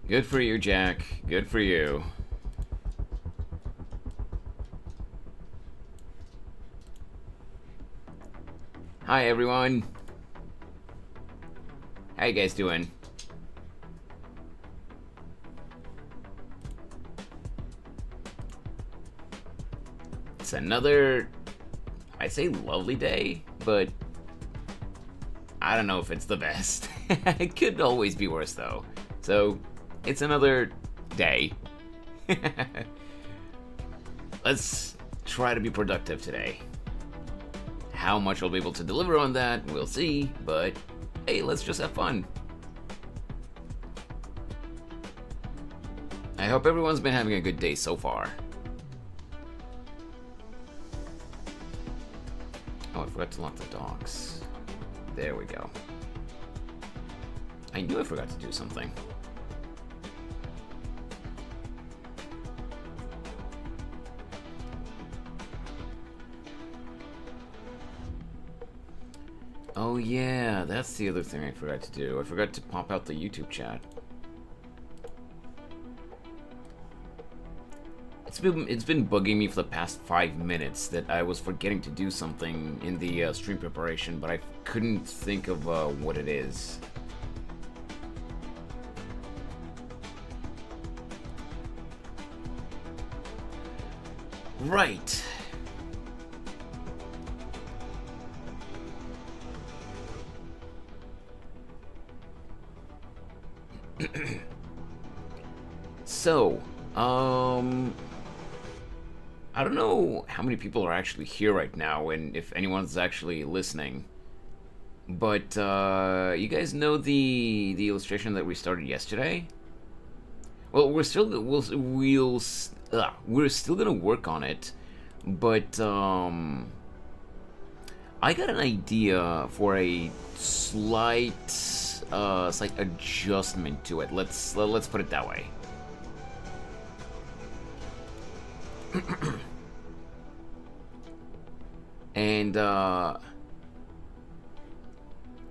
Good for you, Jack. Good for you. Hi, everyone. How you guys doing? It's another, I say lovely day, but I don't know if it's the best. It could always be worse, though. So, it's another day. Let's try to be productive today. How much I'll be able to deliver on that, we'll see, but hey, let's just have fun. I hope everyone's been having a good day so far. Oh, I forgot to lock the docs. There we go. I knew I forgot to do something. Oh yeah, that's the other thing I forgot to do. I forgot to pop out the YouTube chat. It's been bugging me for the past 5 minutes that I was forgetting to do something in the stream preparation, but I couldn't think of what it is. Right. So, I don't know how many people are actually here right now, and if anyone's actually listening. But you guys know the illustration that we started yesterday? Well, we're still gonna work on it, but I got an idea for a slight adjustment to it. Let's put it that way. And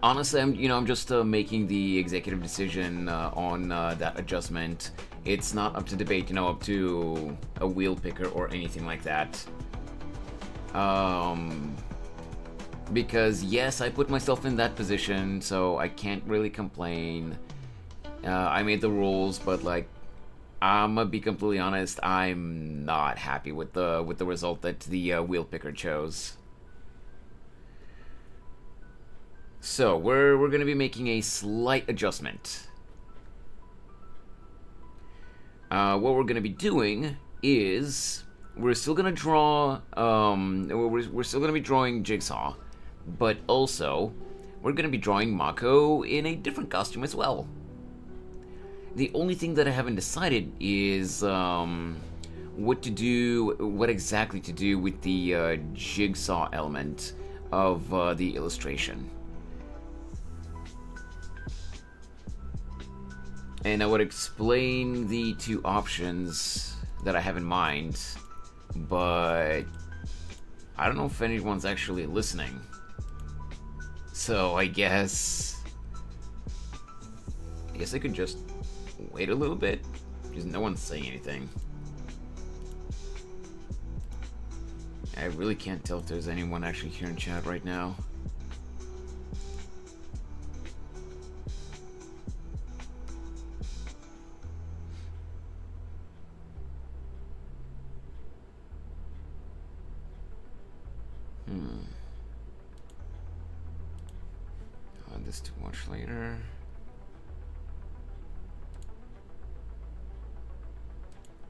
honestly, I'm just making the executive decision on that adjustment. It's not up to debate, up to a wheel picker or anything like that. Because yes, I put myself in that position, so I can't really complain. I made the rules, but like, I'm gonna be completely honest, I'm not happy with the result that the wheel picker chose. So we're gonna be making a slight adjustment. What we're gonna be doing is we're still gonna draw. We're still gonna be drawing Jigsaw, but also we're gonna be drawing Mako in a different costume as well. The only thing that I haven't decided is what exactly to do with the Jigsaw element of the illustration. And I would explain the two options that I have in mind, but I don't know if anyone's actually listening. So I guess I could just wait a little bit, because no one's saying anything. I really can't tell if there's anyone actually here in chat right now. This too much later.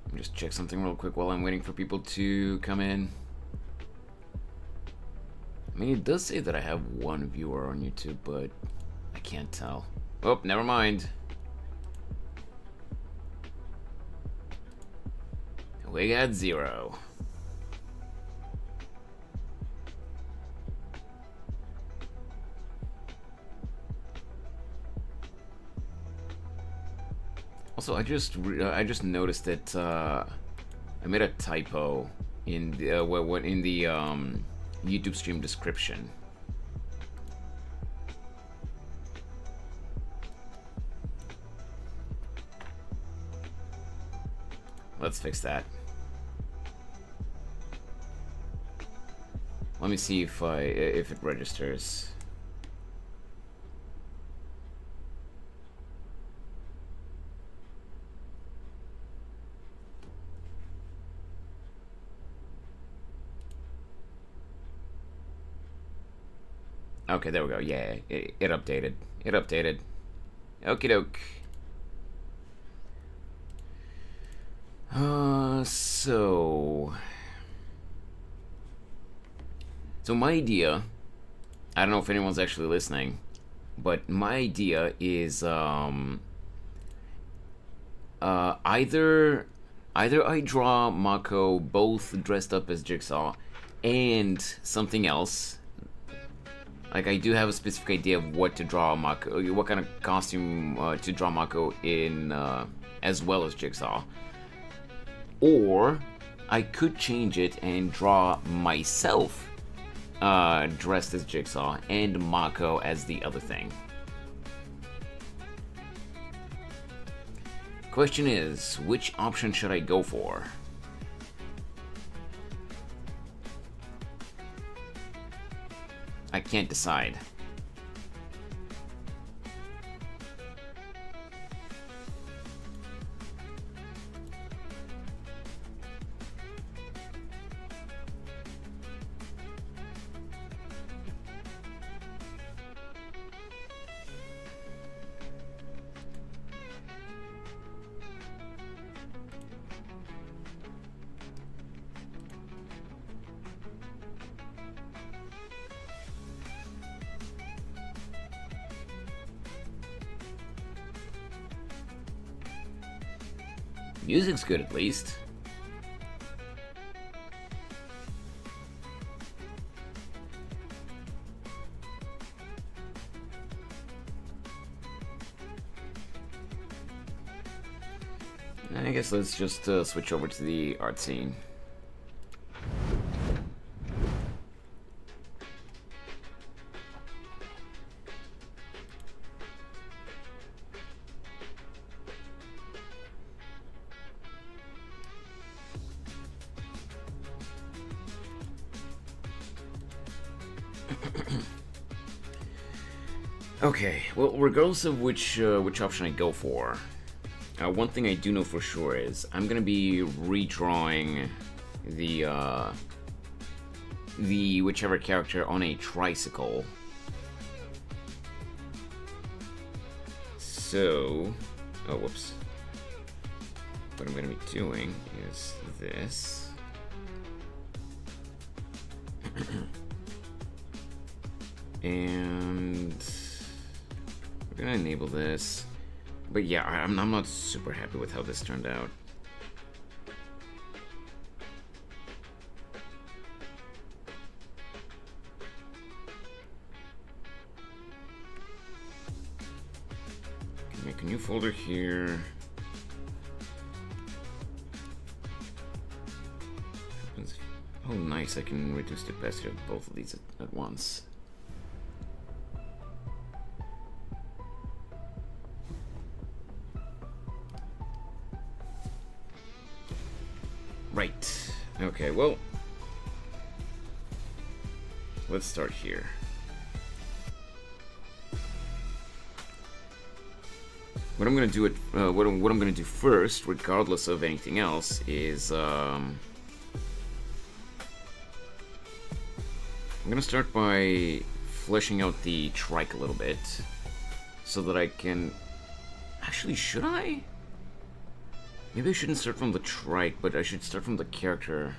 Let me just check something real quick while I'm waiting for people to come in. I mean, it does say that I have one viewer on YouTube, but I can't tell. Oh, never mind. We got 0. Also, I just noticed that I made a typo in the YouTube stream description. Let's fix that. Let me see if it registers. Okay, there we go. Yeah, it updated. It updated. Okie doke. So my idea, I don't know if anyone's actually listening, but my idea is either I draw Mako both dressed up as Jigsaw and something else. Like, I do have a specific idea of what to draw Mako, what kind of costume to draw Mako in, as well as Jigsaw. Or I could change it and draw myself dressed as Jigsaw and Mako as the other thing. Question is, which option should I go for? I can't decide. Music's good at least. I guess let's just switch over to the art scene. Okay, well, regardless of which option I go for, one thing I do know for sure is I'm gonna be redrawing the whichever character on a tricycle. So, oh whoops. What I'm gonna be doing is this. And we're gonna enable this. But yeah, I'm not super happy with how this turned out. Can make a new folder here. Oh nice, I can reduce the opacity of both of these at once. Right. Okay, well, let's start here. What I'm gonna do what I'm gonna do first, regardless of anything else, is I'm gonna start by fleshing out the trike a little bit, so that I can. Actually, should I? Maybe I shouldn't start from the trike, but I should start from the character.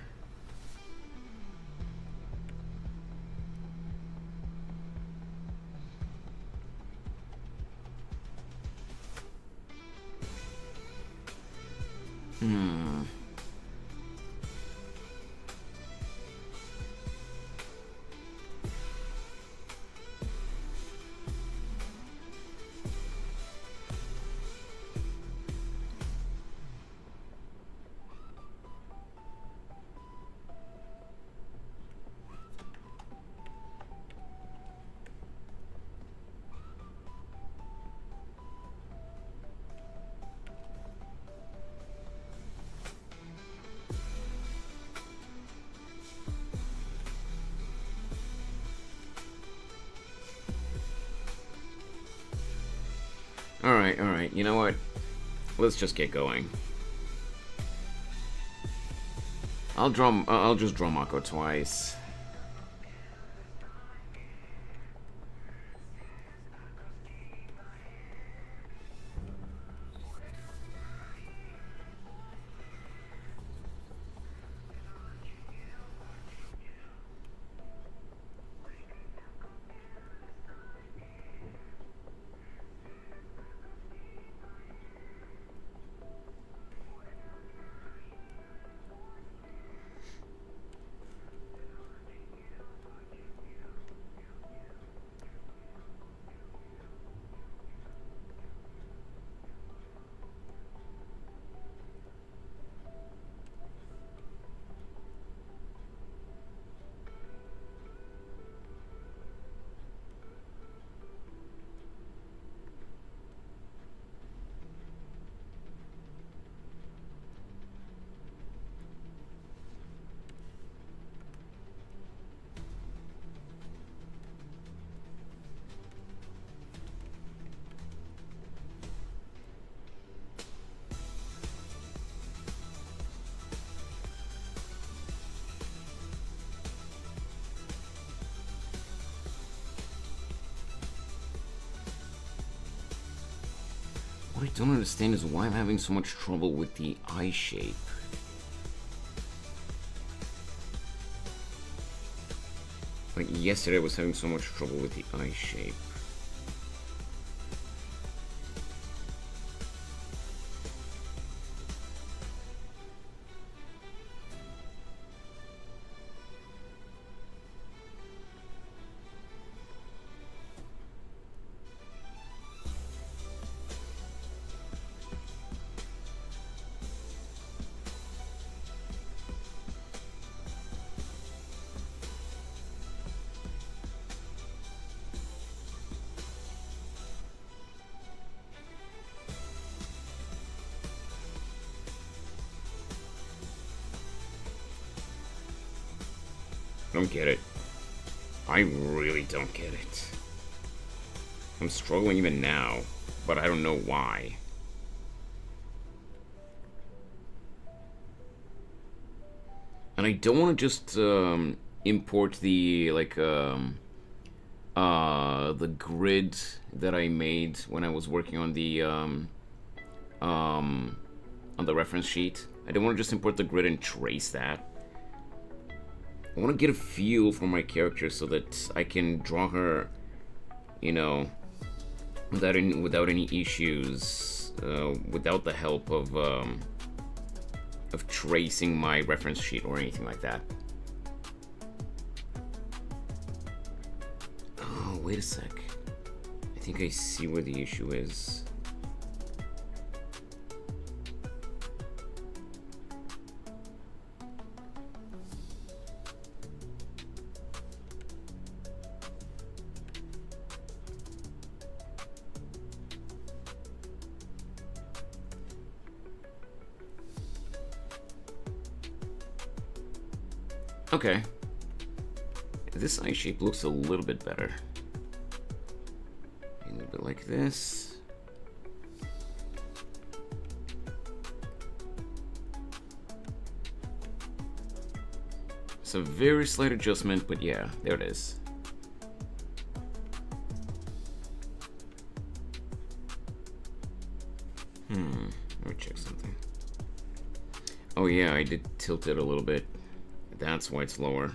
Alright, you know what? Let's just get going. I'll just draw Mako twice. What I don't understand is why I'm having so much trouble with the eye shape. Like yesterday I was having so much trouble with the eye shape. I don't get it. I really don't get it. I'm struggling even now, but I don't know why. And I don't want to just import the the grid that I made when I was working on the reference sheet. I don't want to just import the grid and trace that. I want to get a feel for my character so that I can draw her, you know, without any issues, without the help of tracing my reference sheet or anything like that. Oh, wait a sec. I think I see where the issue is. Okay. This eye shape looks a little bit better. A little bit like this. It's a very slight adjustment, but yeah, there it is. Let me check something. Oh yeah, I did tilt it a little bit. That's why it's lower.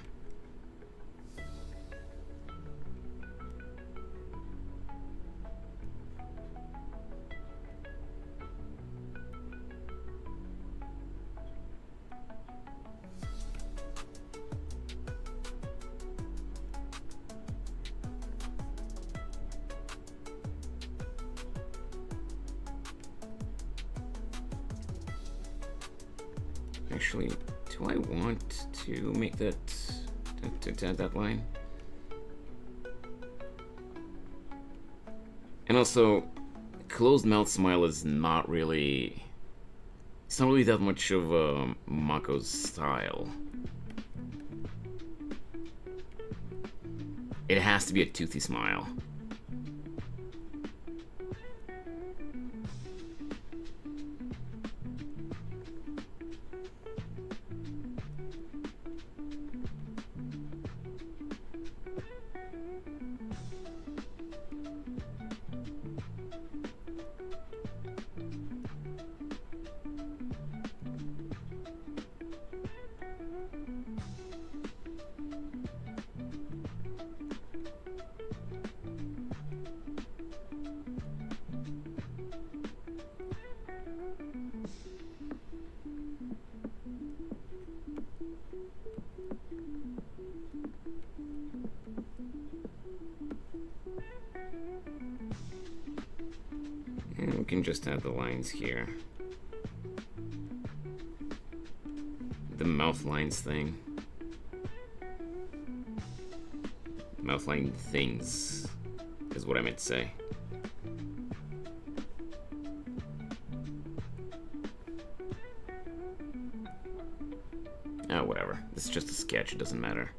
Actually, do I want to make that to add that line? And also, closed mouth smile is not really, it's not really that much of Mako's style. It has to be a toothy smile. And we can just add the lines here. The mouth lines thing. Mouth line things is what I meant to say. Oh, whatever. This is just a sketch, it doesn't matter.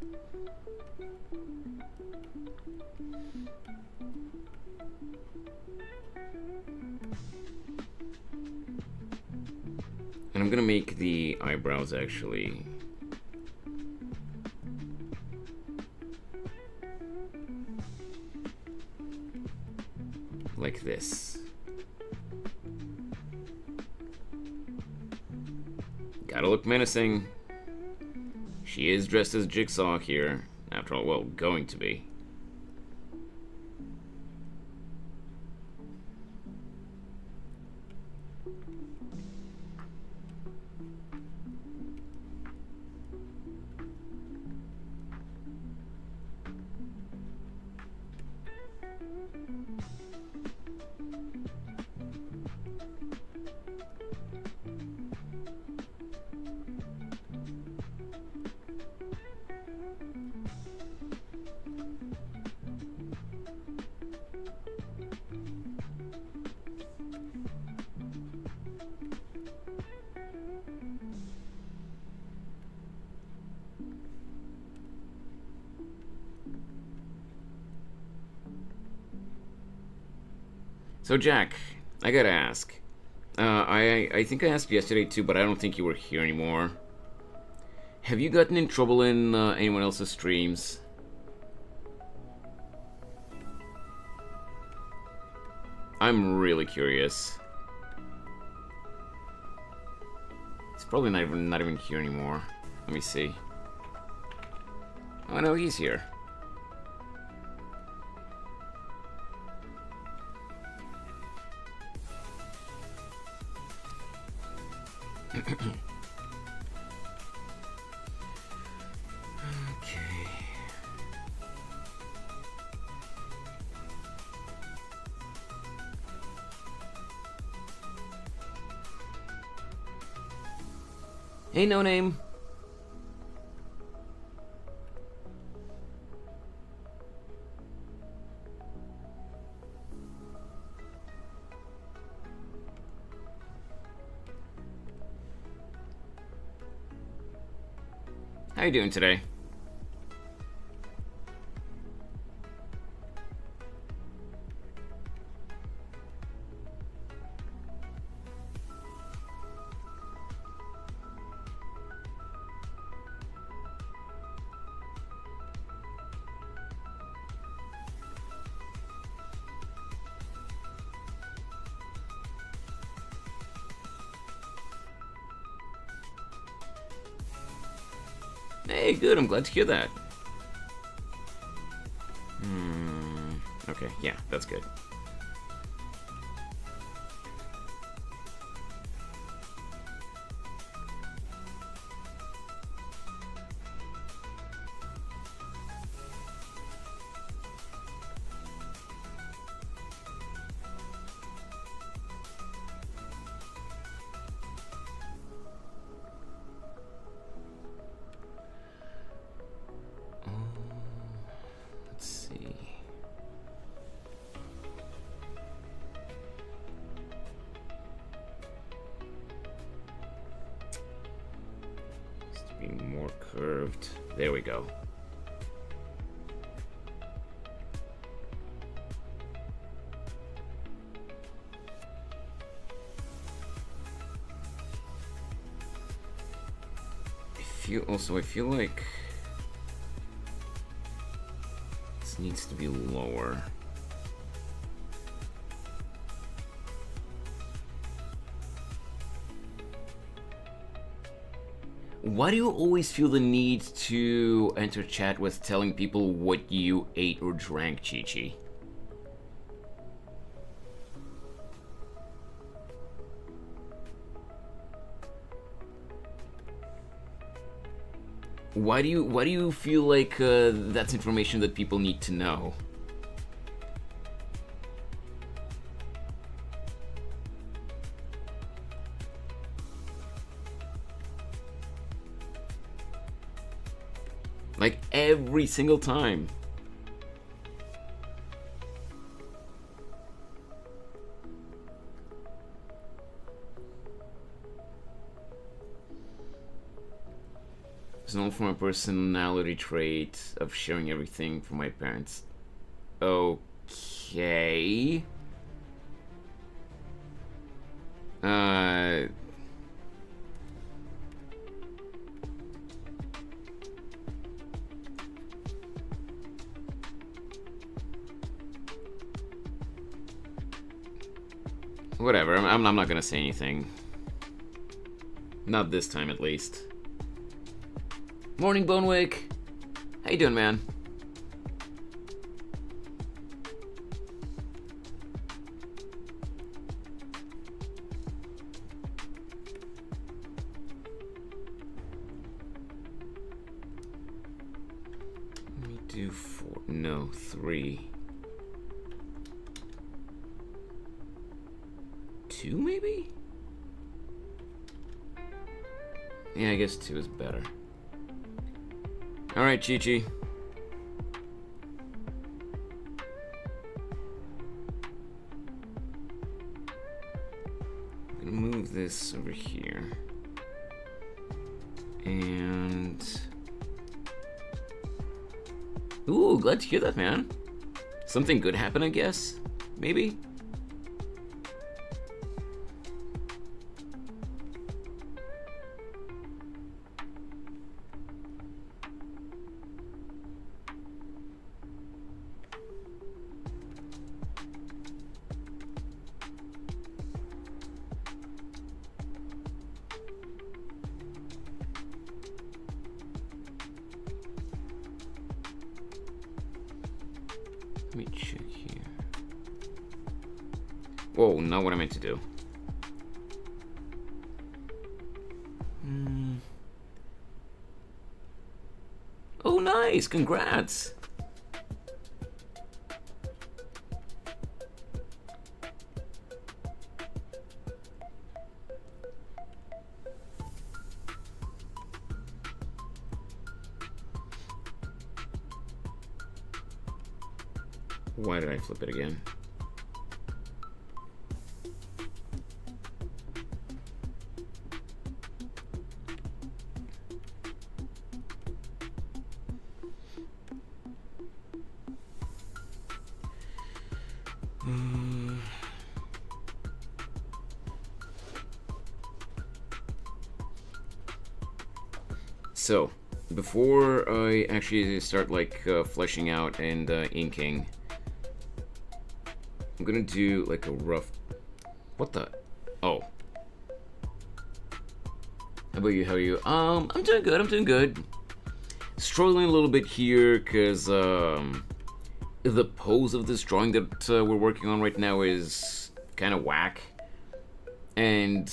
And I'm gonna make the eyebrows actually like this. Gotta look menacing. She is dressed as Jigsaw here, after all, well, going to be. So Jack, I gotta ask. I think I asked yesterday too, but I don't think you were here anymore. Have you gotten in trouble in anyone else's streams? I'm really curious. It's probably not even here anymore. Let me see. Oh no, he's here. Okay. Hey, no name. How you doing today? Hey, good, I'm glad to hear that. Okay, yeah, that's good. Let's see. Needs to be more curved. There we go. I feel like this needs to be lower. Why do you always feel the need to enter chat with telling people what you ate or drank, Chi-Chi? Why do you feel like that's information that people need to know? Like every single time. It's known for my personality trait of sharing everything from my parents. Okay. Whatever, I'm not gonna say anything. Not this time, at least. Morning, Bonewick. How you doing, man? Let me do 4. No, 3. 2, maybe? Yeah, I guess 2 is better. Alright, Chi-Chi. I'm gonna move this over here. And... Ooh, glad to hear that, man. Something good happened, I guess? Maybe? me check here. Whoa, not what I meant to do. Oh, nice! Congrats! Why did I flip it again? So, before I actually start like fleshing out and inking, I'm gonna do like a rough. What the? Oh. How about you? How are you? I'm doing good. I'm doing good. Struggling a little bit here because the pose of this drawing that we're working on right now is kind of whack. And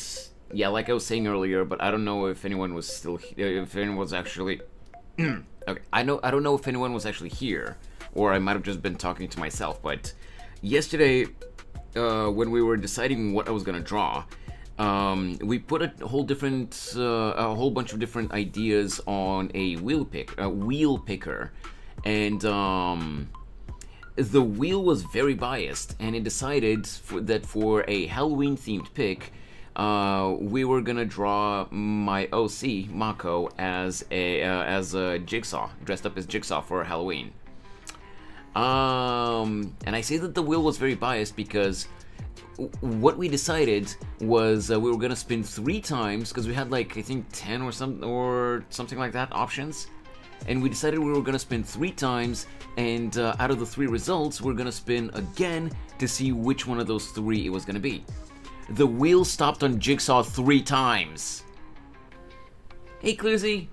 yeah, like I was saying earlier, but I don't know if anyone was still if anyone was actually okay. I don't know if anyone was actually here, or I might have just been talking to myself. But yesterday, when we were deciding what I was gonna draw, we put a whole bunch of different ideas on a wheel picker, and the wheel was very biased, and it decided that for a Halloween themed pick, we were gonna draw my OC Mako as a Jigsaw, dressed up as Jigsaw for Halloween. And I say that the wheel was very biased because what we decided was we were gonna spin 3 times, because we had like I think 10 or something like that options, and we decided we were gonna spin 3 times, and out of the 3 results, we're gonna spin again to see which one of those 3 it was gonna be. The wheel stopped on Jigsaw 3 times. Hey, Clearsy.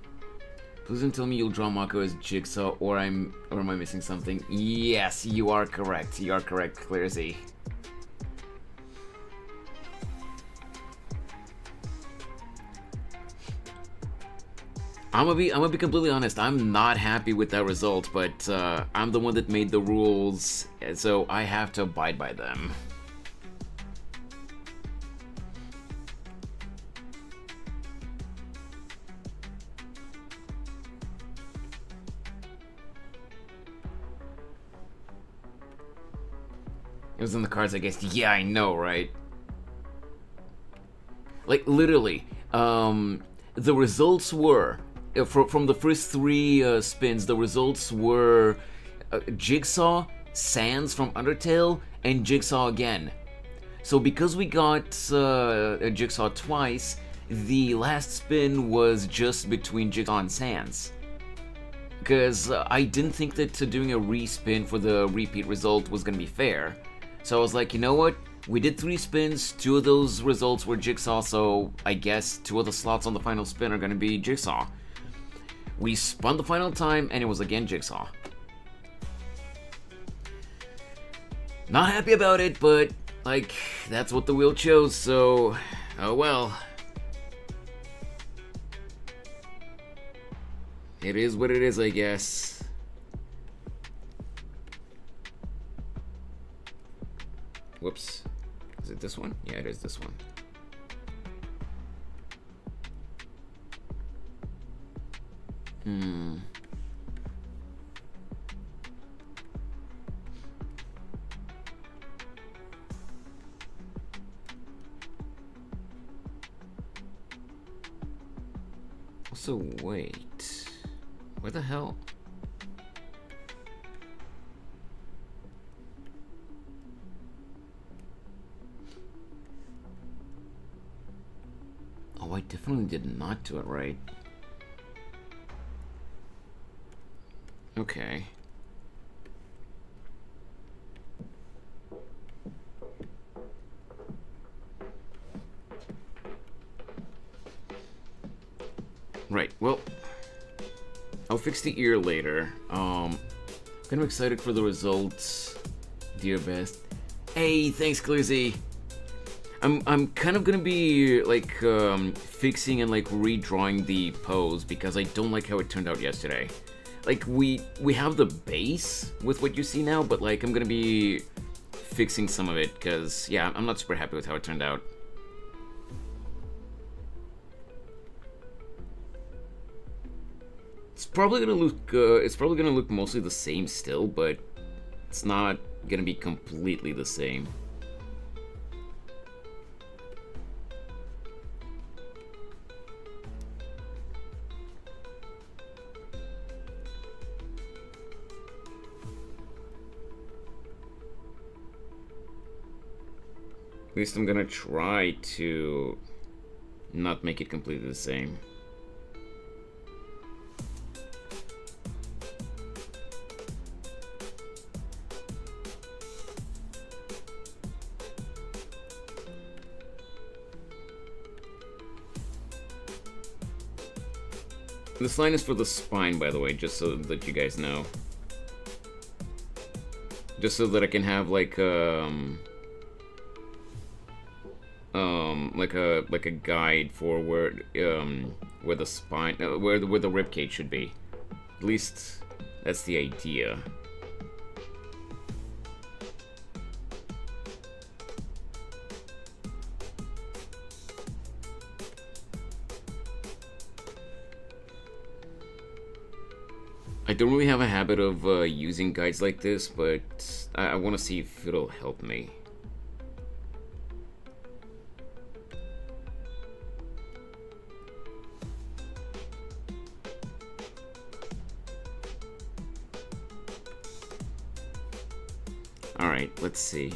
Please don't tell me you'll draw Mako as Jigsaw, or am I missing something? Yes, you are correct. You are correct, Clearsy. I'm gonna be completely honest. I'm not happy with that result, but I'm the one that made the rules, so I have to abide by them. It was in the cards, I guess. Yeah, I know, right? Like, literally, the results were, from the first 3 spins, the results were Jigsaw, Sans from Undertale, and Jigsaw again. So because we got a Jigsaw twice, the last spin was just between Jigsaw and Sans. Because I didn't think that doing a respin for the repeat result was going to be fair. So I was like, you know what? We did 3 spins, 2 of those results were Jigsaw, so I guess 2 of the slots on the final spin are going to be Jigsaw. We spun the final time, and it was again Jigsaw. Not happy about it, but, like, that's what the wheel chose, so, oh well. It is what it is, I guess. Whoops. Is it this one? Yeah, it is this one. Also, wait. Where the hell? Oh, I definitely did not do it right. Okay. Right, well, I'll fix the ear later. Kind of excited for the results. Dear best. Hey, thanks, Glizzy. I'm kind of gonna be like fixing and like redrawing the pose because I don't like how it turned out yesterday. Like we have the base with what you see now, but like I'm gonna be fixing some of it because yeah, I'm not super happy with how it turned out. It's probably gonna look mostly the same still, but it's not gonna be completely the same. At least I'm gonna try to not make it completely the same. This line is for the spine, by the way, just so that you guys know. Just so that I can have like like a guide for where the spine, where the rib cage should be. At least that's the idea. I don't really have a habit of using guides like this, but I want to see if it'll help me. Alright, let's see.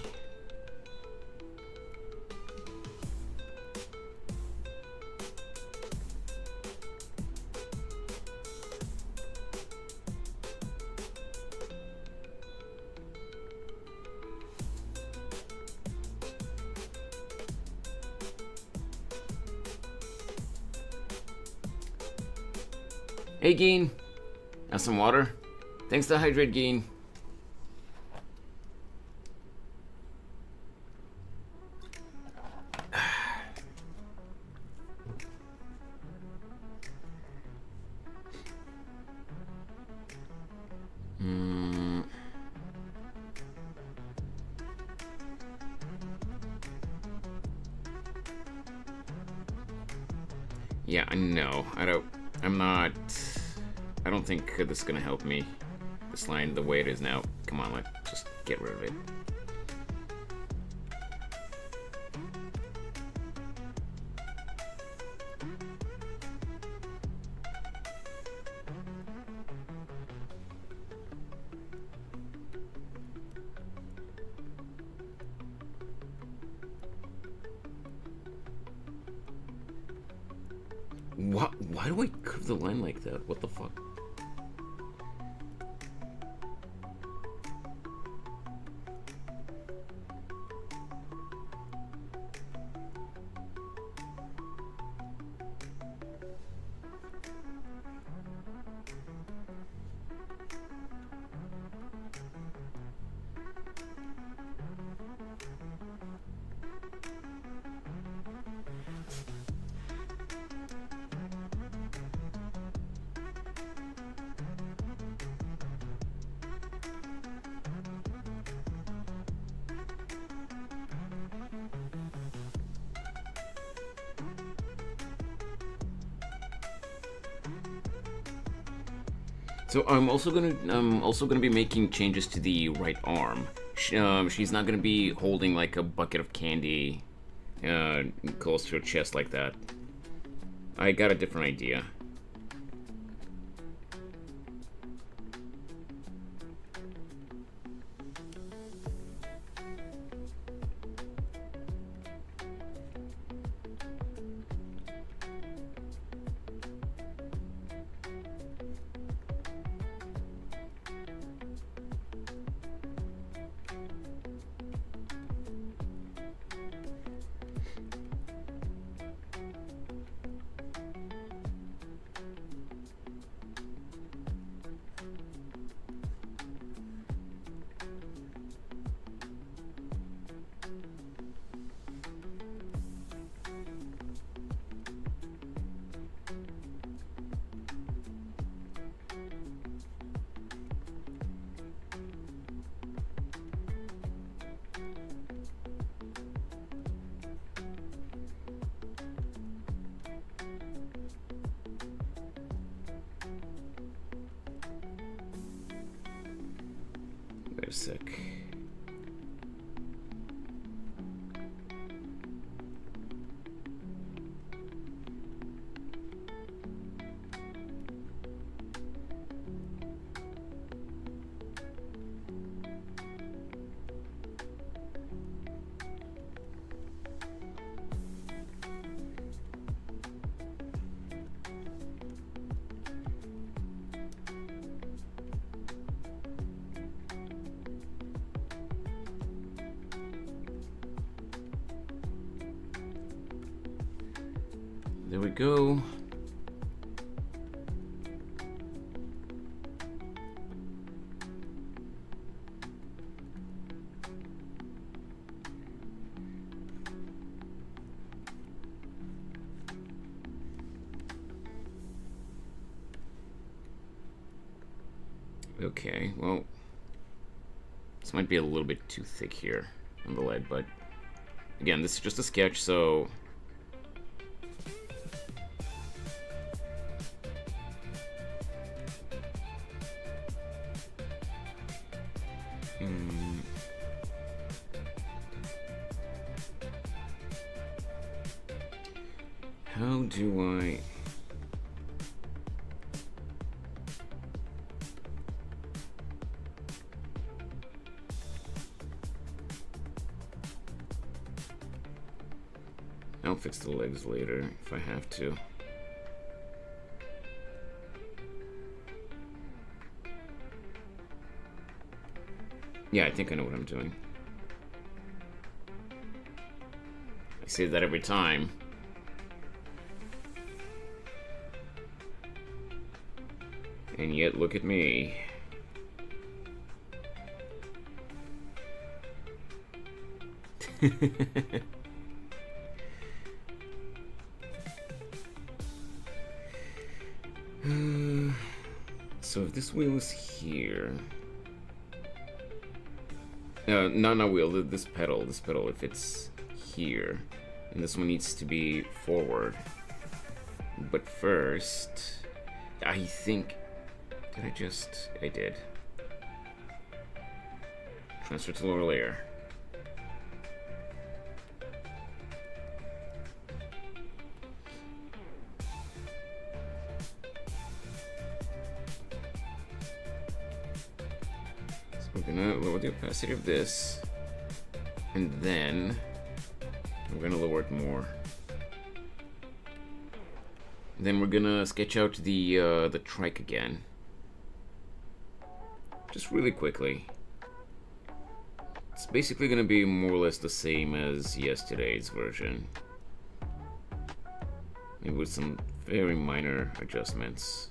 Hey, Geen. Have some water? Thanks to hydrate, Geen. Yeah, I know. I don't think this is gonna help me. This line, the way it is now. Come on, let's just get rid of it. Why do I curve the line like that? What the fuck? So I'm also gonna be making changes to the right arm. She's not gonna be holding like a bucket of candy close to her chest like that. I got a different idea. Wait a sec. There we go. Okay, well, this might be a little bit too thick here on the lead, but again, this is just a sketch, so how do I... I'll fix the legs later if I have to. Yeah, I think I know what I'm doing. I say that every time. And yet, look at me. So if this wheel is here... not wheel, this pedal, if it's here, and this one needs to be forward. But first, I think... I did. Transfer to lower layer. So we're gonna lower the opacity of this, and then we're gonna lower it more. Then we're gonna sketch out the trike again. Just really quickly. It's basically gonna be more or less the same as yesterday's version. Maybe with some very minor adjustments.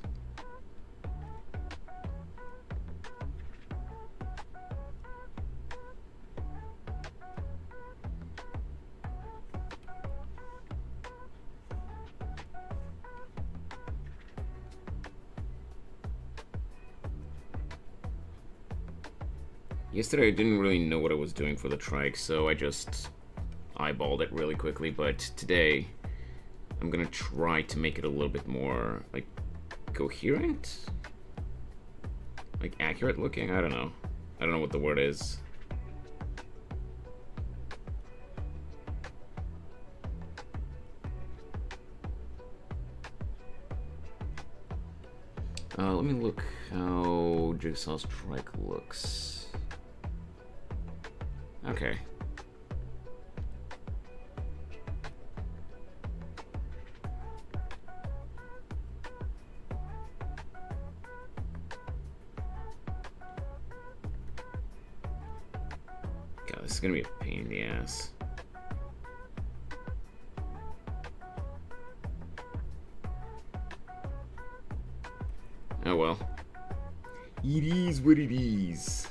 Yesterday I didn't really know what I was doing for the trike, so I just eyeballed it really quickly, but today I'm gonna try to make it a little bit more, like, coherent? Like, accurate looking? I don't know. I don't know what the word is. Let me look how Jigsaw's trike looks. Okay. God, this is gonna be a pain in the ass. Oh well. It is what it is.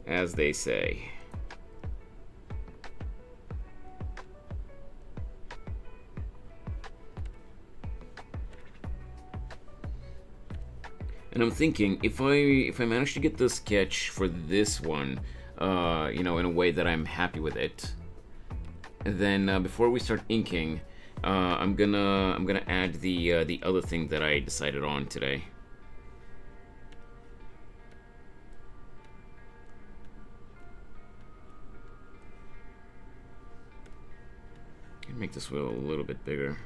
As they say. And I'm thinking, if I manage to get the sketch for this one, you know, in a way that I'm happy with it, And then before we start inking, I'm gonna add the other thing that I decided on today. Can make this wheel a little bit bigger.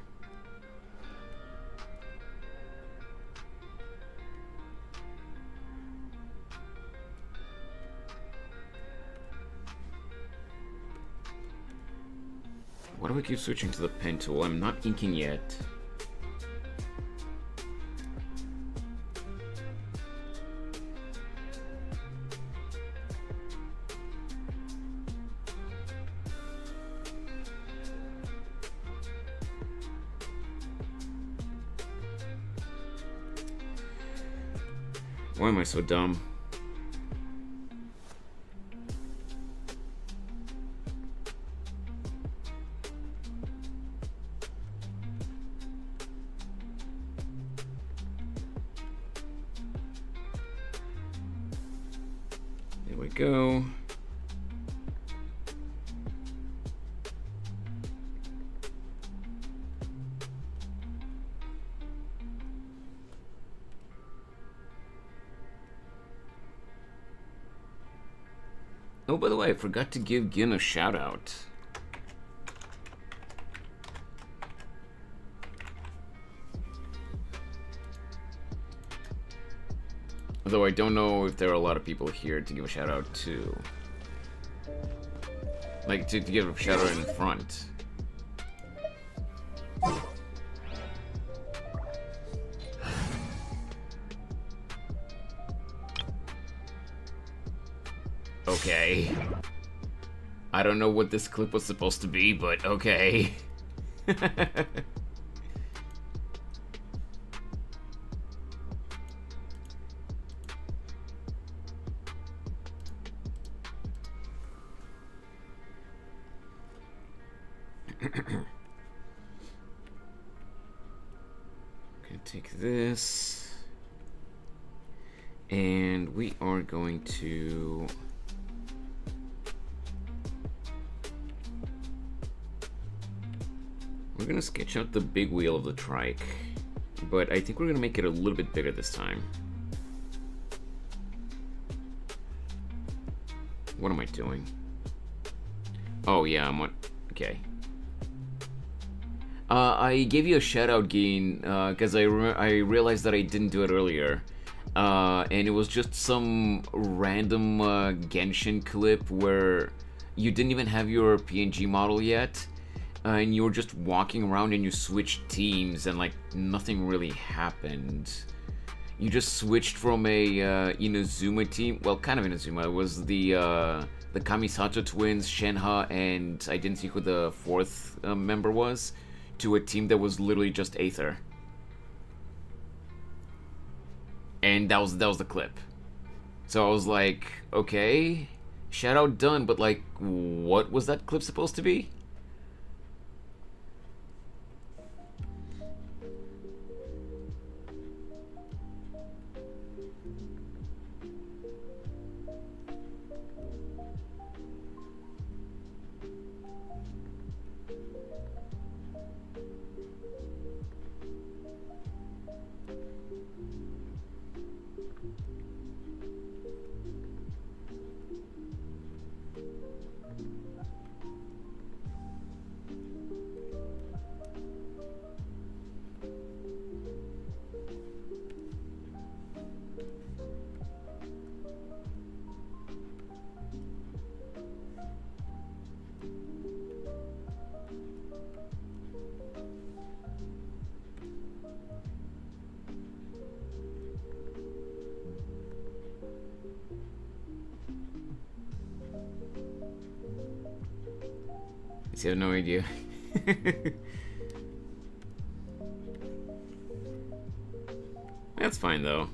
Why do I keep switching to the pen tool? I'm not inking yet. Why am I so dumb? There we go. Oh, by the way, I forgot to give Gin a shout out. Although I don't know if there are a lot of people here to give a shout out to. Like, to give a shout out in front. Okay. I don't know what this clip was supposed to be, but okay. Gonna take this, and we are going to we're gonna sketch out the big wheel of the trike, but I think we're gonna make it a little bit bigger this time. What am I doing? Oh yeah, okay. I gave you a shout out, Geen, because I realized that I didn't do it earlier. And it was just some random Genshin clip where you didn't even have your PNG model yet, and you were just walking around and you switched teams and like nothing really happened. You just switched from a Inazuma team, well, kind of Inazuma. It was the Kamisato twins, Shenhe, and I didn't see who the fourth member was, to a team that was literally just Aether. And that was the clip. So I was like, okay, shout out done, but like, what was that clip supposed to be? I have no idea. That's fine though.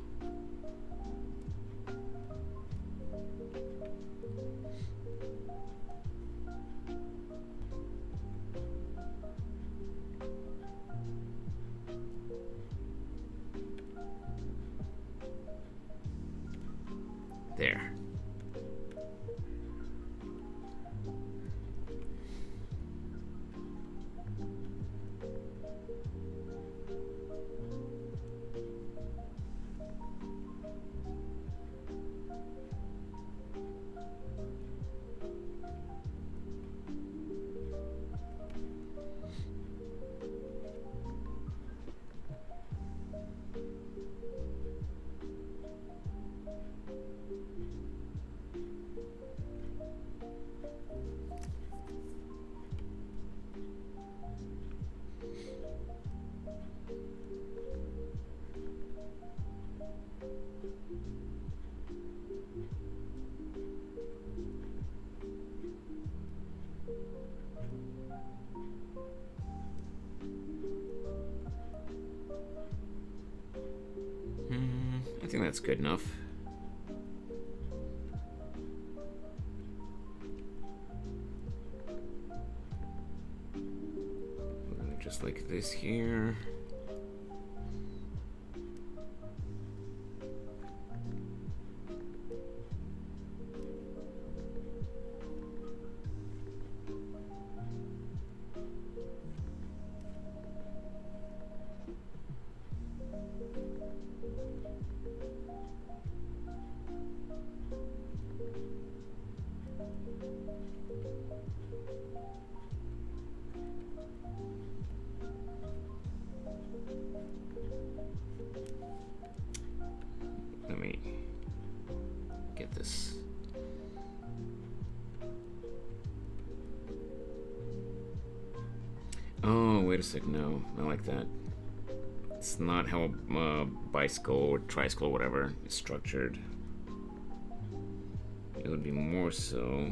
There. that's good enough. Just like this here. Let me get this. Oh, wait a sec. No, not like that. It's not how a bicycle or tricycle or whatever is structured. It would be more so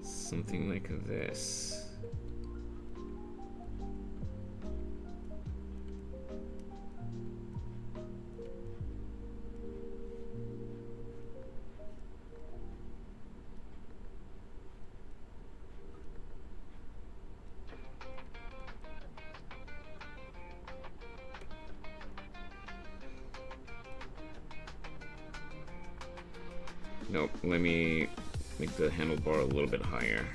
something like this. Nope, let me make the handlebar a little bit higher.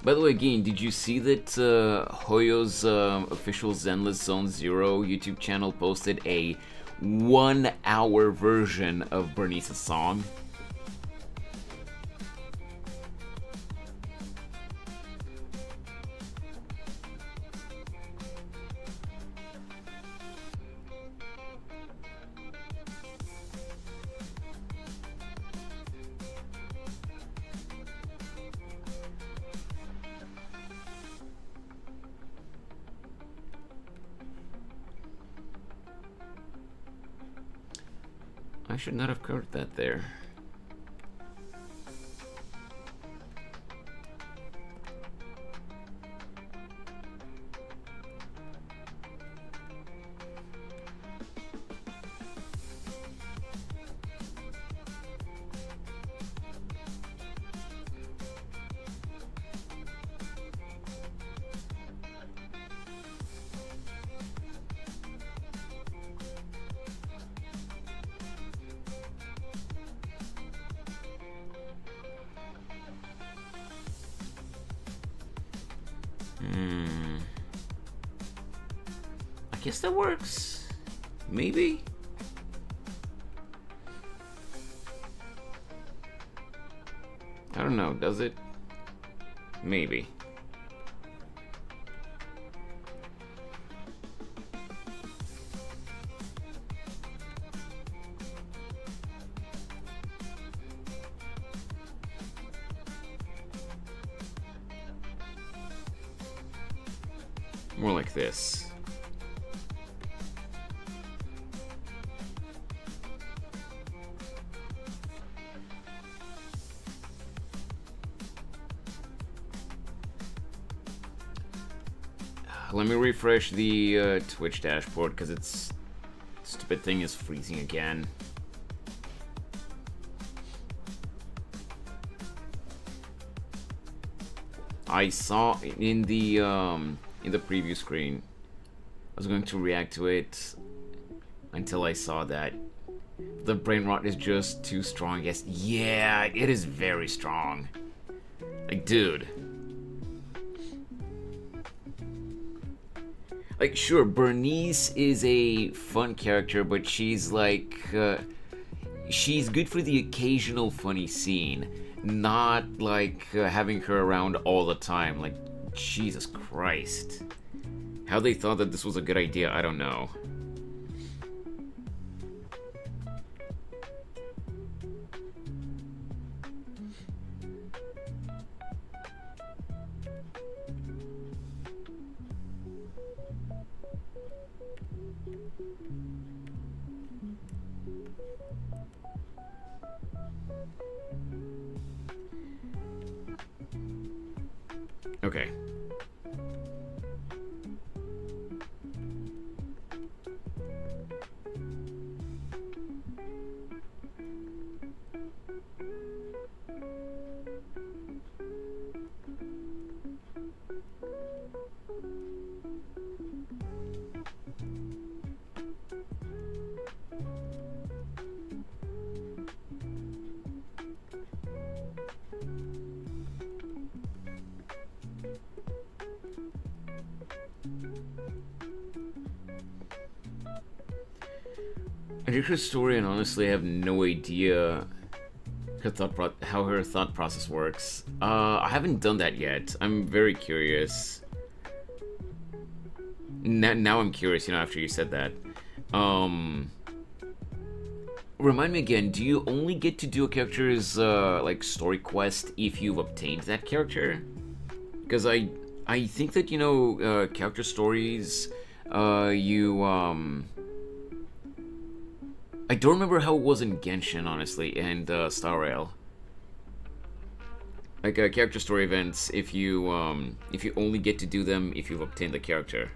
By the way, again, did you see that Hoyo's official Zenless Zone Zero YouTube channel posted a 1 hour version of Bernice's song? I should not have covered that there. I guess that works. Maybe? I don't know, does it? Maybe. More like this. Let me refresh the Twitch dashboard because it's stupid thing is freezing again. I saw in the preview screen. I was going to react to it until I saw that the brain rot is just too strong. I guess, yeah, it is very strong. Like, dude. Like, sure, Bernice is a fun character, but she's like, she's good for the occasional funny scene, not like having her around all the time. Like, Jesus Christ. How they thought that this was a good idea, I don't know. Okay. I read her story and honestly I have no idea how her thought process works. I haven't done that yet. I'm very curious. Now I'm curious, you know, after you said that. Remind me again, do you only get to do a character's, like, story quest if you've obtained that character? Because I think that, you know, character stories, I don't remember how it was in Genshin, honestly, and Star Rail. Like character story events, if you only get to do them if you've obtained the character.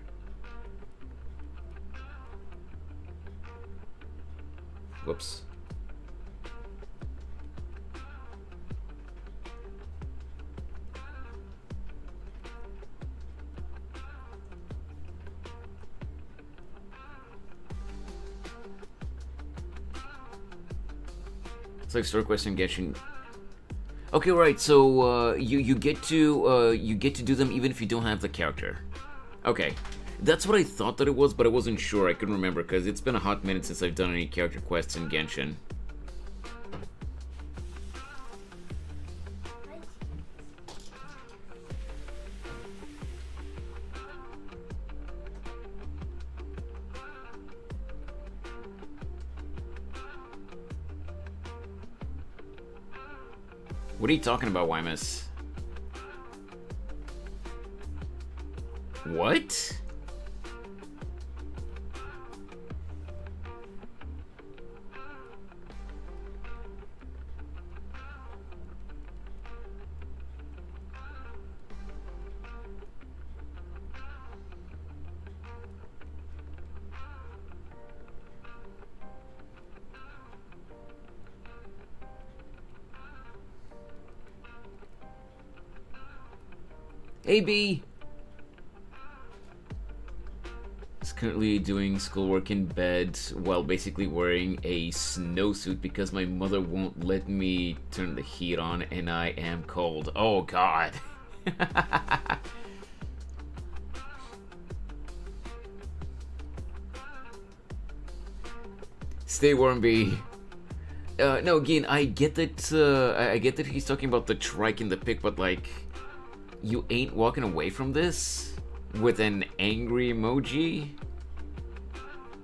Whoops. It's like story quest in Genshin. Okay, right. So you get to do them even if you don't have the character. Okay, that's what I thought that it was, but I wasn't sure. I couldn't remember because it's been a hot minute since I've done any character quests in Genshin. What are you talking about, Wymus? What? Hey, B! He's currently doing schoolwork in bed while basically wearing a snowsuit because my mother won't let me turn the heat on and I am cold. Oh, God. Stay warm, B. No, again, I get that. I get that he's talking about the trike in the pic, but like, you ain't walking away from this with an angry emoji.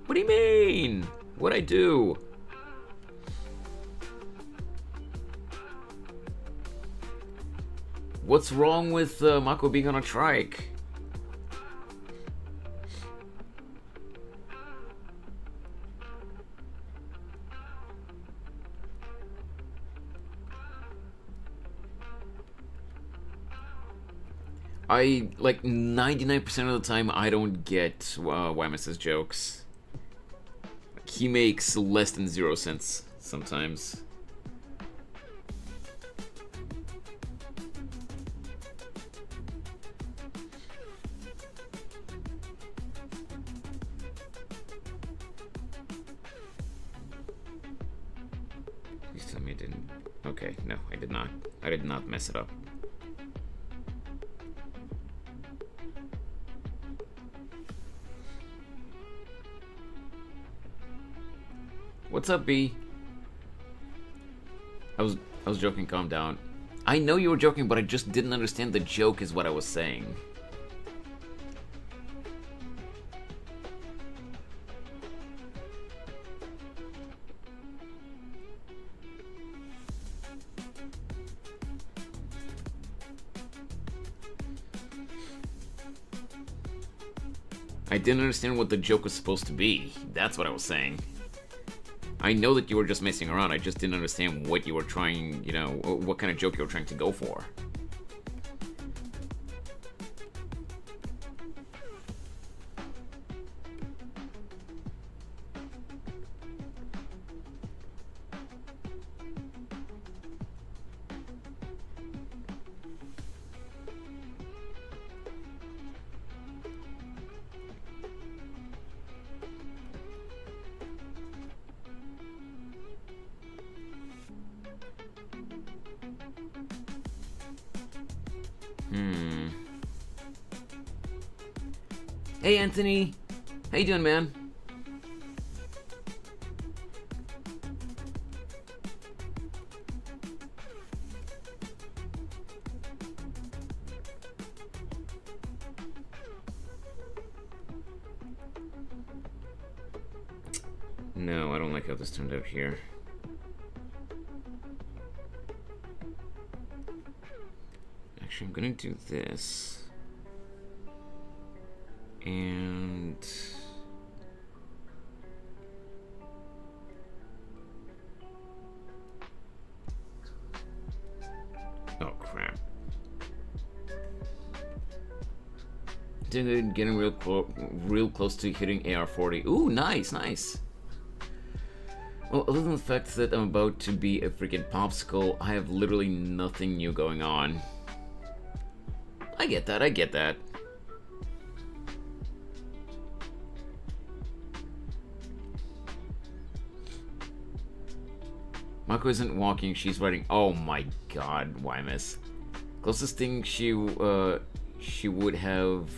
What do you mean? What'd I do? What's wrong with Mako being on a trike? I, like, 99% of the time, I don't get Wymus's jokes. He makes less than 0 cents sometimes. Please tell me I didn't. Okay, no, I did not. I did not mess it up. What's up, B? I was joking, calm down. I know you were joking, but I just didn't understand the joke is what I was saying. I didn't understand what the joke was supposed to be. That's what I was saying. I know that you were just messing around. I just didn't understand what you were trying, you know, what kind of joke you were trying to go for. Hey Anthony, how you doing, man? No, I don't like how this turned out here. Actually, I'm gonna do this. And oh crap! Getting real close to hitting AR-40. Ooh, nice, nice. Well, other than the fact that I'm about to be a freaking popsicle, I have literally nothing new going on. I get that. I get that. Mako isn't walking, she's riding. Oh my god, Wymus. Closest thing she would have...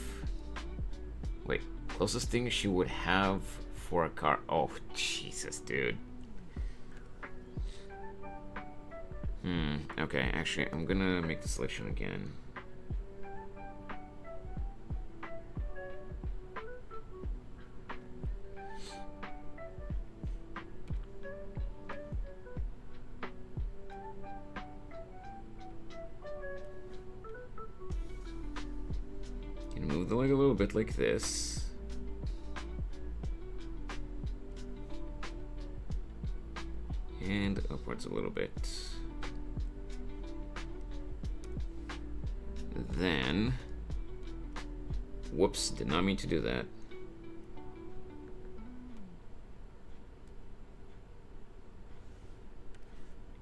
Wait, closest thing she would have for a car. Oh, Jesus, dude. Okay, actually, I'm gonna make the selection again. Move the leg a little bit like this. And upwards a little bit. Then, whoops, did not mean to do that.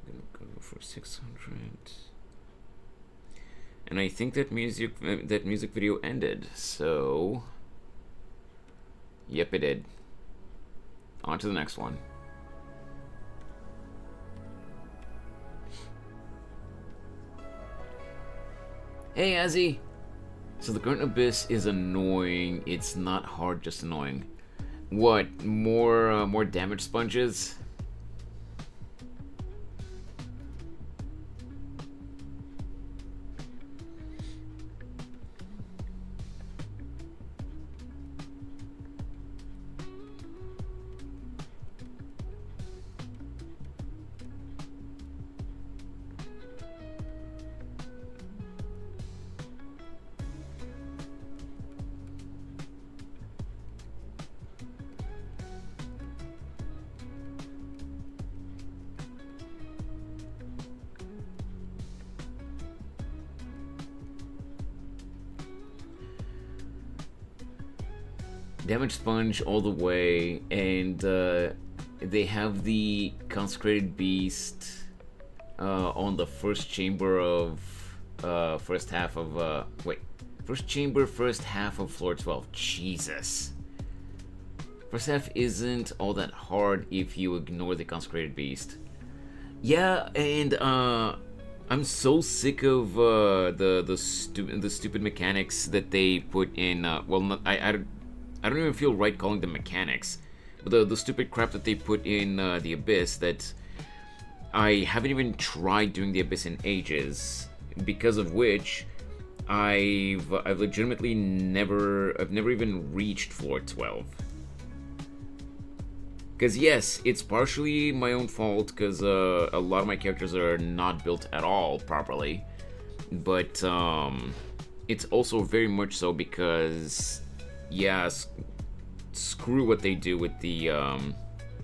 I'm gonna go for 600. And I think that music video ended, so yep, it did. On to the next one. Hey, Azzy. So the current abyss is annoying. It's not hard, just annoying. What? More damage sponges? Damage sponge all the way, and they have the consecrated beast on the first chamber of first half of first chamber, first half of floor 12. Jesus. First half isn't all that hard if you ignore the consecrated beast. Yeah, and I'm so sick of the stupid mechanics that they put in. I don't even feel right calling them mechanics, but the stupid crap that they put in the Abyss that I haven't even tried doing the Abyss in ages, because of which I've legitimately never even reached floor 12. Because yes, it's partially my own fault, because a lot of my characters are not built at all properly, but it's also very much so because yeah, screw what they do with the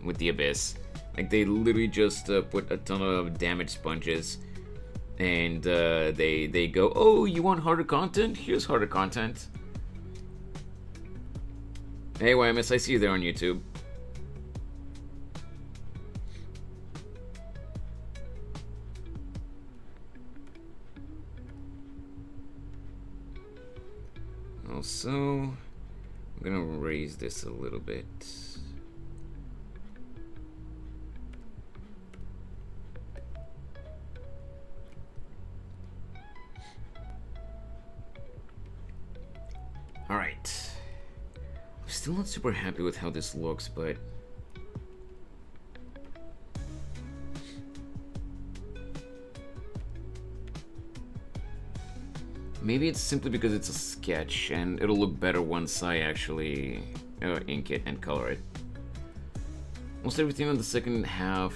Abyss. Like, they literally just put a ton of damage sponges, and they go, oh, you want harder content? Here's harder content. Hey, YMS, I see you there on YouTube. Also, I'm gonna raise this a little bit. Alright. I'm still not super happy with how this looks, but maybe it's simply because it's a sketch and it'll look better once I actually ink it and color it. Almost everything on the second half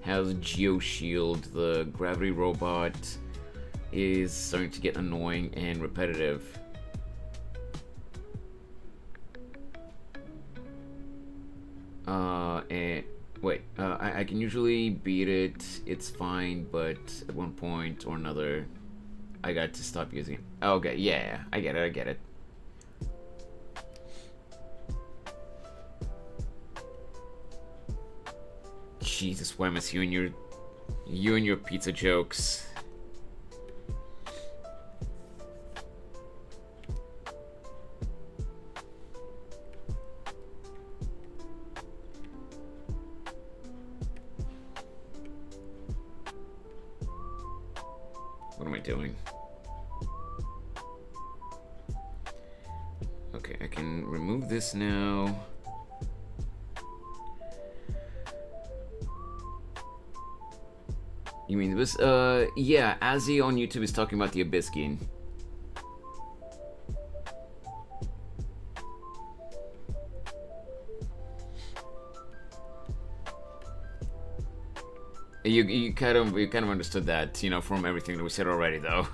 has Geoshield. The gravity robot is starting to get annoying and repetitive. And wait, I can usually beat it, it's fine, but at one point or another, I got to stop using it. Okay, yeah, I get it. Jesus, Wemmus, you and your pizza jokes. What am I doing? Okay, I can remove this now. You mean this? Yeah, Azzy on YouTube is talking about the Abyss skin. You kind of understood that, you know, from everything that we said already, though.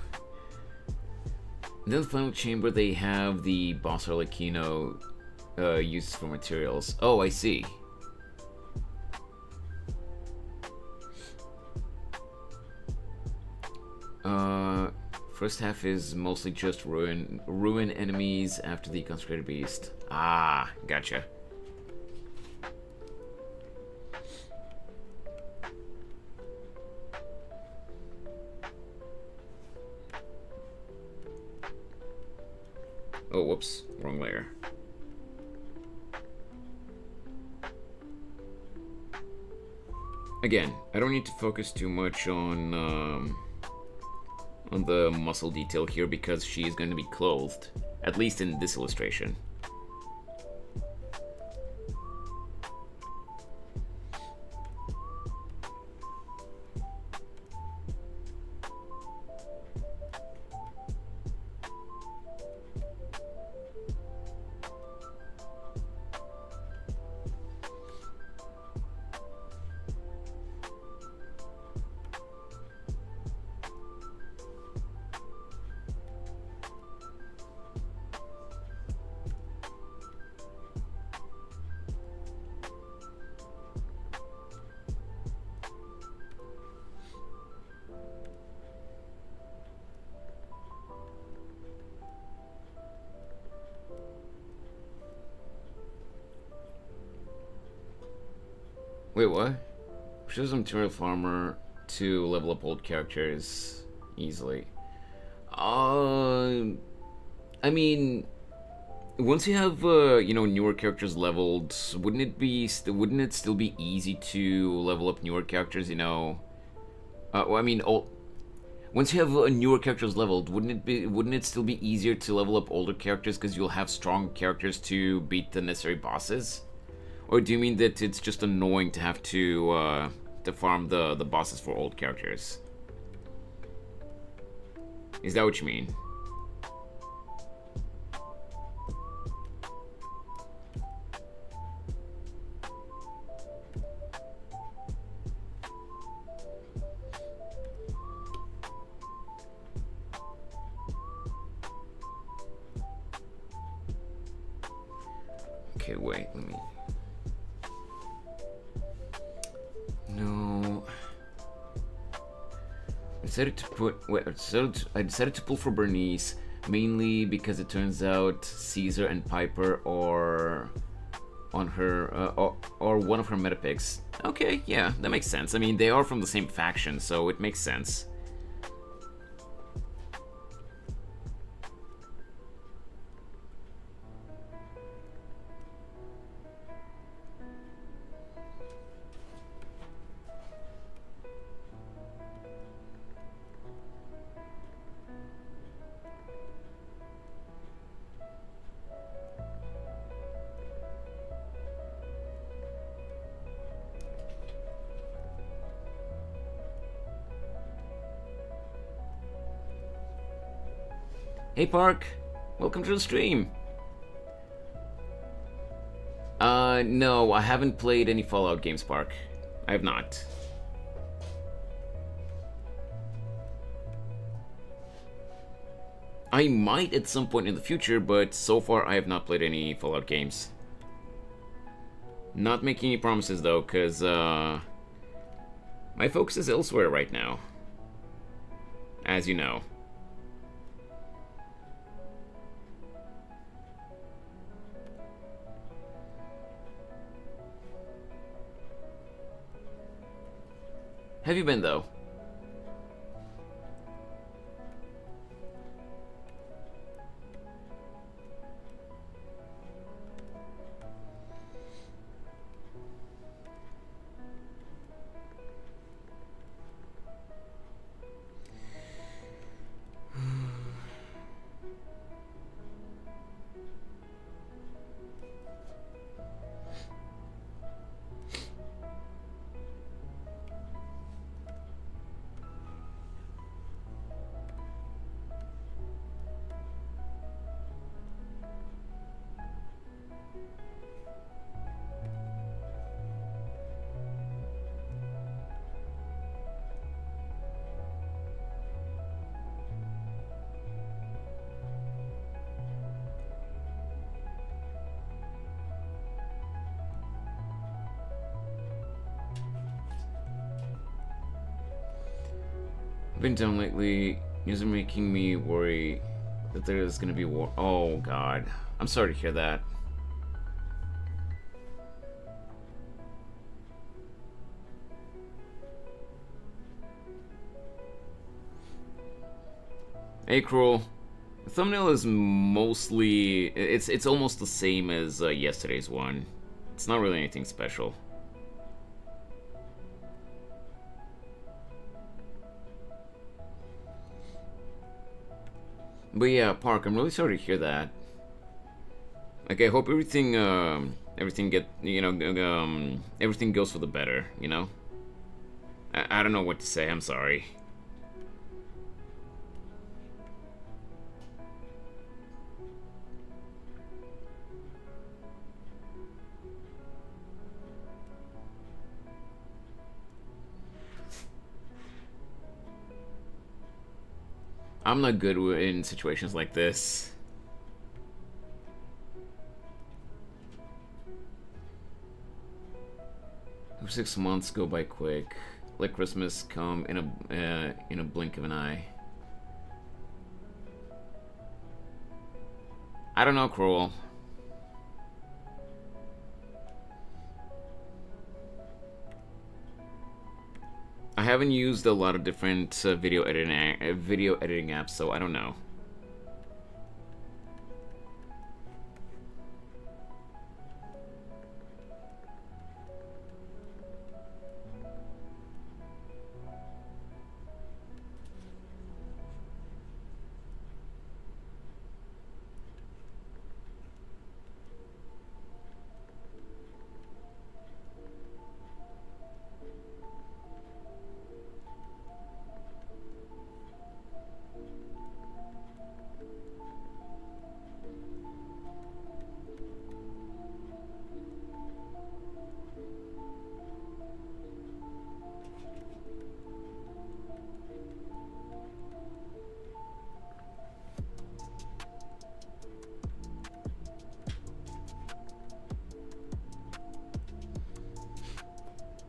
Then the final chamber, they have the boss Arlecchino used for materials. Oh, I see. First half is mostly just ruin enemies after the consecrated beast. Ah, gotcha. Oh, whoops, wrong layer. Again, I don't need to focus too much on the muscle detail here because she's going to be clothed, at least in this illustration. Wait, what? Shows a material farmer to level up old characters easily. I mean, once you have you know, newer characters leveled, wouldn't it still be easy to level up newer characters? You know, well, I mean, once you have newer characters leveled, wouldn't it still be easier to level up older characters because you'll have strong characters to beat the necessary bosses? Or do you mean that it's just annoying to have to farm the bosses for old characters? Is that what you mean? Okay, wait, let me... No... I decided to put... Wait, I decided to pull for Bernice, mainly because it turns out Caesar and Piper are on her... or one of her meta picks. Okay, yeah, that makes sense. I mean, they are from the same faction, so it makes sense. Hey Park, welcome to the stream. No, I haven't played any Fallout games, Park. I have not. I might at some point in the future, but so far I have not played any Fallout games. Not making any promises though, because my focus is elsewhere right now. As you know. Have you been though? Been down lately. News are making me worry that there is gonna be war. Oh god, I'm sorry to hear that. Hey Cruel, the thumbnail is mostly it's almost the same as yesterday's one. It's not really anything special. But yeah, Park, I'm really sorry to hear that. Like, I hope everything, everything goes for the better, you know? I don't know what to say, I'm sorry. I'm not good in situations like this. Hope 6 months go by quick. Let Christmas come in a blink of an eye. I don't know, Cruel. I haven't used a lot of different video editing apps, so I don't know.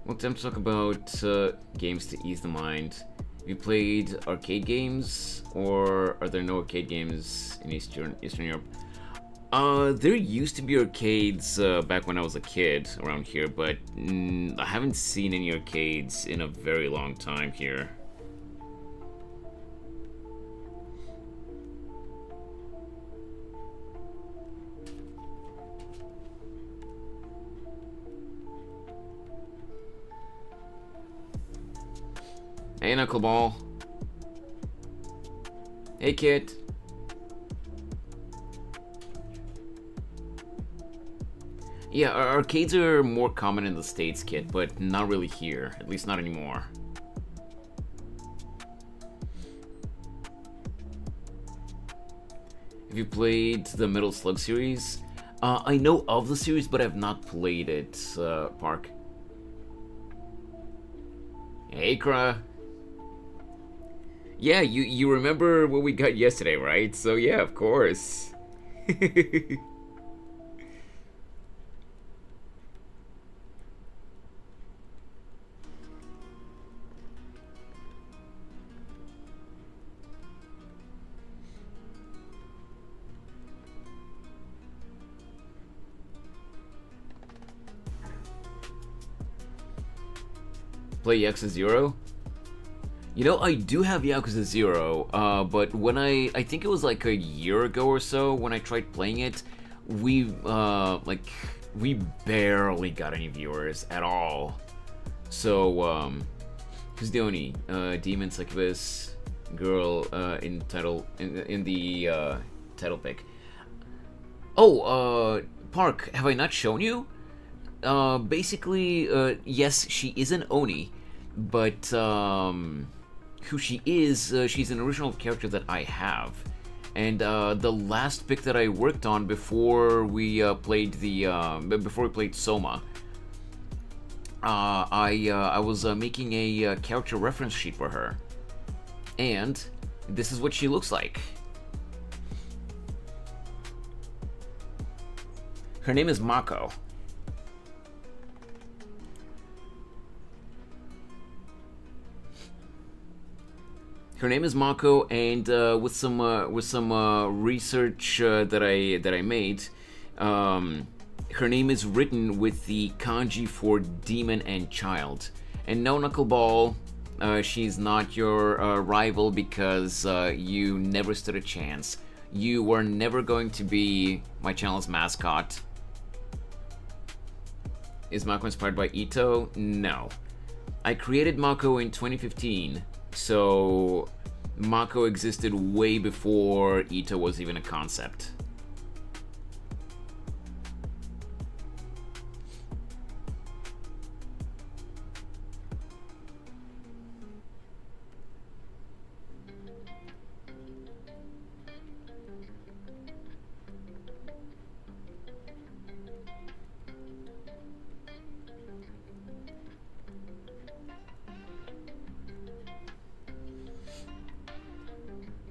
Well, time to talk about games to ease the mind. Have you played arcade games, or are there no arcade games in Eastern Europe? There used to be arcades back when I was a kid around here, but I haven't seen any arcades in a very long time here. Hey, Knuckleball. Hey, Kit. Yeah, arcades are more common in the States, Kit, but not really here. At least not anymore. Have you played the Metal Slug series? I know of the series, but I've not played it, Park. Hey, Kra. Yeah, you remember what we got yesterday, right? So yeah, of course. Play Yakuza 0? You know, I do have Yakuza 0, but when I think it was like a year ago or so when I tried playing it, we barely got any viewers at all. So, who's the only demon succubus girl in the title pick? Oh, Park, have I not shown you? Basically, yes, she is an Oni, but who she is, she's an original character that I have. And the last pick that I worked on before we played Soma, I was making a character reference sheet for her, and this is what she looks like. Her name is Mako. Her name is Mako, and with some research that I made, her name is written with the kanji for demon and child. And no, Knuckleball, she's not your rival because you never stood a chance. You were never going to be my channel's mascot. Is Mako inspired by Ito? No. I created Mako in 2015. So, Mako existed way before Ito was even a concept.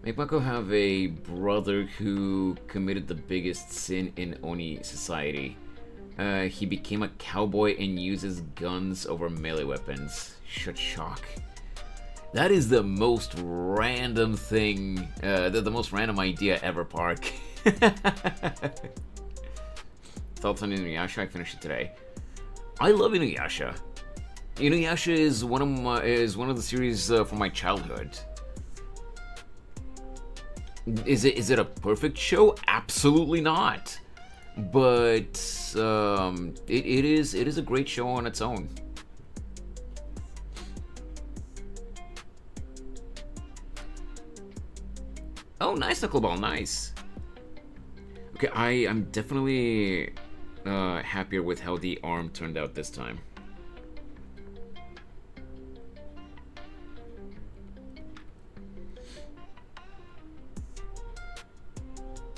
Make Mako have a brother who committed the biggest sin in Oni society. He became a cowboy and uses guns over melee weapons. Shock. That is the most random thing, the most random idea ever, Park. Thoughts on Inuyasha? I finished it today. I love Inuyasha. Inuyasha is one of the series from my childhood. Is it a perfect show? Absolutely not. But it is a great show on its own. Oh, nice, Knuckleball, nice. Okay, I'm definitely happier with how the arm turned out this time.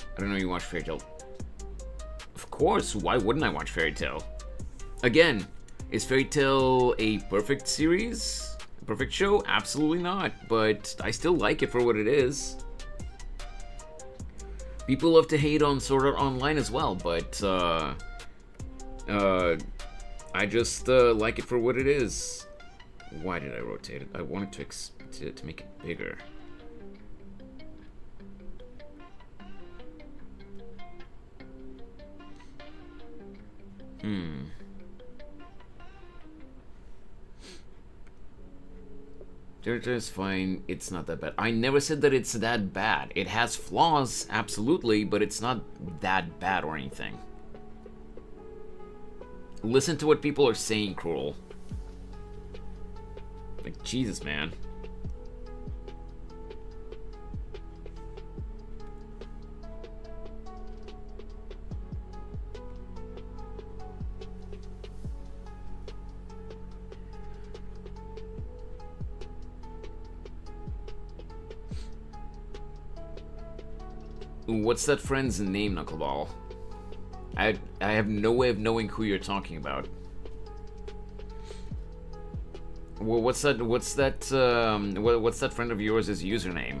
I don't know you watch Fairy Tail. Of course, why wouldn't I watch Fairy Tail? Again, is Fairy Tail a perfect series? A perfect show? Absolutely not, but I still like it for what it is. People love to hate on Sword Art Online as well, but I just like it for what it is. Why did I rotate it? I wanted to make it bigger. They're just fine. It's not that bad. I never said that it's that bad. It has flaws, absolutely, but it's not that bad or anything. Listen to what people are saying, Cruel. Like, Jesus, man. What's that friend's name, Knuckleball? I have no way of knowing who you're talking about. Well, what's that friend of yours' username?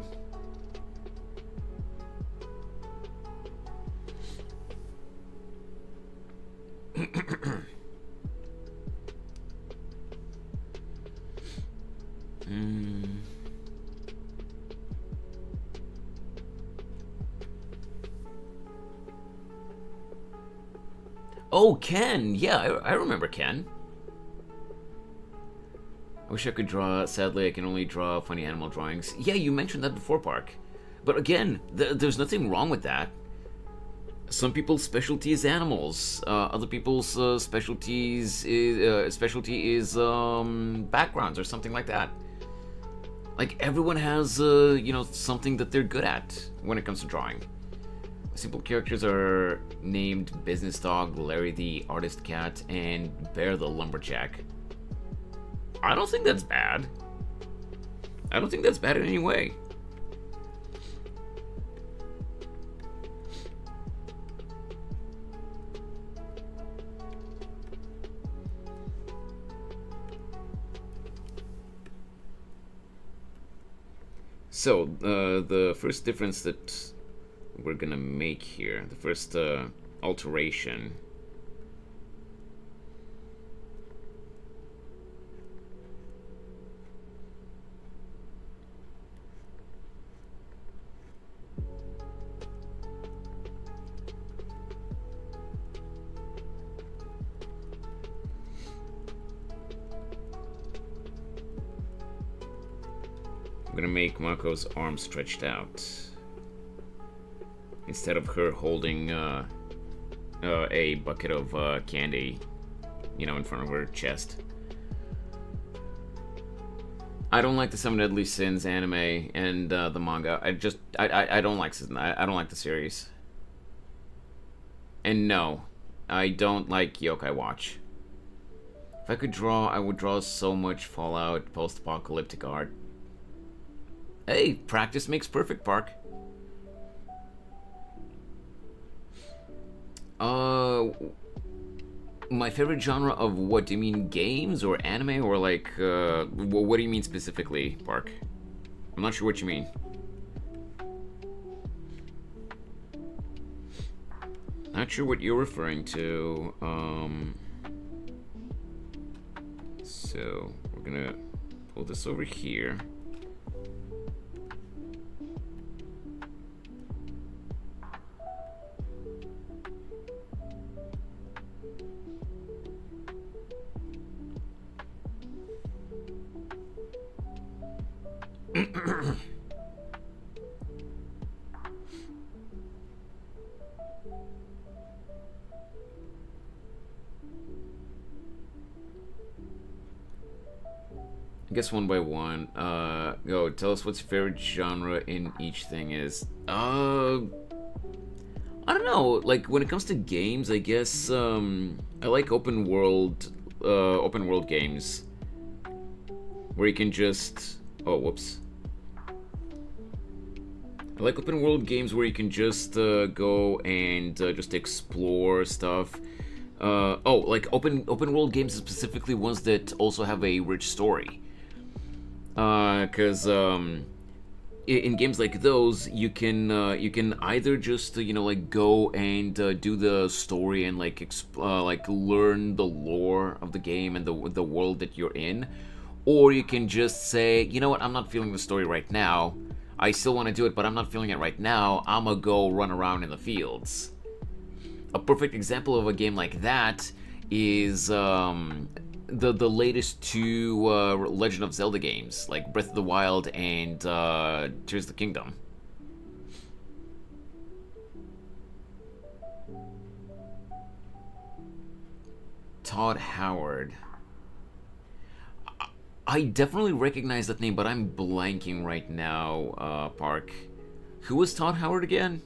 Oh, Ken! Yeah, I remember Ken. I wish I could draw. Sadly, I can only draw funny animal drawings. Yeah, you mentioned that before, Park. But again, there's nothing wrong with that. Some people's specialty is animals. Other people's specialty is backgrounds or something like that. Like, everyone has something that they're good at when it comes to drawing. Simple characters are named Business Dog, Larry the Artist Cat, and Bear the Lumberjack. I don't think that's bad. I don't think that's bad in any way. So, the first difference that we're gonna make here, the first alteration. I'm gonna make Mako's arm stretched out. Instead of her holding a bucket of candy, in front of her chest. I don't like the Seven Deadly Sins anime and the manga. I don't like I don't like the series. And no, I don't like Yokai Watch. If I could draw, I would draw so much Fallout post-apocalyptic art. Hey, practice makes perfect, Park. My favorite genre of what? Do you mean games or anime or like, what do you mean specifically, Park? I'm not sure what you mean. Not sure what you're referring to. So, we're gonna pull this over here. I guess one by one. Go, tell us what's your favorite genre in each thing is. I don't know. Like, when it comes to games, I guess, I like open world games. Where you can just... Oh, whoops. I like open world games where you can just go and just explore stuff. Like open world games, specifically ones that also have a rich story. Because in games like those, you can either just like go and do the story and like learn the lore of the game and the world that you're in, or you can just say, you know what, I'm not feeling the story right now. I still want to do it, but I'm not feeling it right now. I'm gonna go run around in the fields. A perfect example of a game like that is the latest two Legend of Zelda games, like Breath of the Wild and Tears of the Kingdom. Todd Howard. I definitely recognize that name, but I'm blanking right now, Park. Who was Todd Howard again?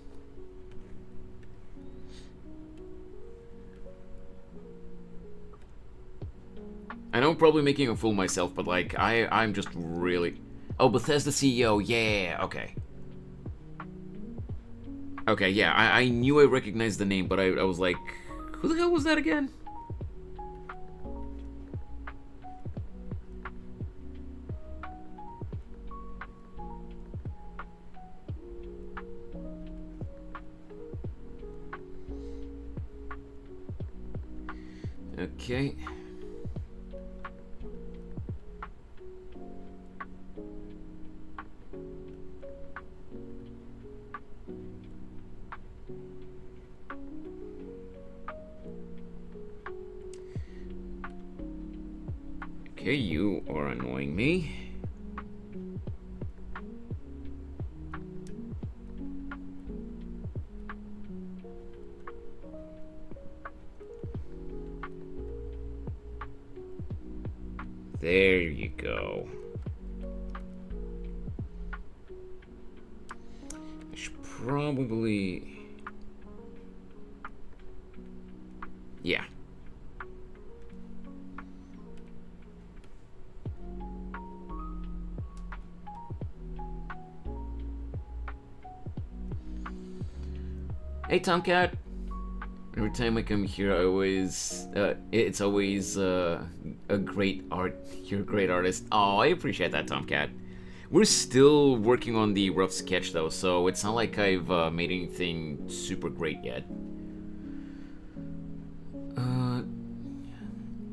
I know I'm probably making a fool of myself, but like, I'm just really... Oh, Bethesda CEO, yeah, okay. Okay, yeah, I knew I recognized the name, but I was like, who the hell was that again? Okay. Okay, you are annoying me. There you go. I should probably... Yeah. Hey, Tomcat. Every time I come here, I always, it's always a great art. You're a great artist. Oh, I appreciate that, Tomcat. We're still working on the rough sketch though, so it's not like I've made anything super great yet.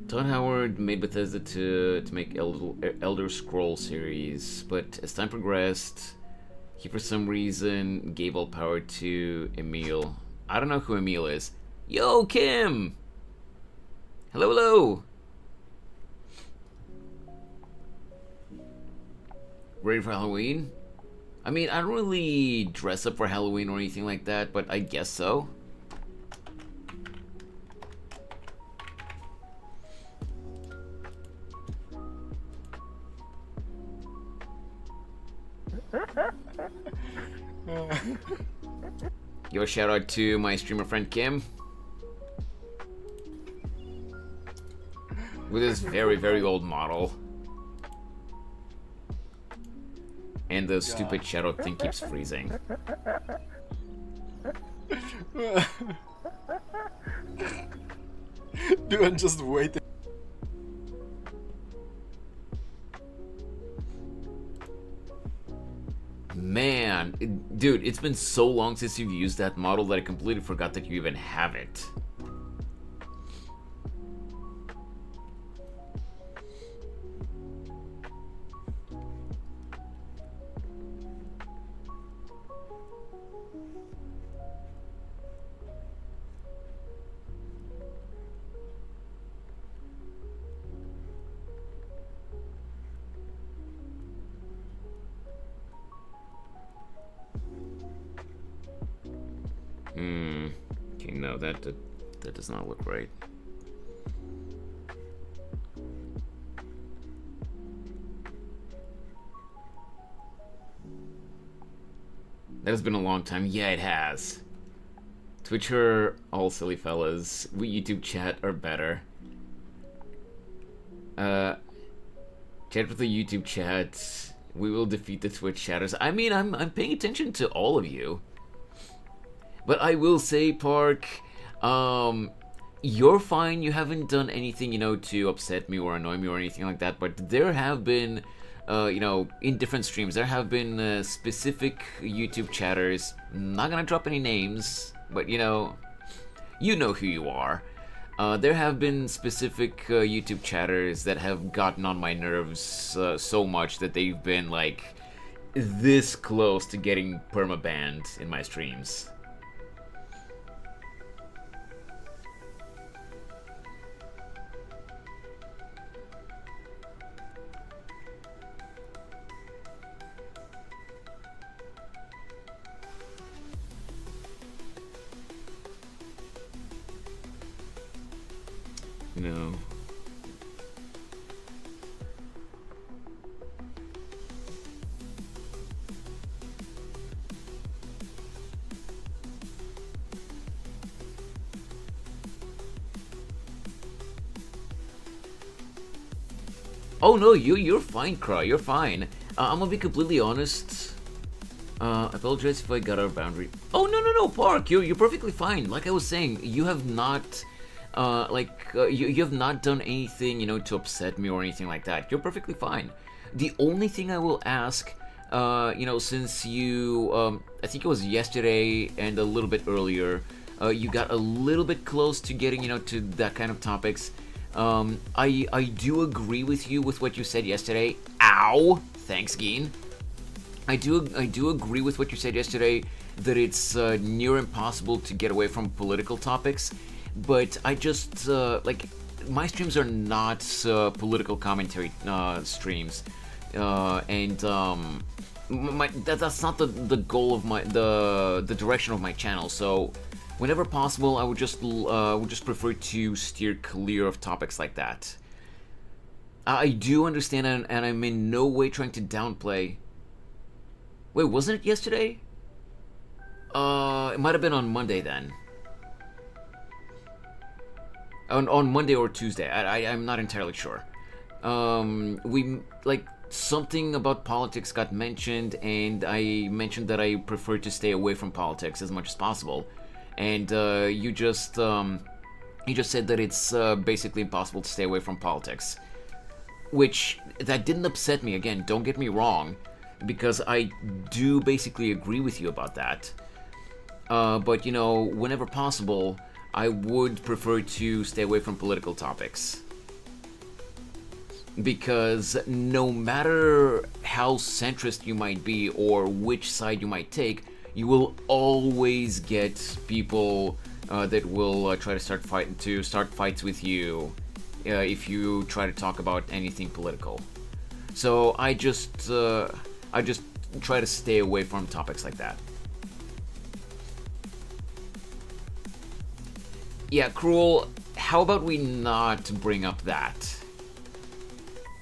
Todd Howard made Bethesda to make Elder Scrolls series, but as time progressed, he for some reason gave all power to Emil. I don't know who Emil is. Yo, Kim! Hello, hello! Ready for Halloween? I mean, I don't really dress up for Halloween or anything like that, but I guess so. Yo, shout out to my streamer friend Kim. With this very, very old model. And the stupid shadow thing keeps freezing. Dude, I'm just waiting. Man, dude, it's been so long since you've used that model that I completely forgot that you even have it. Okay, no, that does not look right. That has been a long time. Yeah, it has. Twitch are all silly fellas. We YouTube chat are better. Chat with the YouTube chat. We will defeat the Twitch chatters. I mean, I'm paying attention to all of you. But I will say, Park, you're fine. You haven't done anything, to upset me or annoy me or anything like that. But there have been you know, in different streams, there have been specific YouTube chatters. Not gonna drop any names, but you know who you are. There have been specific YouTube chatters that have gotten on my nerves so much that they've been like this close to getting perma-banned in my streams. No. Oh no, you're fine, Craw. You're fine. I'm gonna be completely honest. I apologize if I got our boundary. Oh no, Park. You're perfectly fine. Like I was saying, you have not. You have not done anything, you know, to upset me or anything like that. You're perfectly fine. The only thing I will ask, you know, since you, I think it was yesterday and a little bit earlier, you got a little bit close to getting, you know, to that kind of topics. I do agree with you with what you said yesterday. Ow! Thanks, Geen. I do agree with what you said yesterday, that it's near impossible to get away from political topics. But I just, like, my streams are not political commentary streams. That's not the goal of the direction of my channel. So whenever possible, I would just prefer to steer clear of topics like that. I do understand, and I'm in no way trying to downplay. Wait, wasn't it yesterday? It might have been on Monday then. On Monday or Tuesday, I'm not entirely sure. We, like, something about politics got mentioned, and I mentioned that I prefer to stay away from politics as much as possible. And you just said that it's basically impossible to stay away from politics. Which, that didn't upset me, again, don't get me wrong, because I do basically agree with you about that. But, you know, whenever possible, I would prefer to stay away from political topics. Because no matter how centrist you might be or which side you might take, you will always get people that will try to start fights with you if you try to talk about anything political. So I just try to stay away from topics like that. Yeah, Cruel, how about we not bring up that?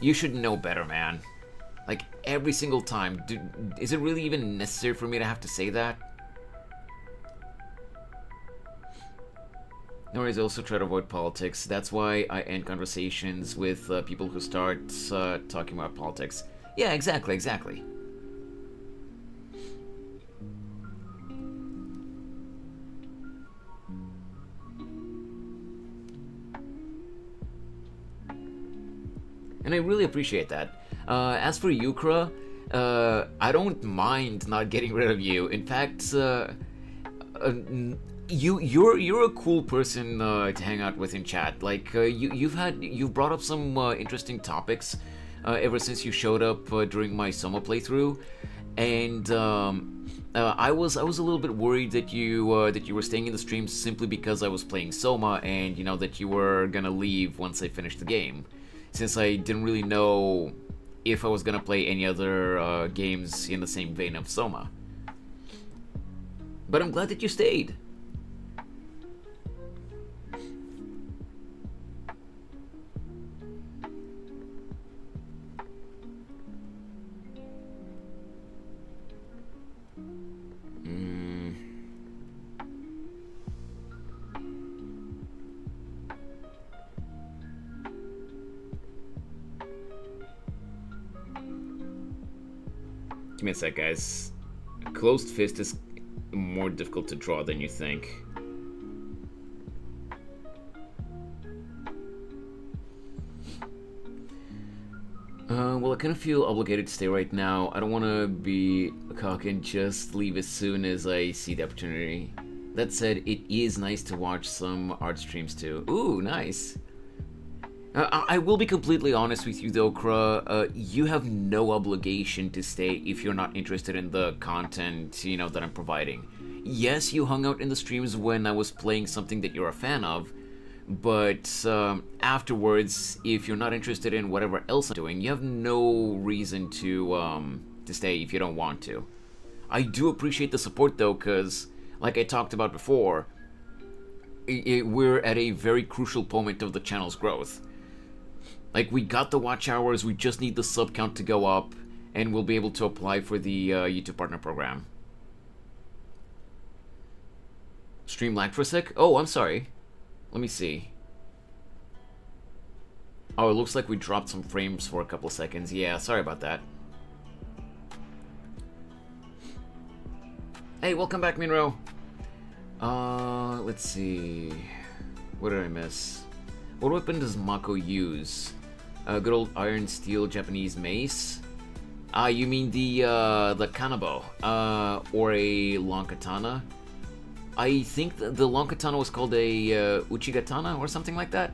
You should know better, man. Like, every single time. Is it really even necessary for me to have to say that? No worries, I also try to avoid politics. That's why I end conversations with people who start talking about politics. Yeah, exactly. And I really appreciate that. As for Yukra, I don't mind not getting rid of you. In fact, you're a cool person to hang out with in chat. Like you've brought up some interesting topics ever since you showed up during my Soma playthrough, and I was a little bit worried that you were staying in the stream simply because I was playing Soma, and you know that you were gonna leave once I finished the game, since I didn't really know if I was gonna play any other games in the same vein of Soma. But I'm glad that you stayed. Give me a sec, guys. A closed fist is more difficult to draw than you think. Well, I kind of feel obligated to stay right now. I don't want to be a cock and just leave as soon as I see the opportunity. That said, it is nice to watch some art streams too. Ooh, nice. I will be completely honest with you though, Kra. You have no obligation to stay if you're not interested in the content, you know, that I'm providing. Yes, you hung out in the streams when I was playing something that you're a fan of, but afterwards, if you're not interested in whatever else I'm doing, you have no reason to stay if you don't want to. I do appreciate the support though, because, like I talked about before, we're at a very crucial moment of the channel's growth. Like, we got the watch hours, we just need the sub count to go up, and we'll be able to apply for the YouTube Partner Program. Stream lagged for a sec? Oh, I'm sorry. Let me see. Oh, it looks like we dropped some frames for a couple of seconds. Yeah, sorry about that. Hey, welcome back, Minro. Let's see. What did I miss? What weapon does Mako use? Good old iron, steel, Japanese mace. You mean the kanabo, or a long katana? I think the long katana was called a uchigatana or something like that.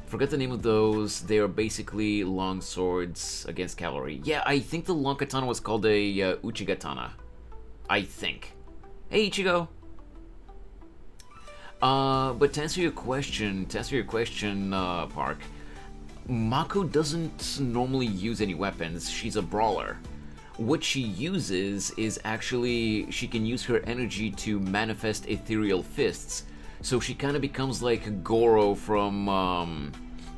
Forget the name of those. They are basically long swords against cavalry. Yeah, I think the long katana was called a uchigatana. I think. Hey, Ichigo. But to answer your question, Park, Mako doesn't normally use any weapons. She's a brawler. What she uses is actually, she can use her energy to manifest ethereal fists. So she kind of becomes like Goro from,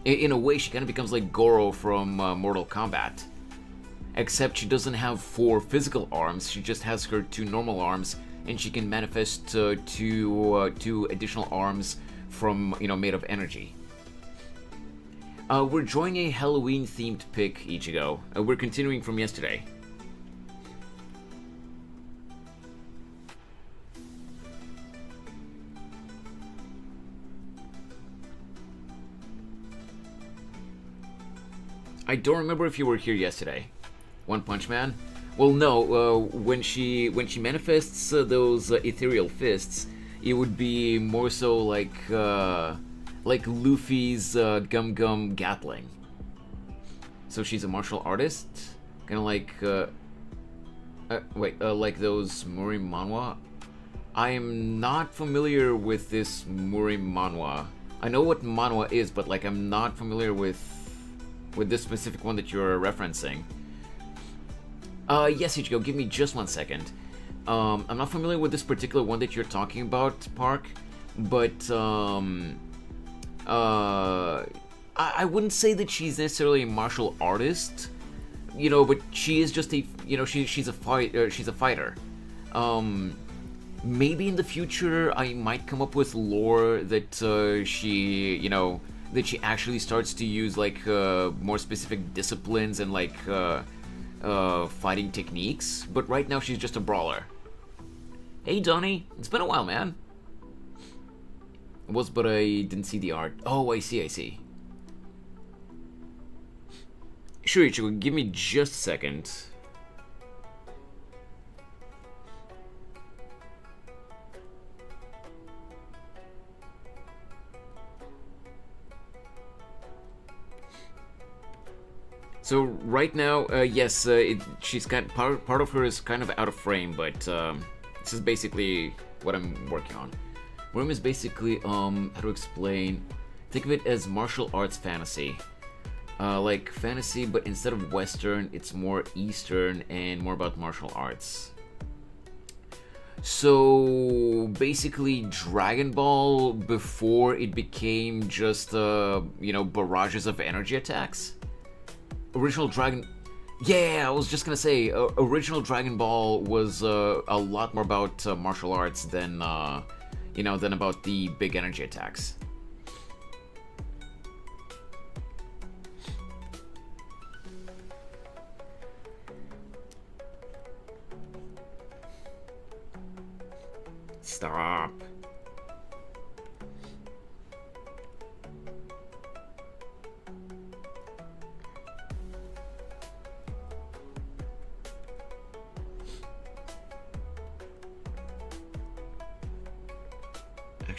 in a way, she kind of becomes like Goro from Mortal Kombat. Except she doesn't have 4 physical arms, she just has her 2 normal arms, and she can manifest 2 additional arms from, you know, made of energy. We're drawing a Halloween-themed pic, Ichigo. We're continuing from yesterday. I don't remember if you were here yesterday. One Punch Man? Well, no. When she manifests those ethereal fists, it would be more so like Luffy's Gum Gum Gatling. So she's a martial artist, kind of like like those Muri manhwa. I am not familiar with this Muri manhwa. I know what manhwa is, but like I'm not familiar with this specific one that you're referencing. Yes, Ichigo, give me just 1 second. I'm not familiar with this particular one that you're talking about, Park, but I wouldn't say that she's necessarily a martial artist, you know, but she is just a, you know, she's a fighter. Maybe in the future I might come up with lore that she, you know, that she actually starts to use like more specific disciplines and like fighting techniques, but right now she's just a brawler. Hey Donnie, it's been a while, man. It was, but I didn't see the art. Oh, I see. Sure, Ichigo, give me just a second. So right now, yes, she's got part of her is kind of out of frame, but this is basically what I'm working on. Room is basically how to explain. Think of it as martial arts fantasy, like fantasy, but instead of Western, it's more Eastern and more about martial arts. So basically, Dragon Ball before it became just you know, barrages of energy attacks. Original Dragon... Yeah, I was just gonna say, original Dragon Ball was a lot more about martial arts than, you know, than about the big energy attacks. Stop.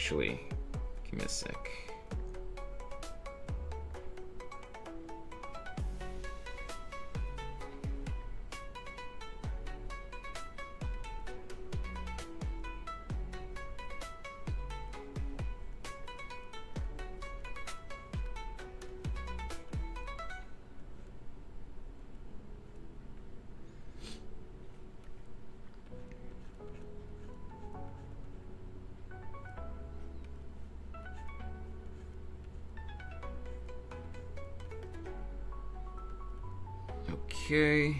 actually. Give me a sec. Okay.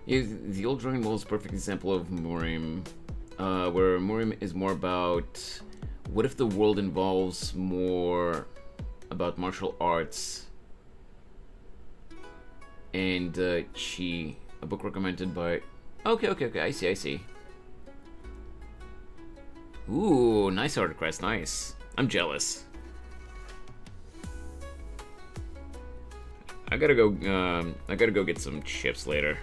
Yeah, the old Dragon Ball is a perfect example of Morim, where Morim is more about what if the world involves more about martial arts and Chi, a book recommended by. Okay, I see. Ooh, nice art request, nice. I'm jealous. I gotta go get some chips later.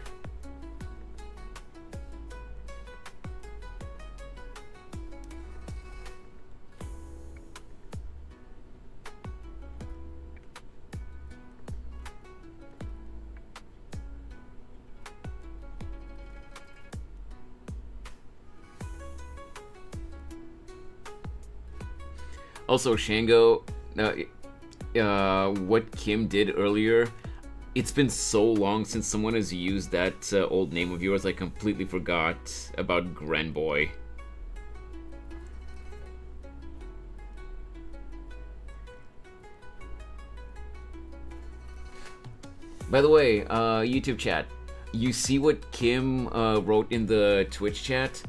Also, Shango, what Kim did earlier, it's been so long since someone has used that old name of yours, I completely forgot about Grenboy. By the way, YouTube chat, you see what Kim wrote in the Twitch chat?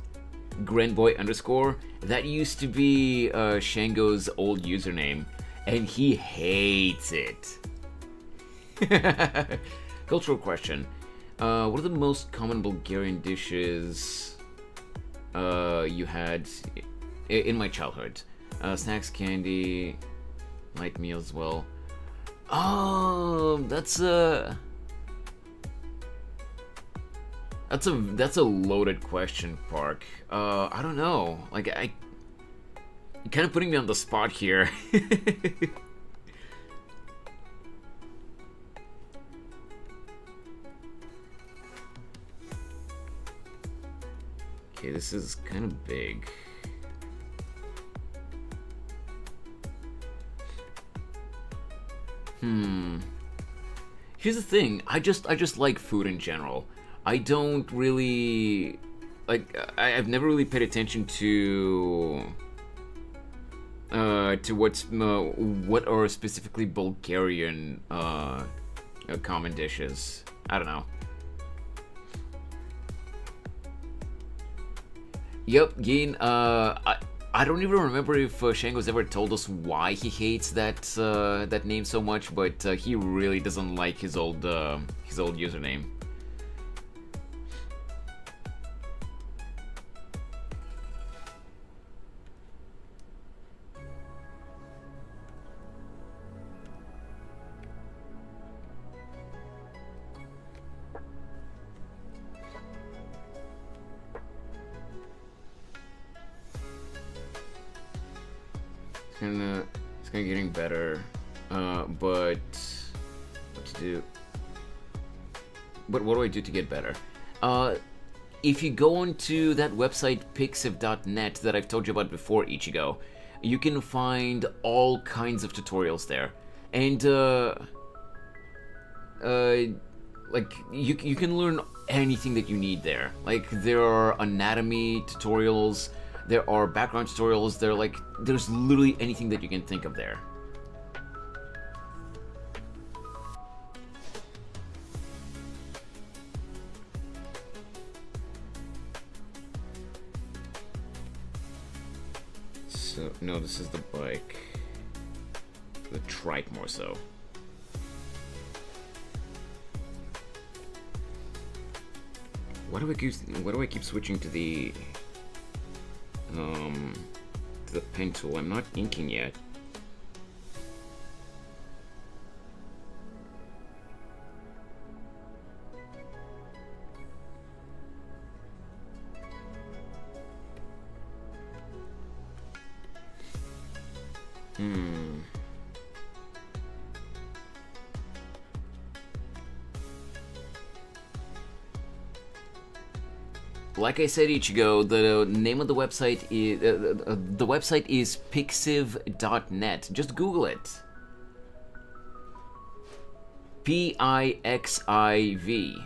Grenboy_, that used to be Shango's old username, and he hates it. Cultural question. What are the most common Bulgarian dishes you had in my childhood? Snacks, candy, light meals as well. Oh, that's a loaded question, Park. I don't know. Like, you're kind of putting me on the spot here. Okay, this is kind of big. Here's the thing. I just like food in general. I don't really like. I've never really paid attention to what are specifically Bulgarian common dishes. I don't know. Yep, Gin. I don't even remember if Shango's ever told us why he hates that name so much, but he really doesn't like his old username. It's kind of getting better, but what to do? But what do I do to get better? If you go onto that website pixiv.net that I've told you about before, Ichigo, you can find all kinds of tutorials there, and like you can learn anything that you need there. Like, there are anatomy tutorials. There are background tutorials. There's literally anything that you can think of there. So, no, this is the bike. The trike, more so. Why do I keep switching to the pen tool? I'm not inking yet. Like I said, Ichigo, the name of the website is pixiv.net. Just Google it. Pixiv.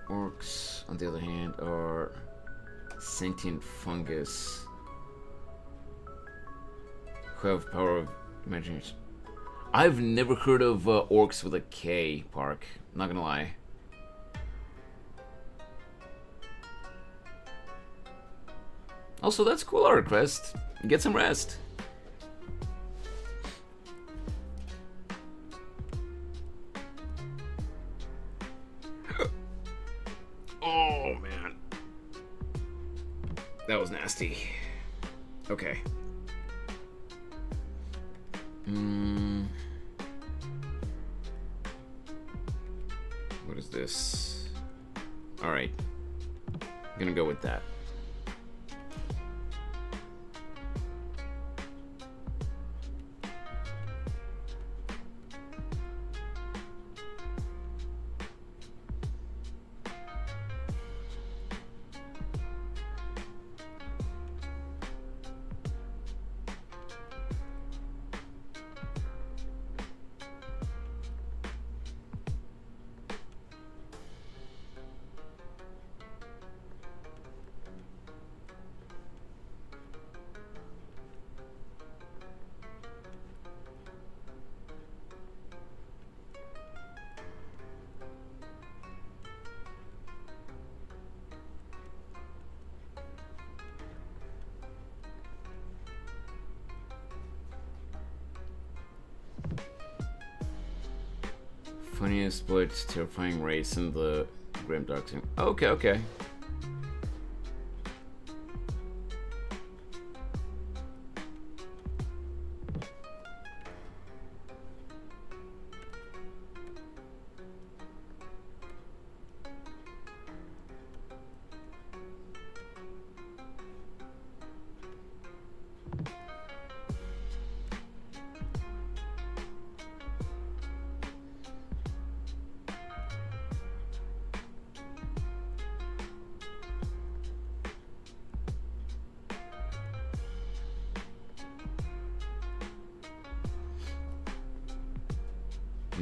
Orcs, on the other hand, are sentient fungus who have power of imagination. I've never heard of orcs with a K, Park. Not gonna lie. Also, that's cool art request. Get some rest. Oh, man. That was nasty. Okay. What is this? Alright. I'm gonna go with that. Funniest but terrifying race in the grim doxing. Okay, okay.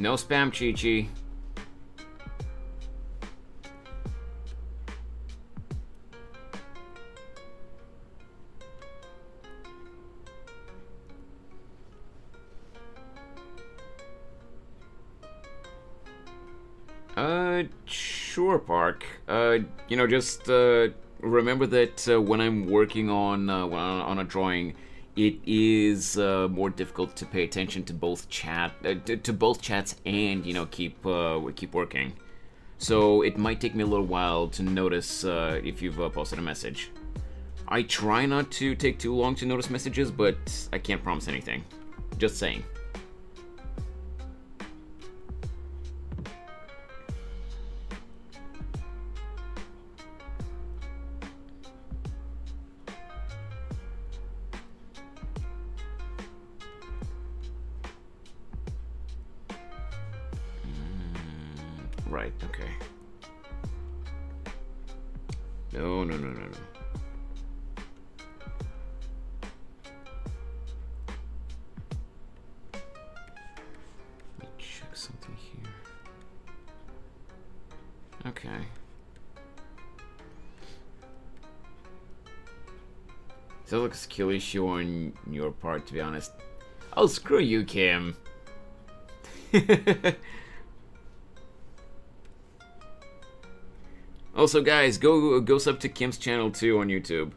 No spam, Chi-Chi. Sure, Park. You know, just remember that when I'm working on a drawing, it is more difficult to pay attention to both chats and, you know, keep working. So it might take me a little while to notice if you've posted a message. I try not to take too long to notice messages, but I can't promise anything. Just saying. right, okay. No, no, no, no, no. Let me check something here. Okay. So it looks a skill issue on your part, to be honest. Oh, screw you, Kim. Also, guys, go sub to Kim's channel too on YouTube.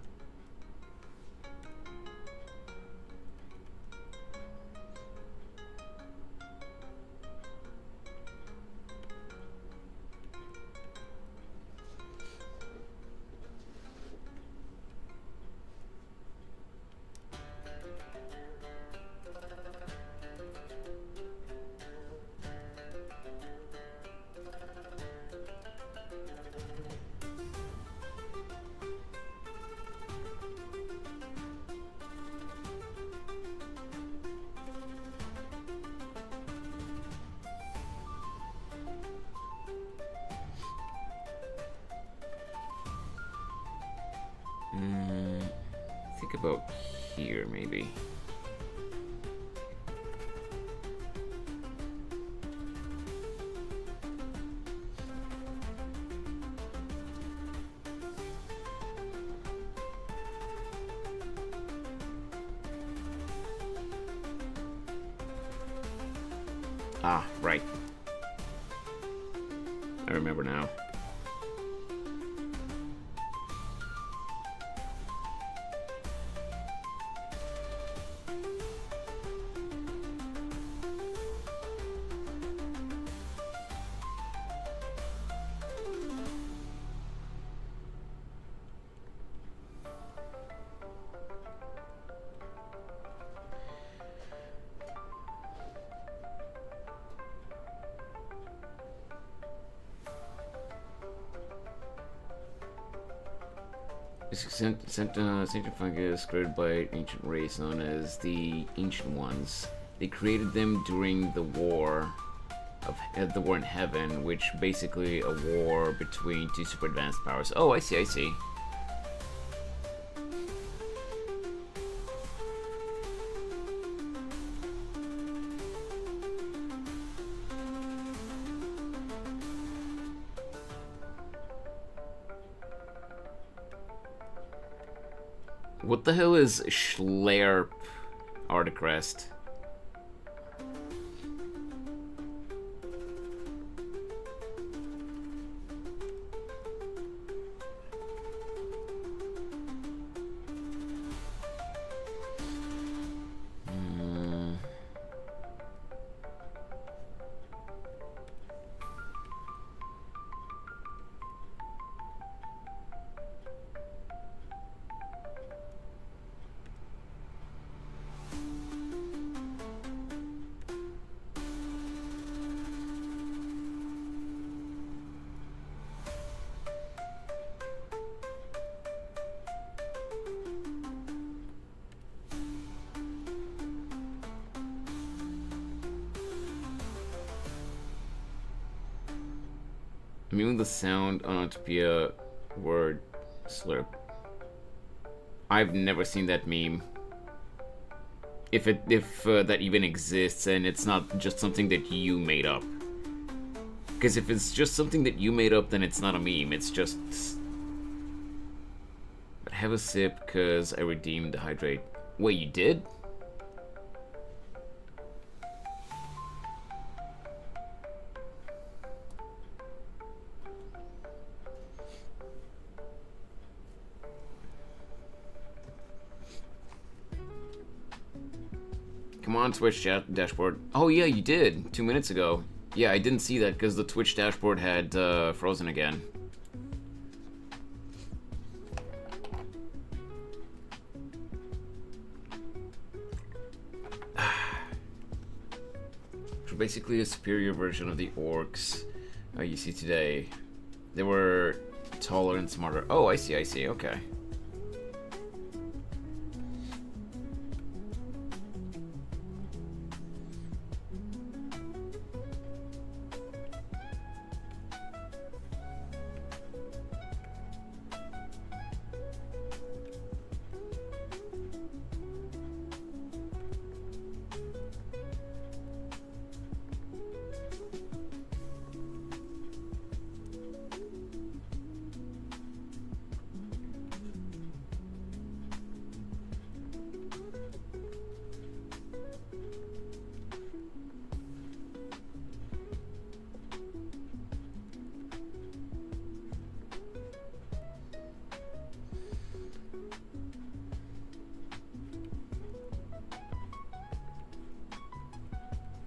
Think about here, maybe. Ah, right. I remember now. Sentient fungus created by an ancient race known as the Ancient Ones. They created them during the war in Heaven, which basically a war between two super advanced powers. Oh, I see, I see. What the hell is Schlerp Articrest? I mean, the sound onomatopoeia word slurp. I've never seen that meme. If that even exists, and it's not just something that you made up. Because if it's just something that you made up, then it's not a meme. It's just. But have a sip, cause I redeemed the hydrate. Wait, you did? Come on, Twitch dashboard. Oh yeah, you did 2 minutes ago. Yeah, I didn't see that because the Twitch dashboard had frozen again. So basically a superior version of the orcs you see today. They were taller and smarter. Oh, I see, okay.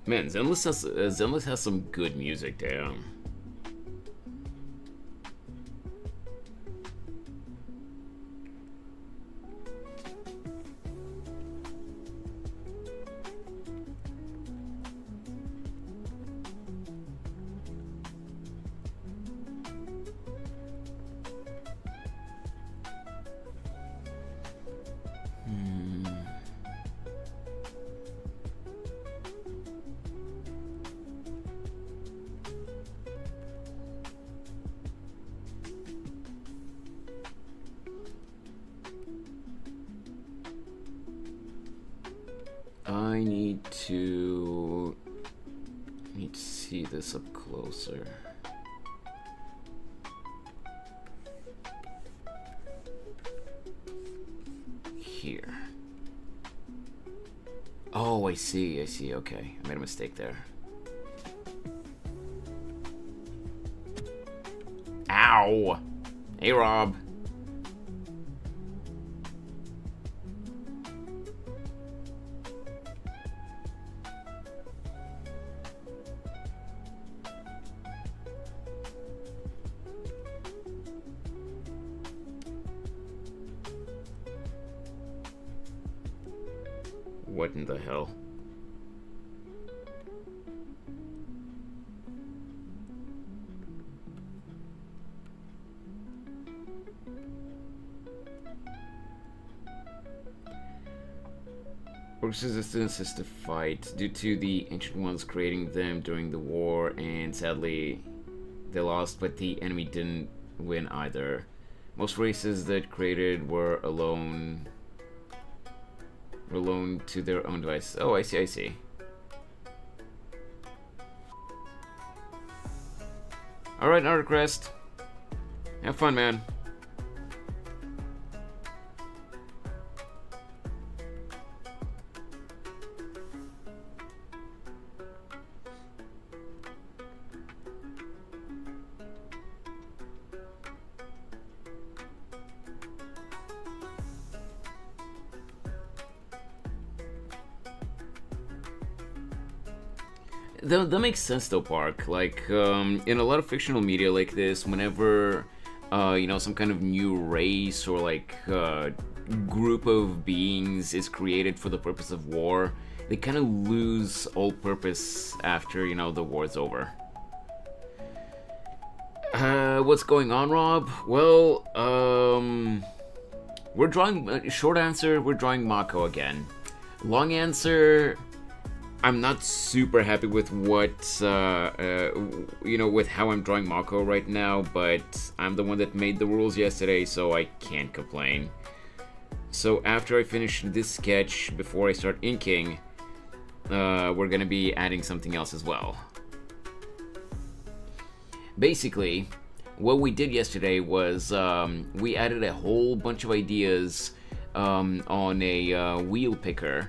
Man, Zenless has some good music, damn. I need to see this up closer. Here. Oh, I see. Okay, I made a mistake there. Ow! Hey, Rob. What in the hell? Orcs' resistance is to fight due to the ancient ones creating them during the war, and sadly they lost, but the enemy didn't win either. Most races that created were alone to their own device. Oh, I see. Alright, Artcrest. Have fun, man. That makes sense though, Park. Like, in a lot of fictional media like this, whenever, some kind of new race or, like, group of beings is created for the purpose of war, they kind of lose all purpose after, the war's over. What's going on, Rob? Well, we're drawing, short answer, we're drawing Mako again. Long answer, I'm not super happy with what, with how I'm drawing Mako right now, but I'm the one that made the rules yesterday, so I can't complain. So after I finish this sketch, before I start inking, we're gonna be adding something else as well. Basically, what we did yesterday was we added a whole bunch of ideas on a wheel picker.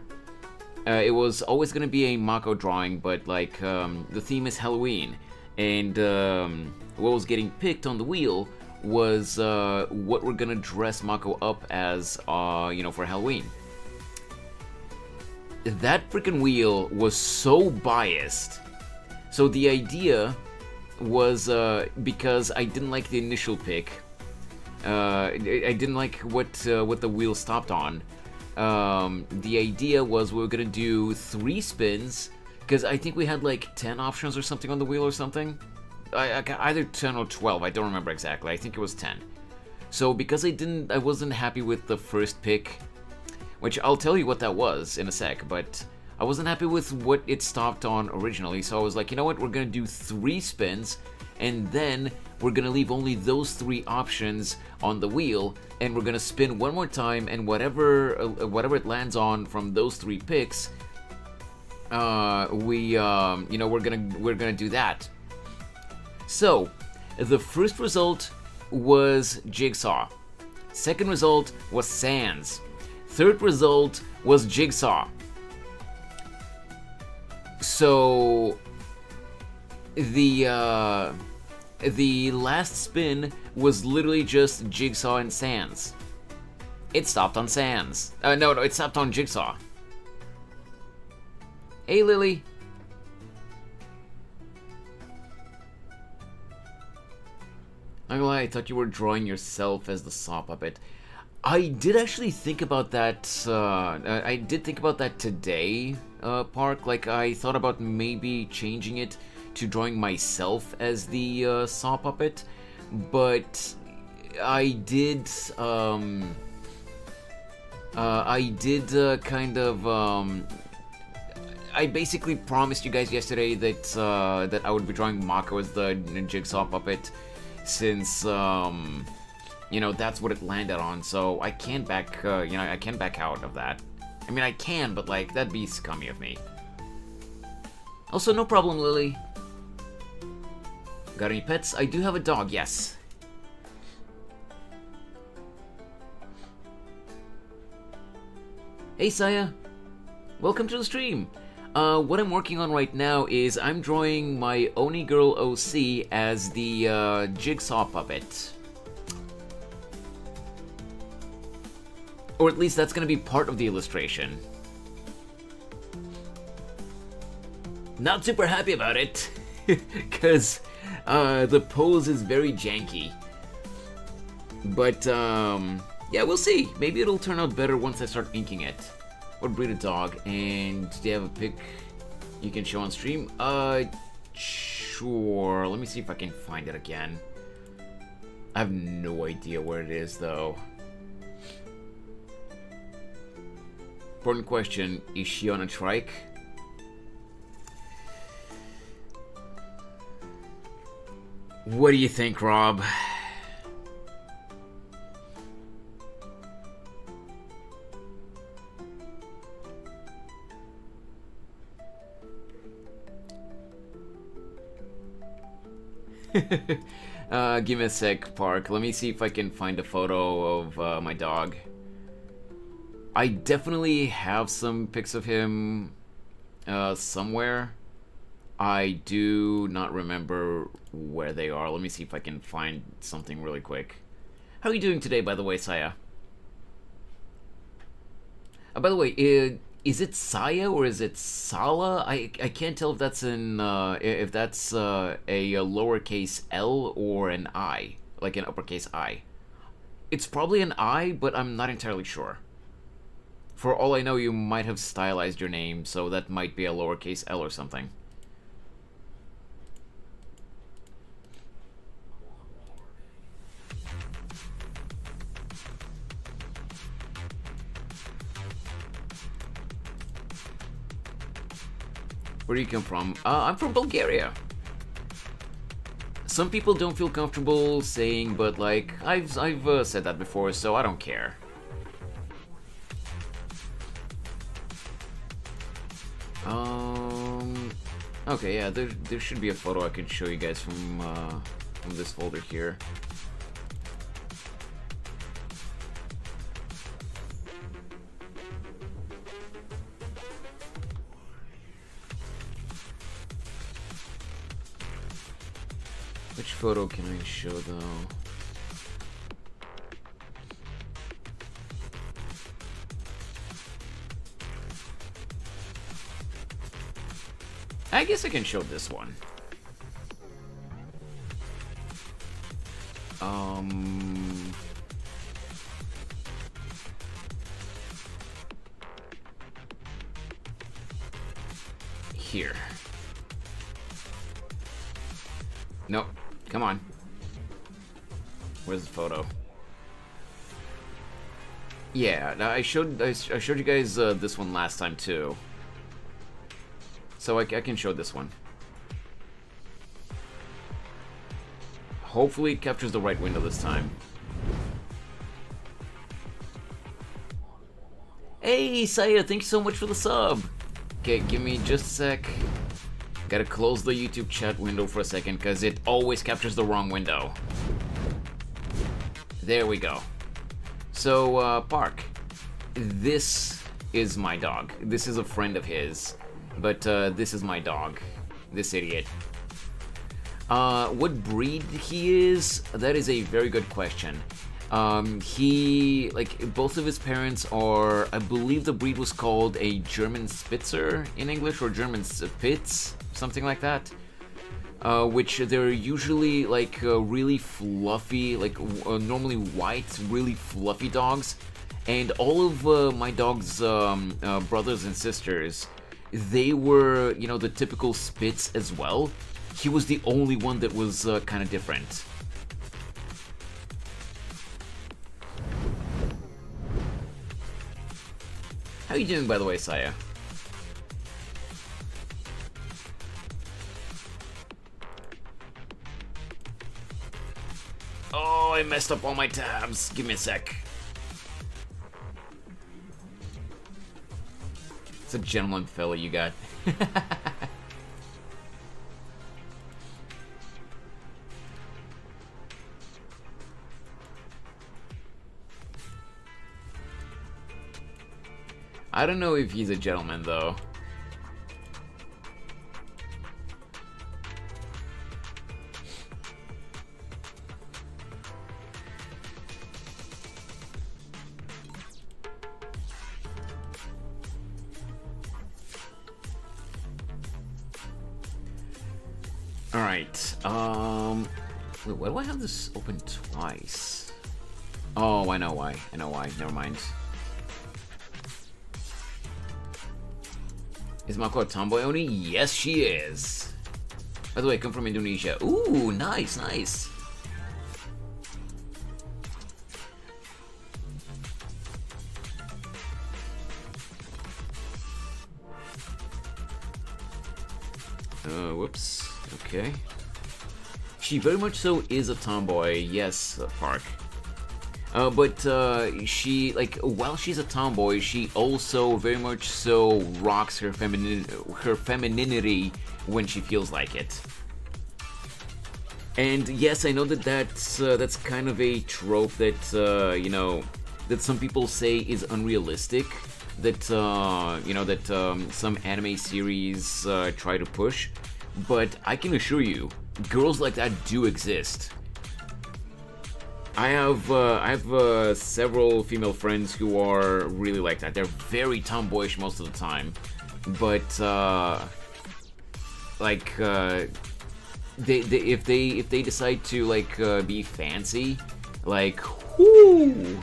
It was always going to be a Mako drawing, but like the theme is Halloween, and what was getting picked on the wheel was what we're going to dress Mako up as, for Halloween. That freaking wheel was so biased. So the idea was because I didn't like the initial pick. I didn't like what the wheel stopped on. The idea was we were gonna do 3 spins, because I think we had like 10 options or something on the wheel or something. Either 10 or 12, I don't remember exactly. I think it was 10. So because I wasn't happy with the first pick, which I'll tell you what that was in a sec, but I wasn't happy with what it stopped on originally, so I was like, you know what, we're gonna do 3 spins, and then we're gonna leave only those 3 options on the wheel, and we're gonna spin one more time, and whatever it lands on from those 3 picks, we're gonna do that. So the first result was Jigsaw. Second result was Sans. Third result was Jigsaw. So the last spin was literally just Jigsaw and Sans. It stopped on Sans. No, it stopped on Jigsaw. Hey, Lily. Not gonna lie, I thought you were drawing yourself as the saw puppet. I did actually think about that, I did think about that today, Park. Like, I thought about maybe changing it to drawing myself as the saw puppet, but I did, I basically promised you guys yesterday that that I would be drawing Mako as the jigsaw puppet, since you know, that's what it landed on. So I can't back I can't back out of that. I mean, I can, but like, that'd be scummy of me. Also, no problem, Lily. Got any pets? I do have a dog, yes. Hey, Saya. Welcome to the stream. What I'm working on right now is I'm drawing my Oni Girl OC as the jigsaw puppet. Or at least that's gonna be part of the illustration. Not super happy about it, because the pose is very janky. But yeah, we'll see. Maybe it'll turn out better once I start inking it. What breed of dog? And do you have a pic you can show on stream? Sure. Let me see if I can find it again. I have no idea where it is, though. Important question, is she on a trike? What do you think, Rob? Give me a sec, Park. Let me see if I can find a photo of my dog. I definitely have some pics of him somewhere. I do not remember where they are. Let me see if I can find something really quick. How are you doing today, by the way, Saya? By the way, is it Saya or is it Sala? I can't tell if that's a lowercase L or an I, like an uppercase I. It's probably an I, but I'm not entirely sure. For all I know, you might have stylized your name, so that might be a lowercase L or something. Where do you come from? I'm from Bulgaria. Some people don't feel comfortable saying, but like, I've said that before, so I don't care. Okay, yeah, there should be a photo I could show you guys from this folder here. Which photo can I show though? I guess I can show this one. Here. Nope. Come on. Where's the photo? Yeah, I showed you guys this one last time too. So I can show this one. Hopefully it captures the right window this time. Hey, Saya, thank you so much for the sub. Okay, give me just a sec. Gotta close the YouTube chat window for a second, because it always captures the wrong window. There we go. So, Park, this is my dog. This is a friend of his. But this is my dog, this idiot. What breed he is? That is a very good question. He, like, both of his parents are, I believe the breed was called a German Spitzer in English, or German Spitz, something like that. which they're usually like really fluffy, like normally white, really fluffy dogs. And all of my dog's brothers and sisters, they were, you know, the typical Spitz as well. He was the only one that was kind of different. How you doing, by the way, Saya? Oh, I messed up all my tabs. Give me a sec. It's a gentleman fella you got. I don't know if he's a gentleman, though. Alright, wait, why do I have this open twice? Oh, I know why. I know why. Never mind. Is Mako a tomboy Oni? Yes, she is. By the way, I come from Indonesia. Ooh, nice, nice. Whoops. Okay. She very much so is a tomboy, yes, Park. But she, like, while she's a tomboy, she also very much so rocks her femininity when she feels like it. And yes, I know that that's kind of a trope that you know, that some people say is unrealistic. That you know, that some anime series try to push. But I can assure you, girls like that do exist. I have several female friends who are really like that. They're very tomboyish most of the time, but like if they decide to like be fancy, like whoo.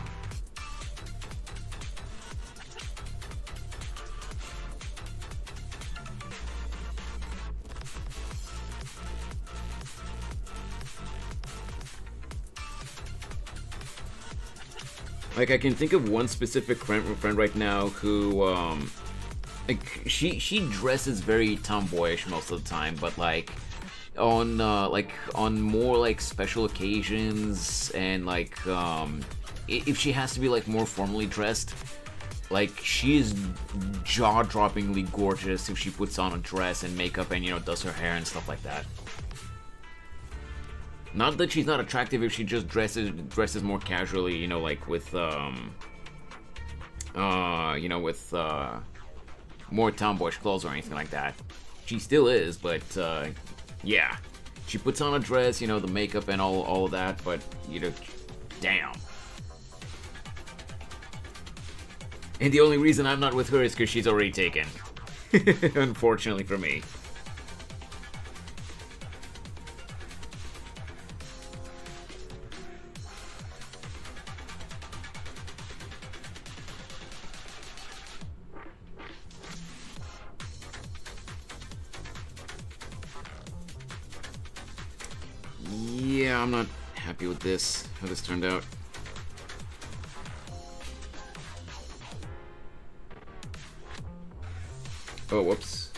Like, I can think of one specific friend right now who, like, she dresses very tomboyish most of the time, but, like, on more, like, special occasions, and, like, if she has to be, like, more formally dressed, like, she is jaw-droppingly gorgeous if she puts on a dress and makeup and, you know, does her hair and stuff like that. Not that she's not attractive if she just dresses more casually, you know, like with you know, with more tomboyish clothes or anything like that. She still is, but yeah, she puts on a dress, you know, the makeup and all of that, but you know, damn. And the only reason I'm not with her is because she's already taken. Unfortunately for me. Yeah, I'm not happy with this, how this turned out. Oh, whoops.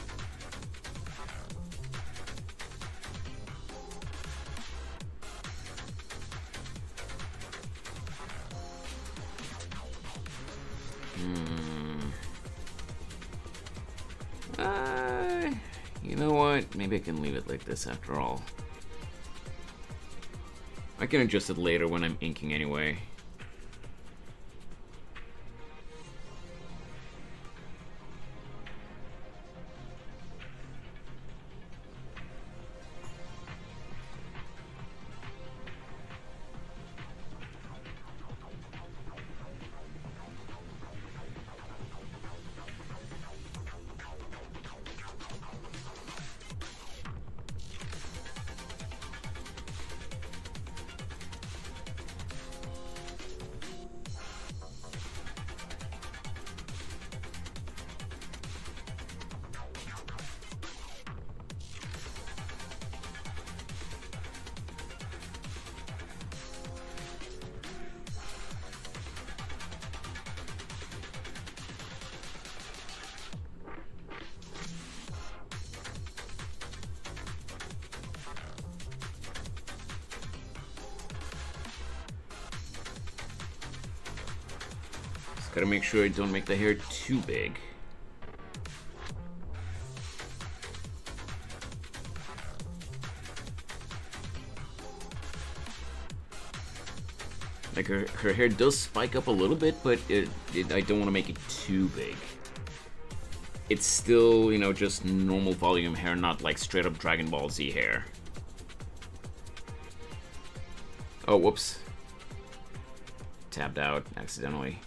You know what? Maybe I can leave it like this after all. I can adjust it later when I'm inking anyway. Gotta make sure I don't make the hair too big. Like her hair does spike up a little bit, but I don't want to make it too big. It's still, you know, just normal volume hair, not like straight up Dragon Ball Z hair. Oh, whoops. Tabbed out accidentally.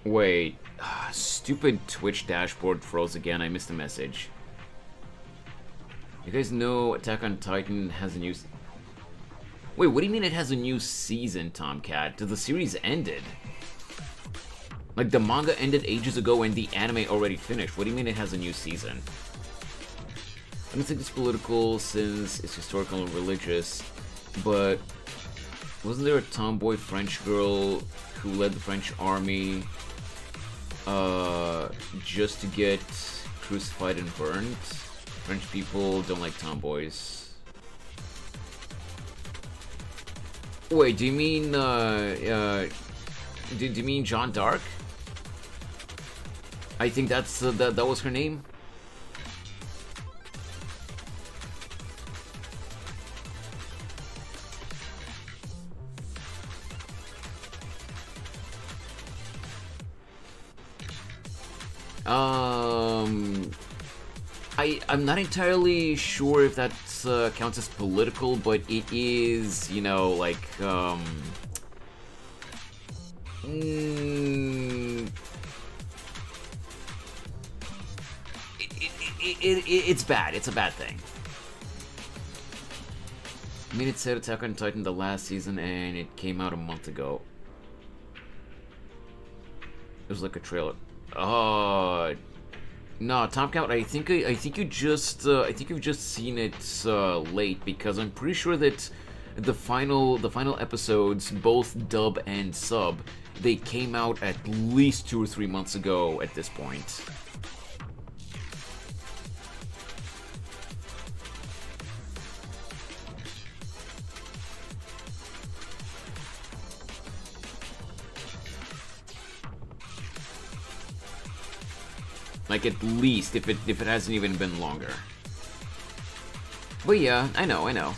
Wait. Stupid Twitch dashboard froze again. I missed a message. You guys know Attack on Titan has a new... Wait, what do you mean it has a new season, Tomcat? The series ended. Like, the manga ended ages ago and the anime already finished. What do you mean it has a new season? I don't think it's political since it's historical and religious, but wasn't there a tomboy French girl who led the French army just to get crucified and burned? French people don't like tomboys. Wait, do you mean, do you mean Jeanne d'Arc? I think that's, that was her name? I'm not entirely sure if that counts as political, but it is, you know, like, it's bad. It's a bad thing. I mean, it said Attack on Titan the last season, and it came out a month ago. It was like a trailer. No, Tomcat, I think you've just seen it late, because I'm pretty sure that the final episodes, both dub and sub, they came out at least 2 or 3 months ago at this point. Like, at least, if it hasn't even been longer. But yeah, I know.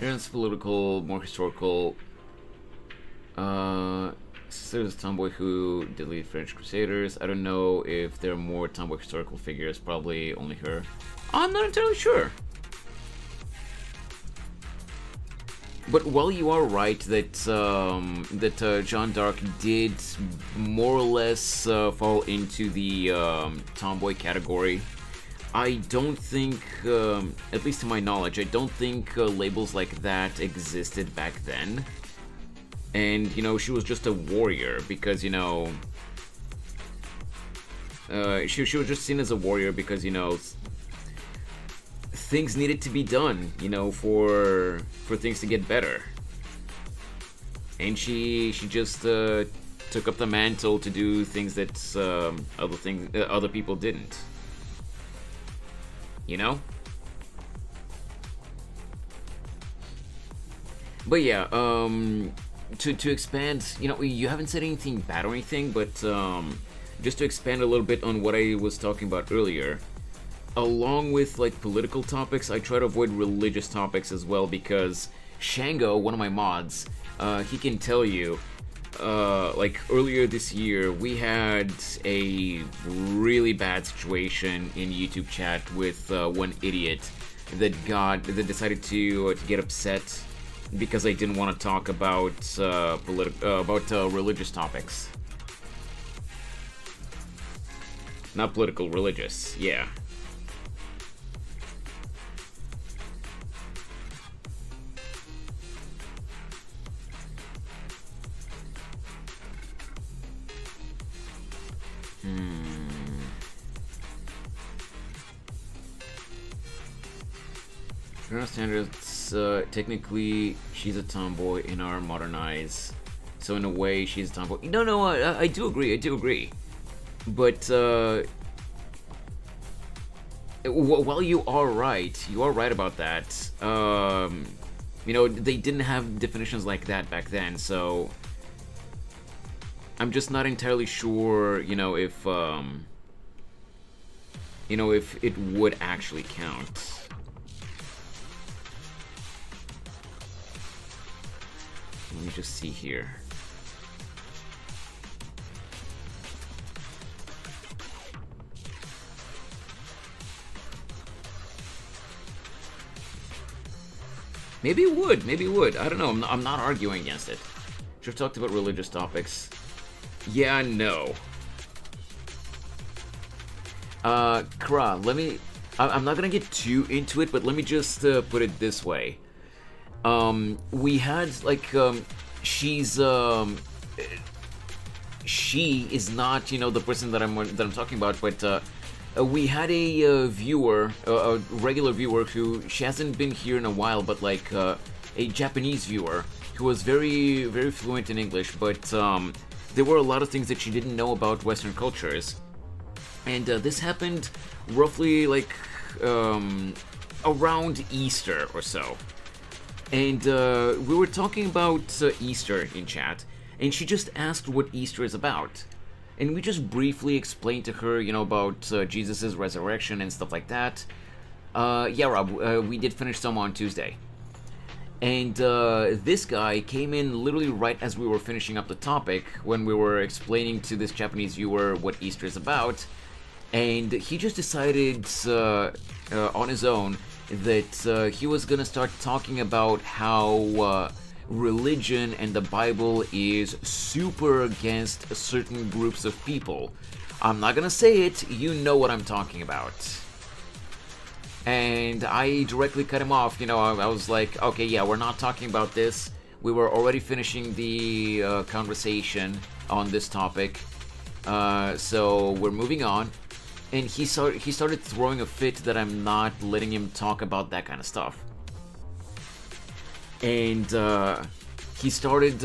It's political, more historical. There's a tomboy who did lead French Crusaders. I don't know if there are more tomboy historical figures. Probably only her. I'm not entirely sure. But while you are right that Jeanne d'Arc did more or less fall into the tomboy category, I don't think, at least to my knowledge, I don't think labels like that existed back then. And, you know, she was just a warrior because, you know, she was just seen as a warrior because, you know, things needed to be done, you know, for things to get better. And she just took up the mantle to do things that other people didn't. You know? But yeah, to expand, you know, you haven't said anything bad or anything, but just to expand a little bit on what I was talking about earlier, along with like political topics, I try to avoid religious topics as well, because Shango, one of my mods, he can tell you like earlier this year, we had a really bad situation in YouTube chat with one idiot that decided to get upset because I didn't want to talk about religious topics. Not political, religious. Yeah. In our standards, technically, she's a tomboy in our modern eyes. So in a way, she's a tomboy. No, I do agree. But, while you are right about that. You know, they didn't have definitions like that back then, so I'm just not entirely sure, you know, if it would actually count. Let me just see here. Maybe it would. I don't know. I'm not arguing against it. Should have talked about religious topics. Yeah, no. Kra, I'm not gonna get too into it, but let me just put it this way. We had, like, she is not, you know, the person that I'm talking about, but we had a viewer, a regular viewer who, she hasn't been here in a while, but like a Japanese viewer who was very, very fluent in English, but there were a lot of things that she didn't know about Western cultures. And this happened roughly like around Easter or so. And we were talking about Easter in chat, and she just asked what Easter is about. And we just briefly explained to her, you know, about Jesus' resurrection and stuff like that. Yeah, Rob, we did finish some on Tuesday. And this guy came in literally right as we were finishing up the topic, when we were explaining to this Japanese viewer what Easter is about. And he just decided on his own that he was gonna start talking about how religion and the Bible is super against certain groups of people. I'm not gonna say it, you know what I'm talking about. And I directly cut him off, you know, I was like, okay, yeah, we're not talking about this. We were already finishing the conversation on this topic, so we're moving on. And he started throwing a fit that I'm not letting him talk about that kind of stuff. And he started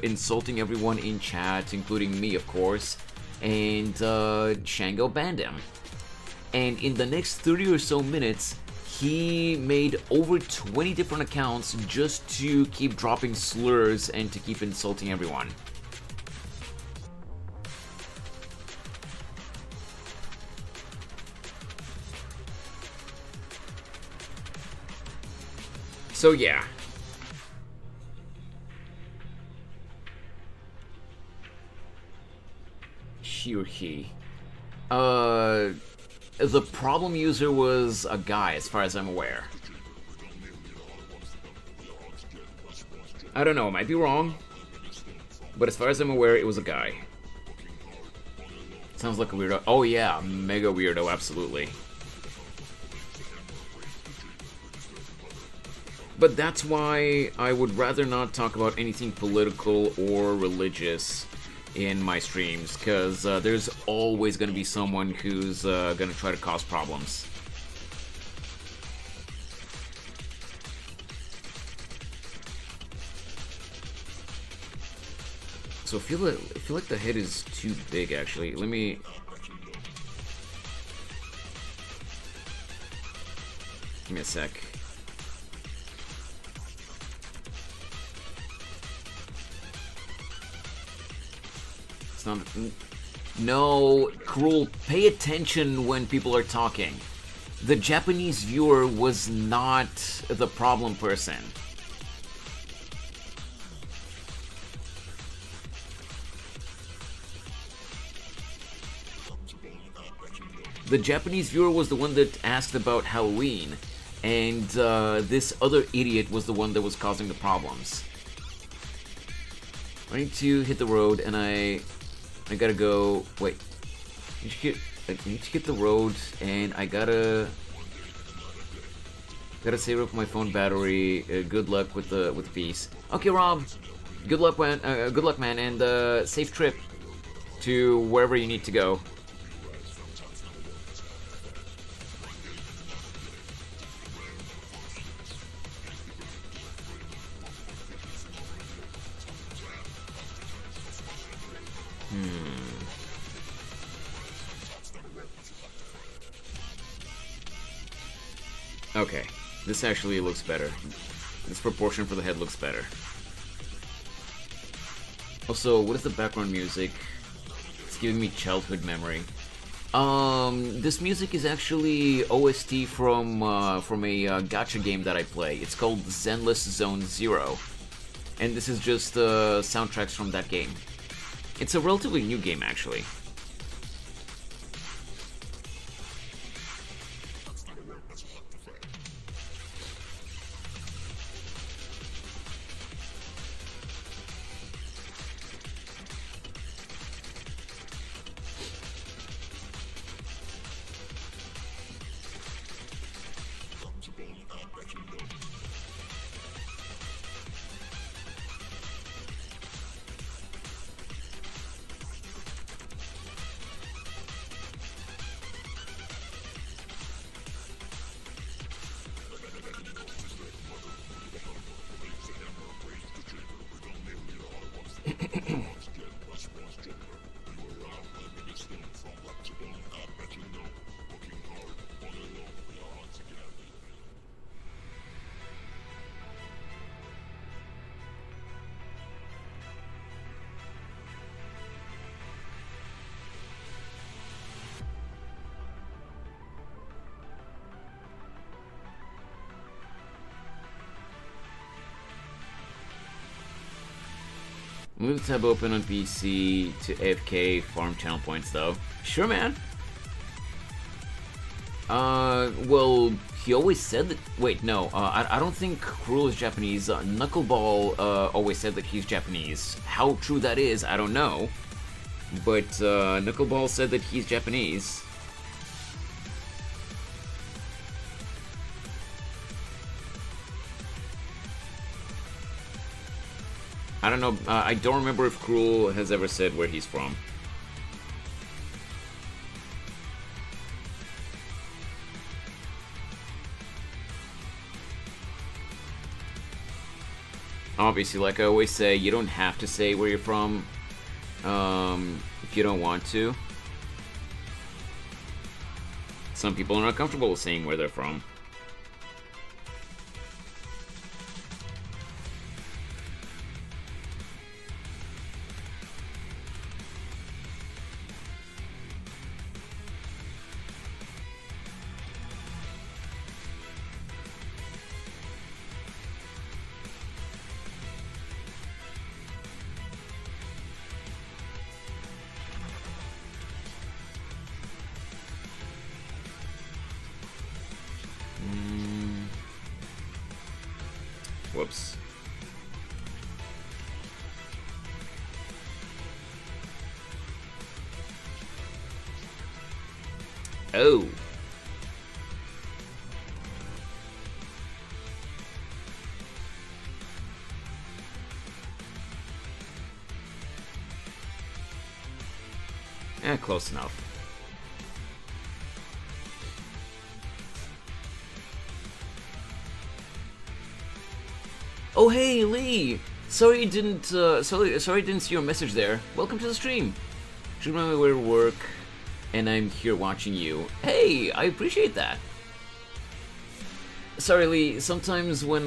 insulting everyone in chat, including me, of course. And Shango banned him. And in the next 30 or so minutes, he made over 20 different accounts just to keep dropping slurs and to keep insulting everyone. So yeah. She or he. The problem user was a guy, as far as I'm aware. I don't know, I might be wrong. But as far as I'm aware, it was a guy. Sounds like a weirdo. Oh yeah, mega weirdo, absolutely. But that's why I would rather not talk about anything political or religious in my streams, because there's always going to be someone who's going to try to cause problems. So I feel like the head is too big, actually. Let me... Give me a sec. No, Cruel, pay attention when people are talking. The Japanese viewer was not the problem person. the Japanese viewer was the one that asked about Halloween, and this other idiot was the one that was causing the problems. I need to hit the road, and I gotta go. Wait, I need to hit the road, and I gotta save up my phone battery. Good luck with the piece. Okay, Rob. Good luck, man. Good luck, man, and safe trip to wherever you need to go. Okay, this actually looks better. This proportion for the head looks better. Also, what is the background music? It's giving me childhood memory. This music is actually OST from a gacha game that I play. It's called Zenless Zone Zero, and this is just soundtracks from that game. It's a relatively new game, actually. Move the tab open on PC to AFK farm channel points though. Sure, man. Well, he always said that. Wait, no, I don't think Cruel is Japanese. Knuckleball always said that he's Japanese. How true that is, I don't know. But Knuckleball said that he's Japanese. I don't know, I don't remember if Cruel has ever said where he's from. Obviously, like I always say, you don't have to say where you're from if you don't want to. Some people are not comfortable with saying where they're from. Whoops. Oh. Close enough. Oh hey Lee! Sorry I didn't see your message there. Welcome to the stream. Should remember where to work, and I'm here watching you. Hey, I appreciate that. Sorry Lee, sometimes when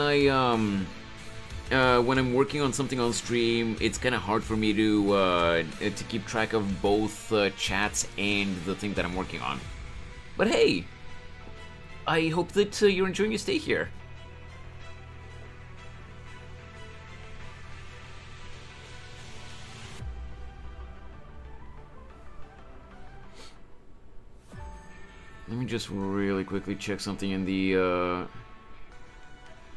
when I'm working on something on stream, it's kind of hard for me to keep track of both chats and the thing that I'm working on. But hey, I hope that you're enjoying your stay here. Let me just really quickly check something in the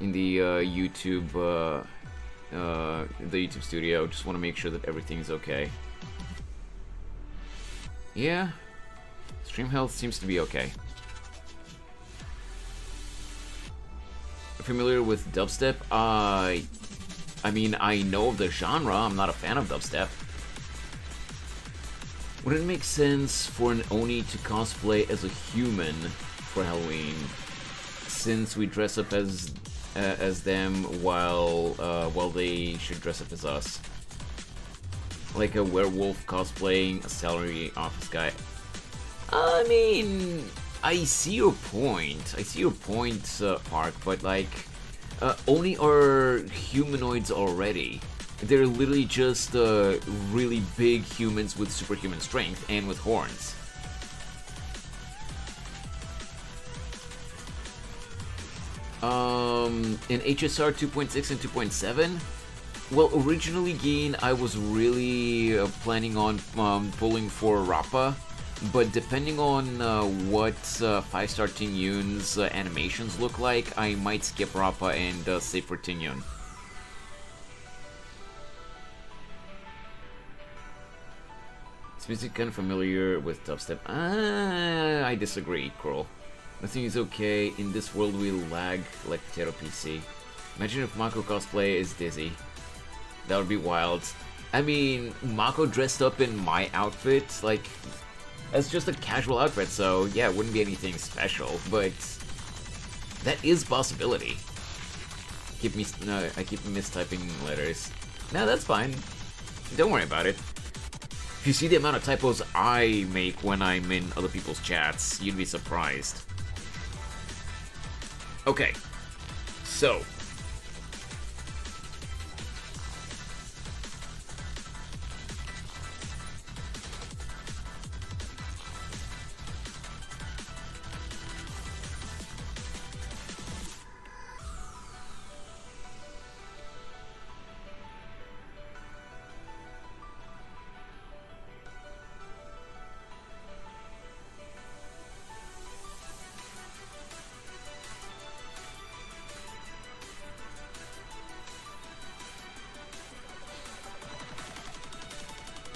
YouTube the YouTube studio. Just want to make sure that everything's okay. Yeah, stream health seems to be okay. Familiar with dubstep? I mean, I know of the genre. I'm not a fan of dubstep. Would it make sense for an Oni to cosplay as a human for Halloween, since we dress up as them while they should dress up as us? Like a werewolf cosplaying a salary office guy. I mean, I see your point. I see your point, Park, but like, Oni are humanoids already. They're literally just really big humans with superhuman strength and with horns. In HSR 2.6 and 2.7? Well, originally, Gene, I was really planning on pulling for Rappa, but depending on what 5-star Tinyun's animations look like, I might skip Rappa and save for Tinyun. This music kind of familiar with dubstep. I disagree, Kroll. Nothing is okay. In this world, we lag like Potato PC. Imagine if Mako cosplay is Dizzy. That would be wild. I mean, Mako dressed up in my outfit, like, as just a casual outfit, so yeah, it wouldn't be anything special, but that is a possibility. I keep mistyping letters. No, that's fine. Don't worry about it. If you see the amount of typos I make when I'm in other people's chats, you'd be surprised. Okay, so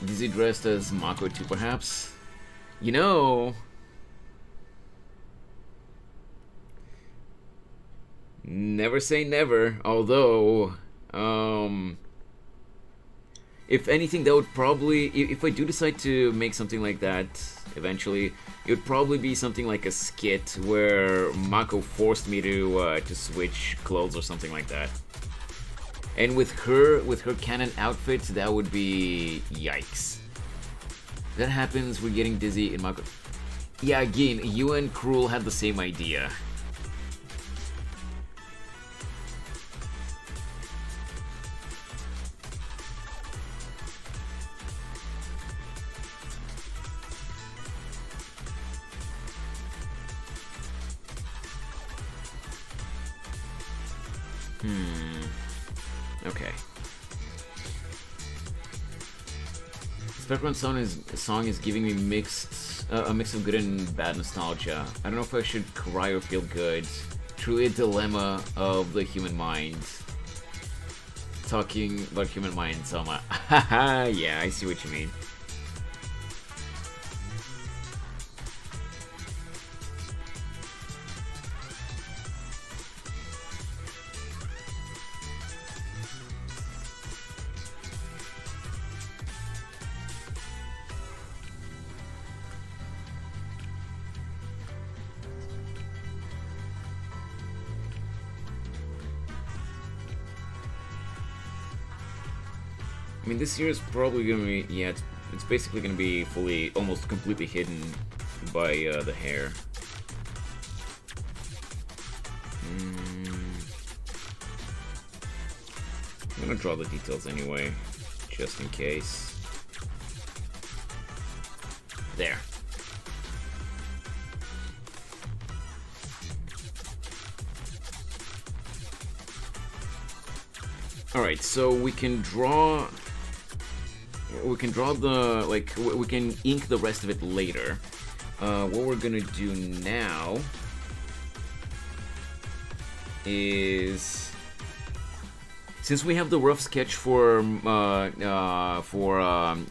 Dizzy dressed as Mako too, perhaps? You know... Never say never, although... if anything, that would probably... If I do decide to make something like that, eventually, it would probably be something like a skit where Mako forced me to switch clothes or something like that. And with her canon outfit, that would be yikes. If that happens, we're getting Dizzy in Mako. Yeah, again, you and Cruel had the same idea. Okay. This background song is giving me a mix of good and bad nostalgia. I don't know if I should cry or feel good. Truly a dilemma of the human mind. Talking about human mind, Selma. Haha, yeah, I see what you mean. I mean, this year is probably gonna be, yeah, it's basically gonna be almost completely hidden by the hair. I'm gonna draw the details anyway, just in case. There. Alright, so we can draw the, like, we can ink the rest of it later. what we're gonna do now is, since we have the rough sketch for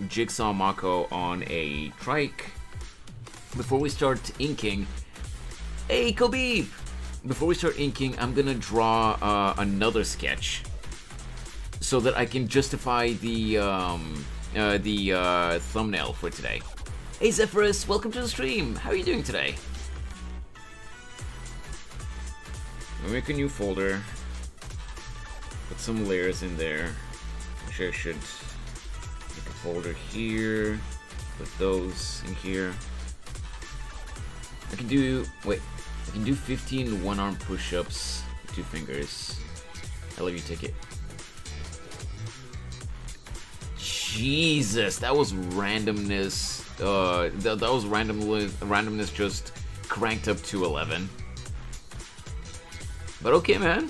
Jigsaw Mako on a trike, before we start inking, hey Khabib! Before we start inking, I'm gonna draw another sketch so that I can justify the thumbnail for today. Hey Zephyrus, welcome to the stream. How are you doing today? I'll make a new folder. Put some layers in there. Actually, I should make a folder here. Put those in here. I can do 15 one-arm push-ups with 2 fingers. I'll let you take it. Jesus, that was randomness. That was randomness just cranked up to 11. But okay, man.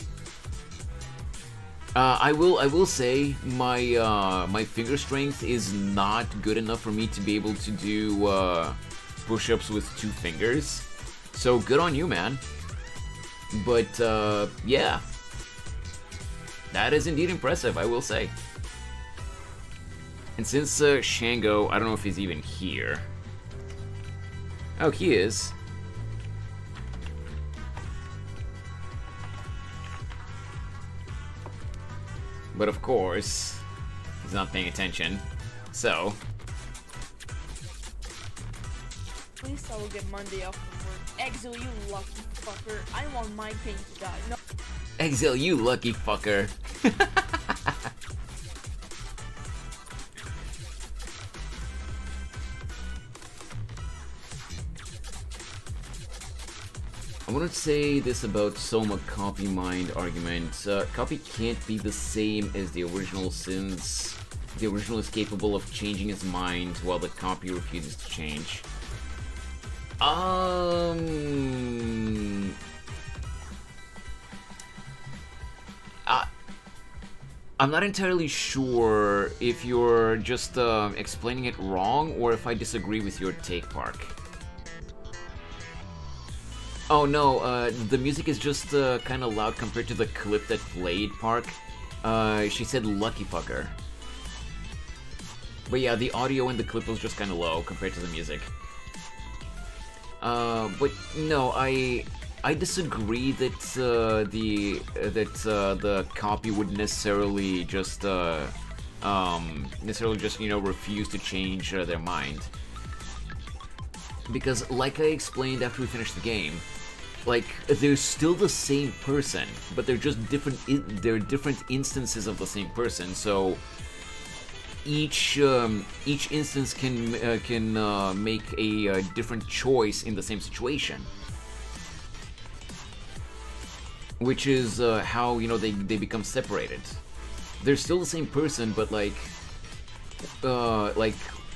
I will say my finger strength is not good enough for me to be able to do push-ups with 2 fingers. So good on you, man. But yeah, that is indeed impressive, I will say. And since Shango, I don't know if he's even here. Oh, he is. But of course, he's not paying attention. So. At least I will get Monday off from work. Exile, you lucky fucker. I want my pain to die. No. Exile, you lucky fucker. I want to say this about Soma copy mind argument. Copy can't be the same as the original since the original is capable of changing its mind while the copy refuses to change. I'm not entirely sure if you're just explaining it wrong or if I disagree with your take, Park. Oh no, the music is just kind of loud compared to the clip that played, Park. She said lucky fucker. But yeah, the audio in the clip was just kind of low compared to the music. But no, I disagree that the copy would necessarily just you know, refuse to change their mind. Because like I explained after we finished the game, like, they're still the same person, but they're just different. They're different instances of the same person. So each instance can make a different choice in the same situation, which is how, you know, they become separated. They're still the same person, but like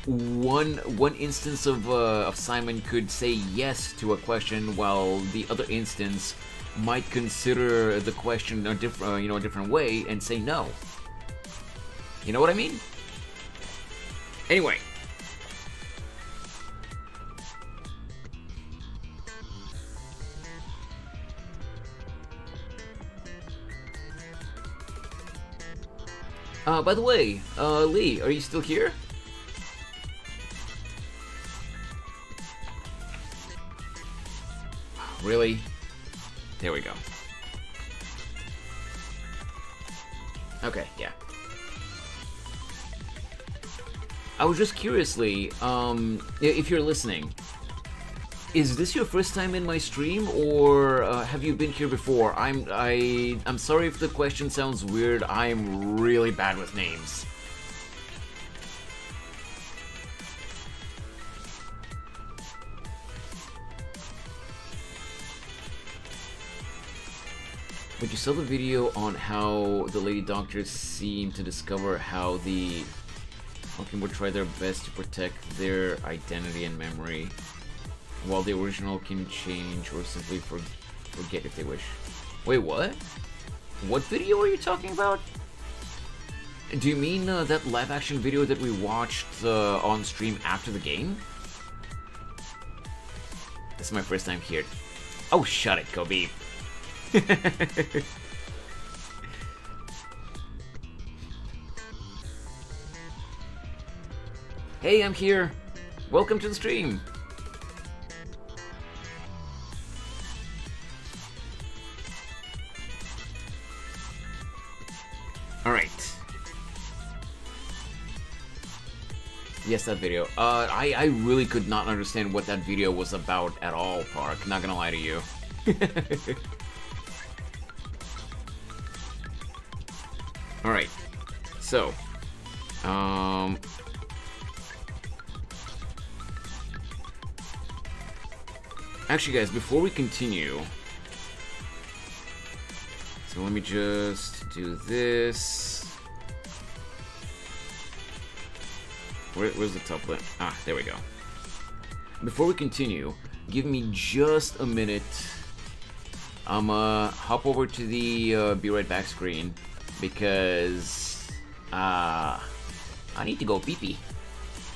one instance of Simon could say yes to a question, while the other instance might consider the question a different way and say no. You know what I mean? Anyway. By the way, Lee, are you still here? Really? There we go. Okay, yeah. I was just curiously, if you're listening, is this your first time in my stream, or have you been here before? I'm sorry if the question sounds weird. I'm really bad with names. But you saw the video on how the lady doctors seem to discover how the Pokemon would try their best to protect their identity and memory, while the original can change or simply forget if they wish. Wait, what? What video are you talking about? Do you mean that live-action video that we watched on stream after the game? This is my first time here. Oh, shut it, Kobe. Hey, I'm here. Welcome to the stream. Alright. Yes, that video. I really could not understand what that video was about at all, Park. Not gonna lie to you. Alright. So. Actually, guys, before we continue... So let me just do this. Where's the template? Ah, there we go. Before we continue, give me just a minute. I'm hop over to the be right back screen because I need to go pee pee.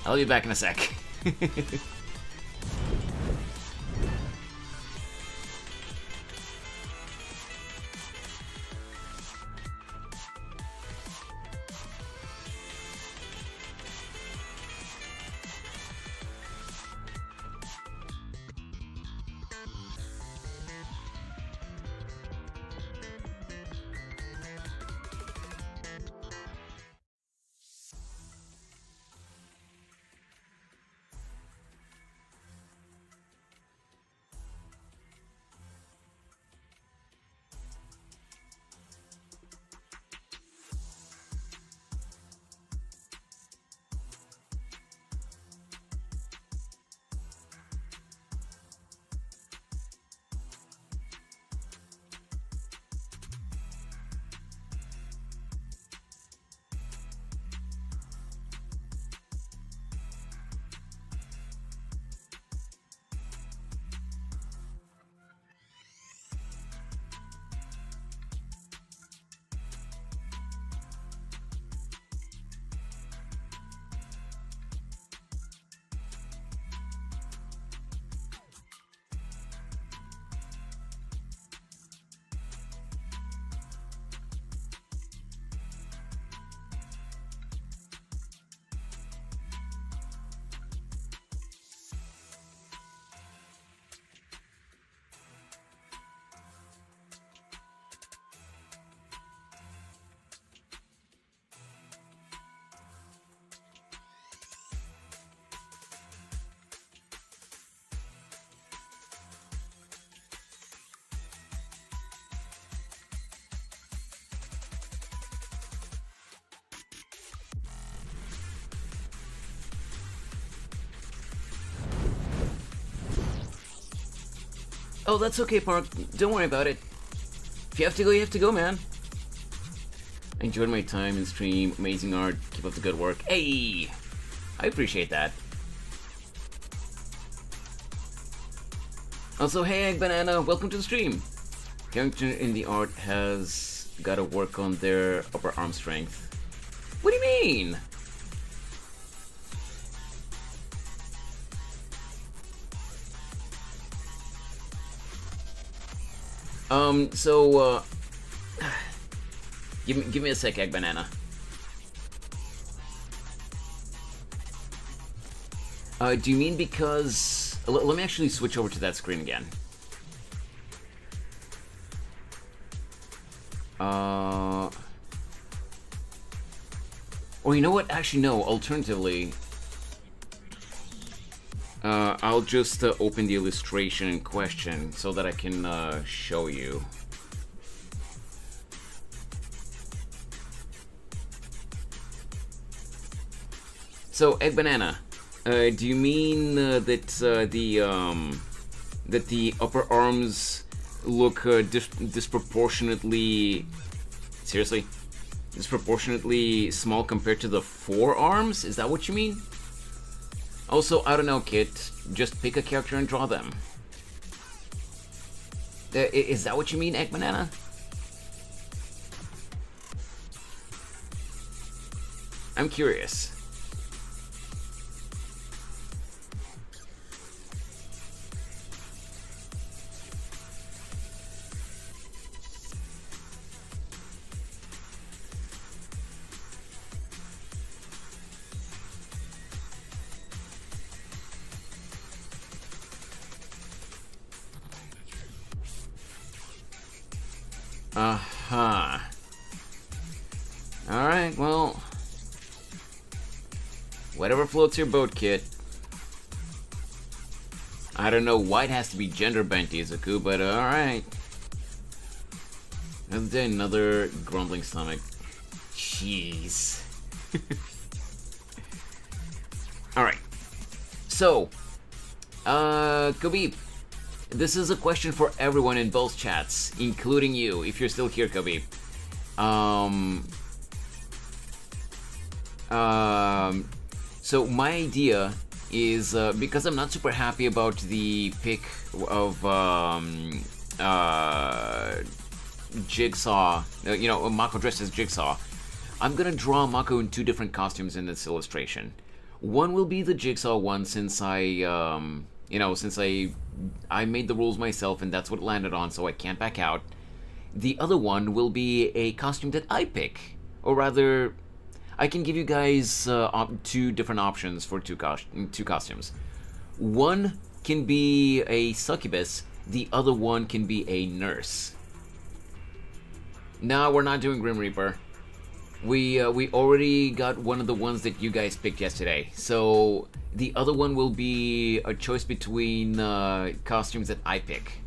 I'll be back in a sec. Oh, that's okay, Park. Don't worry about it. If you have to go, you have to go, man. I enjoyed my time in stream. Amazing art. Keep up the good work. Hey! I appreciate that. Also, hey, Egg Banana. Welcome to the stream. Character in the art has got to work on their upper arm strength. What do you mean? Give me a sec, Egg Banana. Do you mean because... Let me actually switch over to that screen again. Or you know what? Actually, no. Alternatively, I'll just open the illustration in question so that I can show you. So, Egg Banana, do you mean that the upper arms look disproportionately, seriously, disproportionately small compared to the forearms? Is that what you mean? Also, I don't know, Kit. Just pick a character and draw them. Is that what you mean, Egg Banana? I'm curious. Uh-huh. Alright, well... whatever floats your boat, kid. I don't know why it has to be gender bent, Izuku, but alright. Another grumbling stomach. Jeez. Alright. So, Khabib, this is a question for everyone in both chats, including you, if you're still here, Khabib. So my idea is, because I'm not super happy about the pick of Jigsaw, Mako dressed as Jigsaw, I'm gonna draw Mako in two different costumes in this illustration. One will be the Jigsaw one, since I made the rules myself and that's what it landed on, so I can't back out. The other one will be a costume that I pick, or rather, I can give you guys two different options for two costumes. One can be a succubus, the other one can be a nurse. No, we're not doing Grim Reaper. We already got one of the ones that you guys picked yesterday. So the other one will be a choice between costumes that I pick.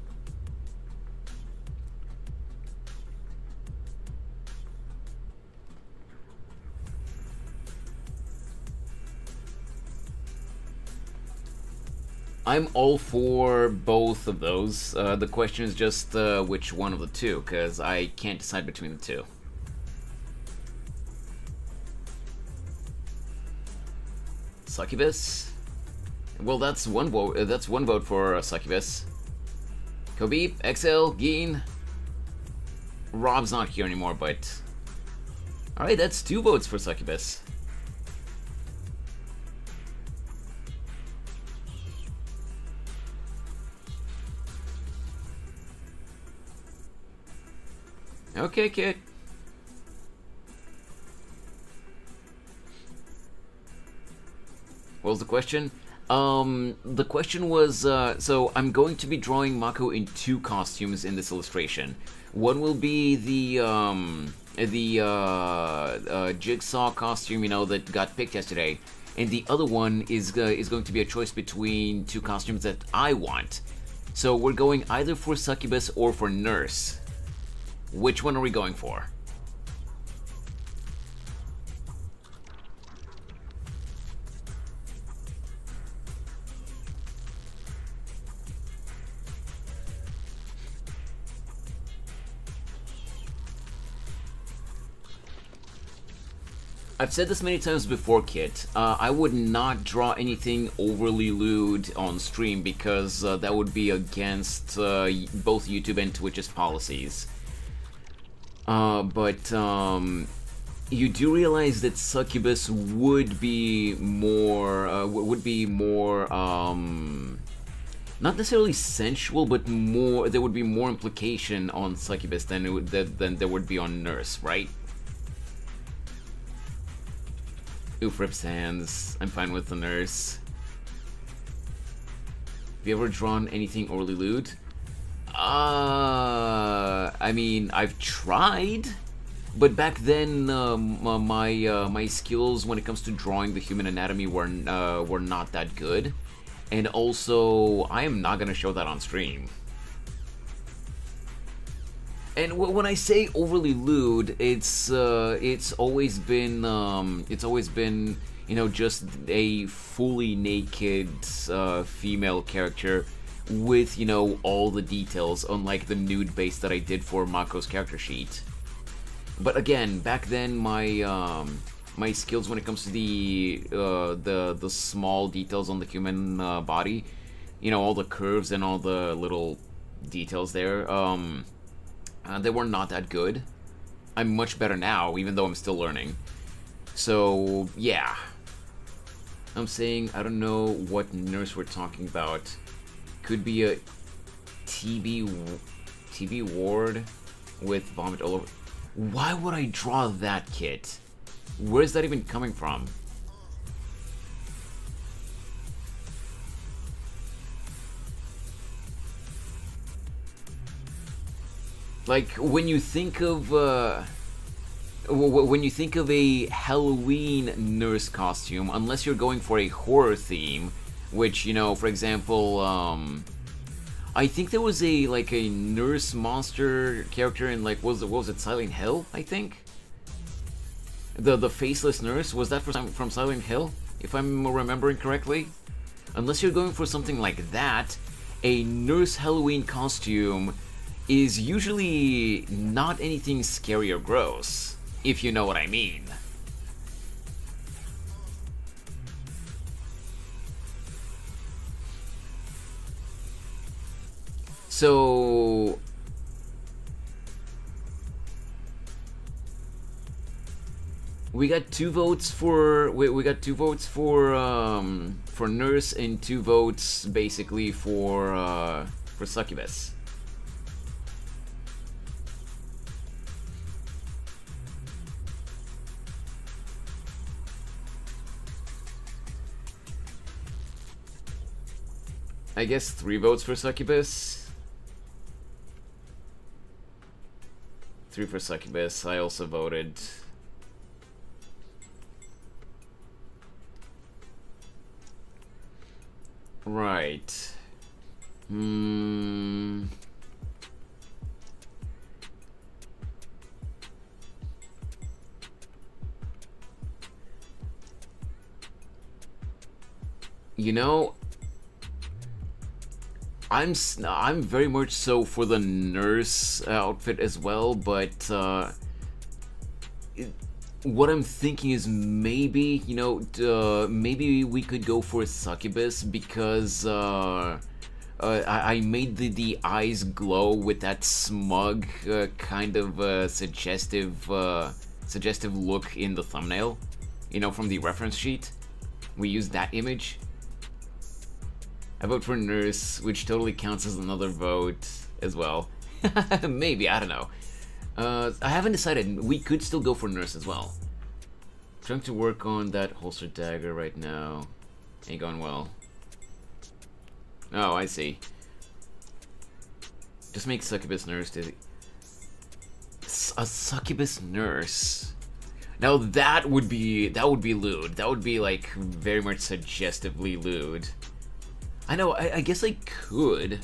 I'm all for both of those. The question is just which one of the two, because I can't decide between the two. Succubus? Well, that's one vote. That's one vote for Succubus. Khabib, XL, Geen. Rob's not here anymore, but all right, that's two votes for Succubus. Okay, kid. What was the question? The question was, so I'm going to be drawing Mako in two costumes in this illustration. One will be the Jigsaw costume, that got picked yesterday, and the other one is going to be a choice between two costumes that I want. So we're going either for Succubus or for Nurse. Which one are we going for? I've said this many times before, Kit. I would not draw anything overly lewd on stream because that would be against both YouTube and Twitch's policies. But you do realize that Succubus would be more, not necessarily sensual, but more. There would be more implication on Succubus than there would be on Nurse, right? Oof, rips hands. I'm fine with the Nurse. Have you ever drawn anything overly lewd? I mean, I've tried, but back then my skills when it comes to drawing the human anatomy were not that good, and also I am not gonna show that on stream. And when I say overly lewd, it's always been just a fully naked female character with all the details, unlike the nude base that I did for Mako's character sheet. But again, back then my my skills when it comes to the small details on the human body, all the curves and all the little details there, they were not that good. I'm much better now, even though I'm still learning. So, yeah. I'm saying, I don't know what Nurse we're talking about. Could be a TB ward with vomit all over. Why would I draw that, Kit? Where's that even coming from? Like when you think of when you think of a Halloween nurse costume, unless you're going for a horror theme, which, you know, for example, I think there was a nurse monster character in like what was it Silent Hill, I think. The faceless nurse, was that from Silent Hill, if I'm remembering correctly? Unless you're going for something like that, a nurse Halloween costume is usually not anything scary or gross, if you know what I mean. So we got 2 votes for for nurse and 2 votes basically for succubus. I guess 3 votes for succubus. 3 for succubus. I also voted. Right. You know, I'm very much so for the nurse outfit as well, but what I'm thinking is maybe, you know, maybe we could go for a succubus because I made the eyes glow with that smug kind of suggestive look in the thumbnail, you know, from the reference sheet. We used that image. I vote for nurse, which totally counts as another vote as well. Maybe, I don't know. I haven't decided. We could still go for nurse as well. Trying to work on that holster dagger right now. Ain't going well. Oh, I see. Just make succubus nurse. A succubus nurse. Now that would be lewd. That would be like very much suggestively lewd. I know. I guess I could.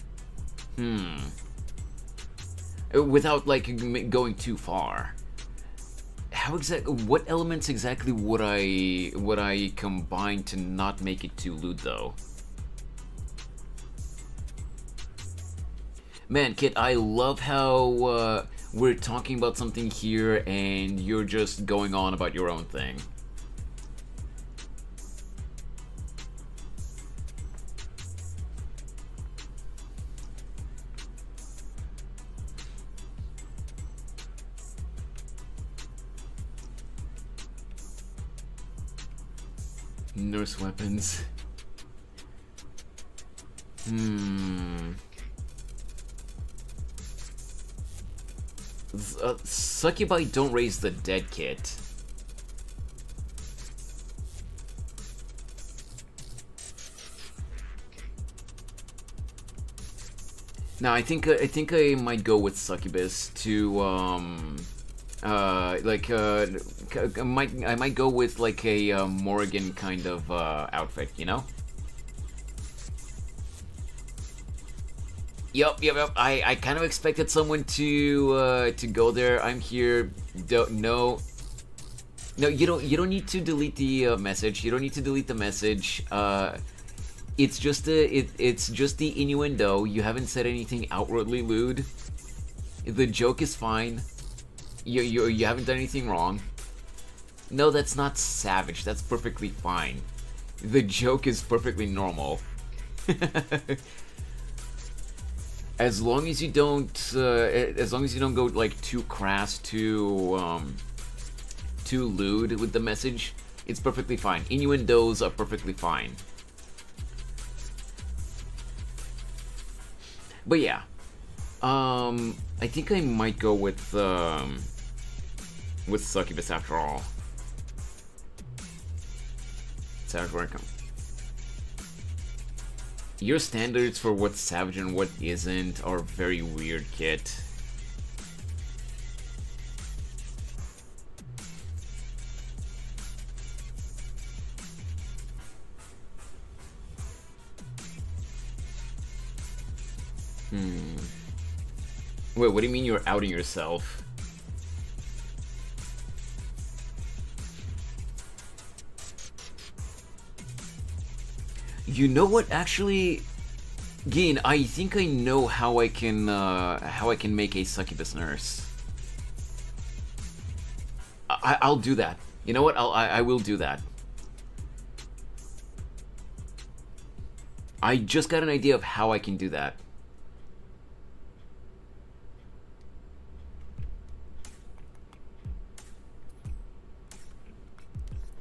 Without like going too far. What elements exactly would I combine to not make it too lewd though? Man, Kit, I love how we're talking about something here and you're just going on about your own thing. Nurse weapons. Succubi don't raise the dead, Kit. Now I think I might go with succubus to I might go with like a Morrigan kind of outfit, you know? Yup. I kind of expected someone to go there. I'm here. No, you don't need to delete the message. You don't need to delete the message. It's just the innuendo. You haven't said anything outwardly lewd. The joke is fine. You haven't done anything wrong. No, that's not savage. That's perfectly fine. The joke is perfectly normal. As long as you don't go like too crass, too lewd with the message, it's perfectly fine. Innuendos are perfectly fine. But yeah, I think I might go with succubus after all. Savage welcome. Your standards for what's savage and what isn't are very weird, Kit. Wait, what do you mean you're outing yourself? You know what? Actually, Gin, I think I know how I can make a succubus nurse. I'll do that. You know what? I will do that. I just got an idea of how I can do that.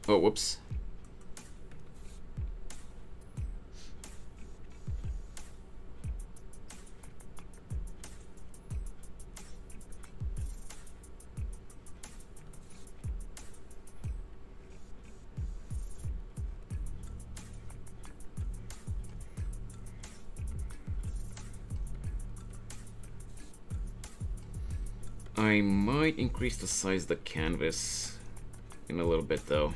Oh, whoops. I might increase the size of the canvas in a little bit, though.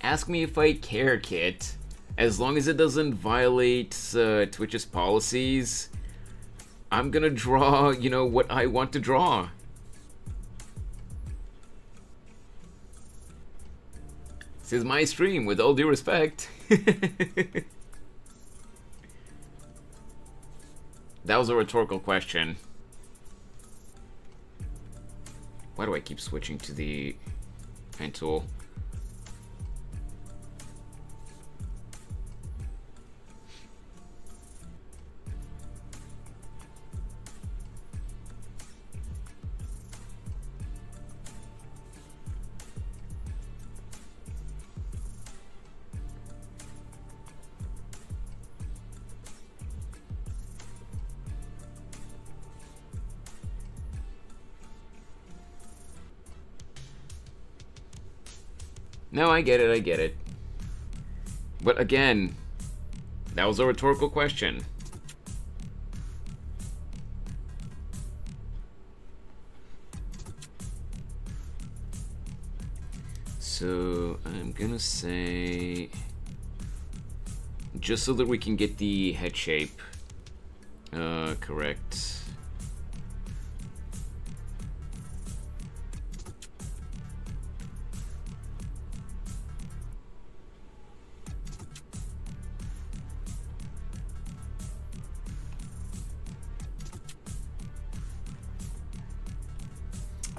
Ask me if I care, Kit. As long as it doesn't violate Twitch's policies, I'm gonna draw, you know, what I want to draw. This is my stream, with all due respect. That was a rhetorical question. Why do I keep switching to the pen tool? No, I get it. But again, that was a rhetorical question. So, I'm gonna say, just so that we can get the head shape correct.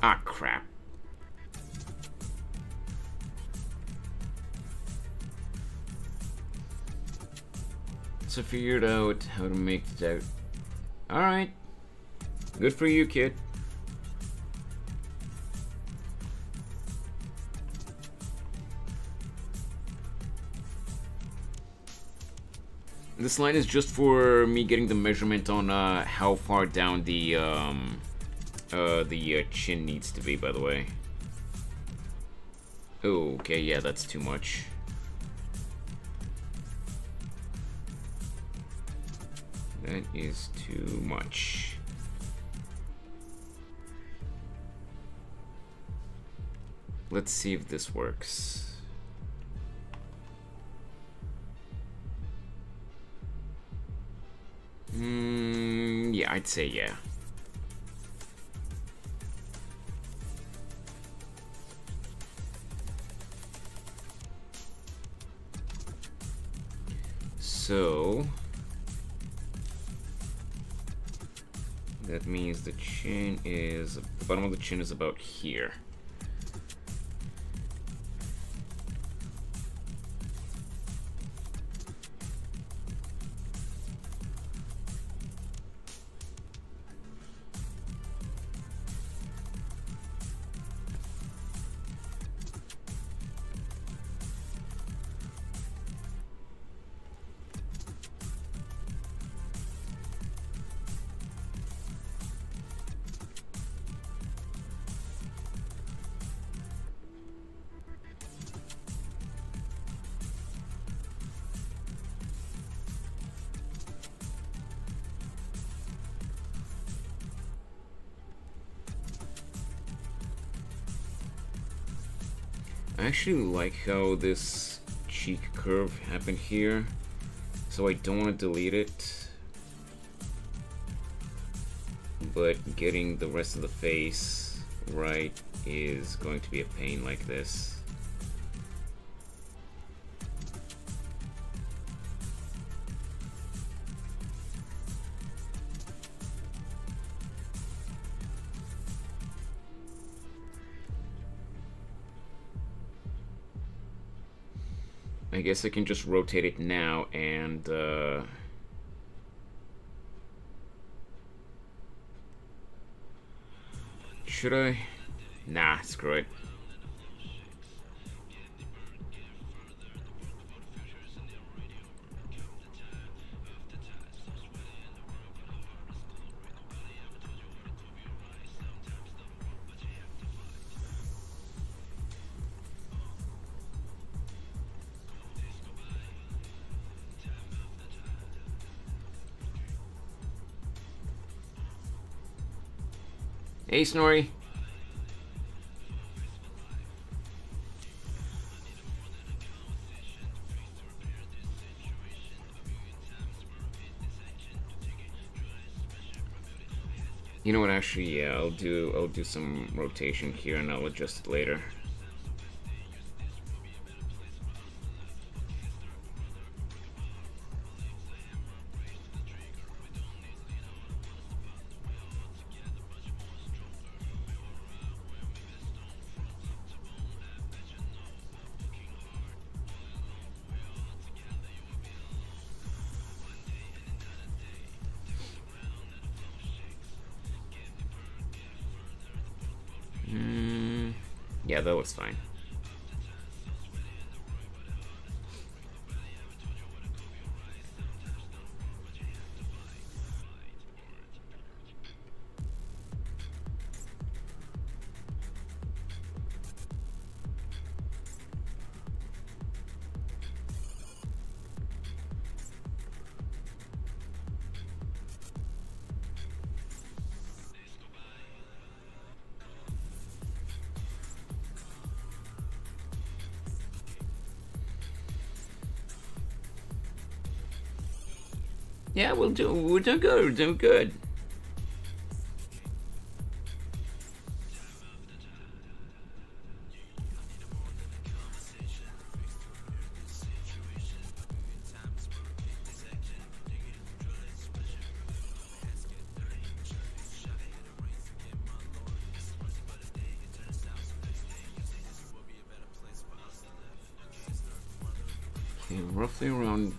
Ah, crap. So figured out how to make that. Alright. Good for you, kid. This line is just for me getting the measurement on how far down the chin needs to be, by the way. Oh, okay, yeah, that's too much. That is too much. Let's see if this works. Yeah, I'd say yeah. So that means the chin is, the bottom of the chin is about here. I actually like how this cheek curve happened here, so I don't want to delete it, but getting the rest of the face right is going to be a pain like this. I guess I can just rotate it now and should I? Nah, screw it. Hey, Snorri. You know what? Actually, yeah, I'll do some rotation here, and I'll adjust it later. Yeah, that looks fine. Yeah, we're doing good. We're doing good. Okay, roughly around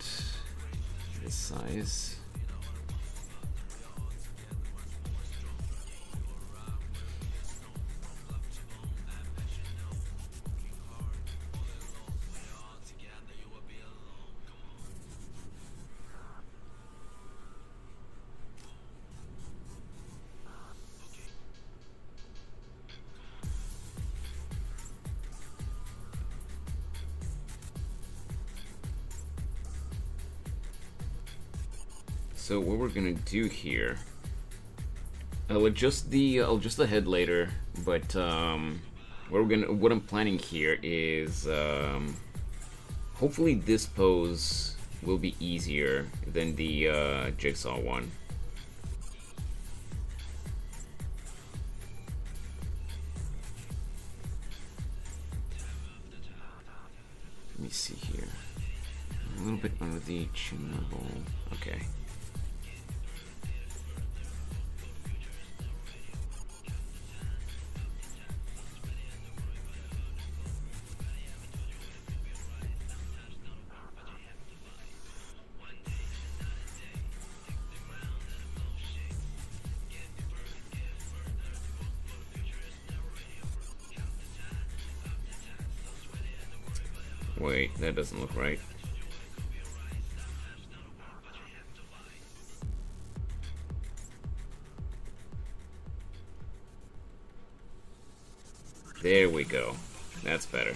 this size. So what we're gonna do here, I'll adjust the head later, but what I'm planning here is hopefully this pose will be easier than the jigsaw one. Let me see here, a little bit under the chin level. Okay. Wait, that doesn't look right. There we go. That's better.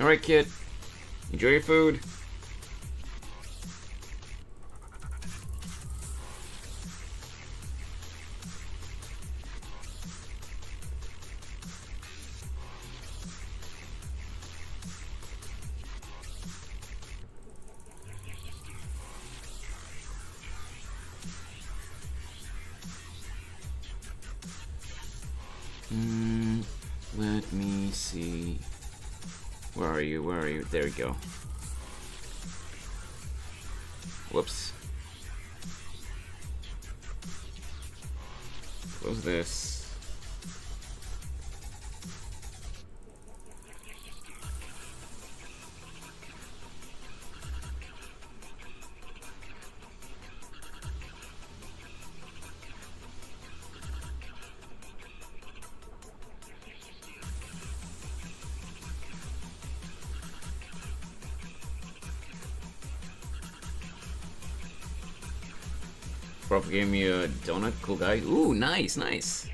Alright, kid. Enjoy your food. Let me see. Where are you? Where are you? There we go. Whoops. Close this. Prof gave me a donut, cool guy. Ooh, nice, nice.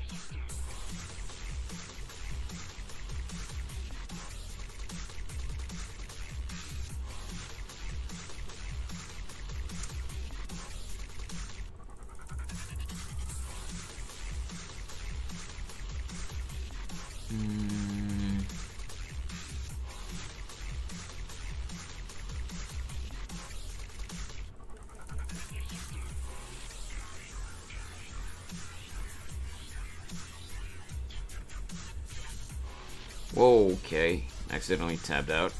Whoa, okay. Accidentally tabbed out.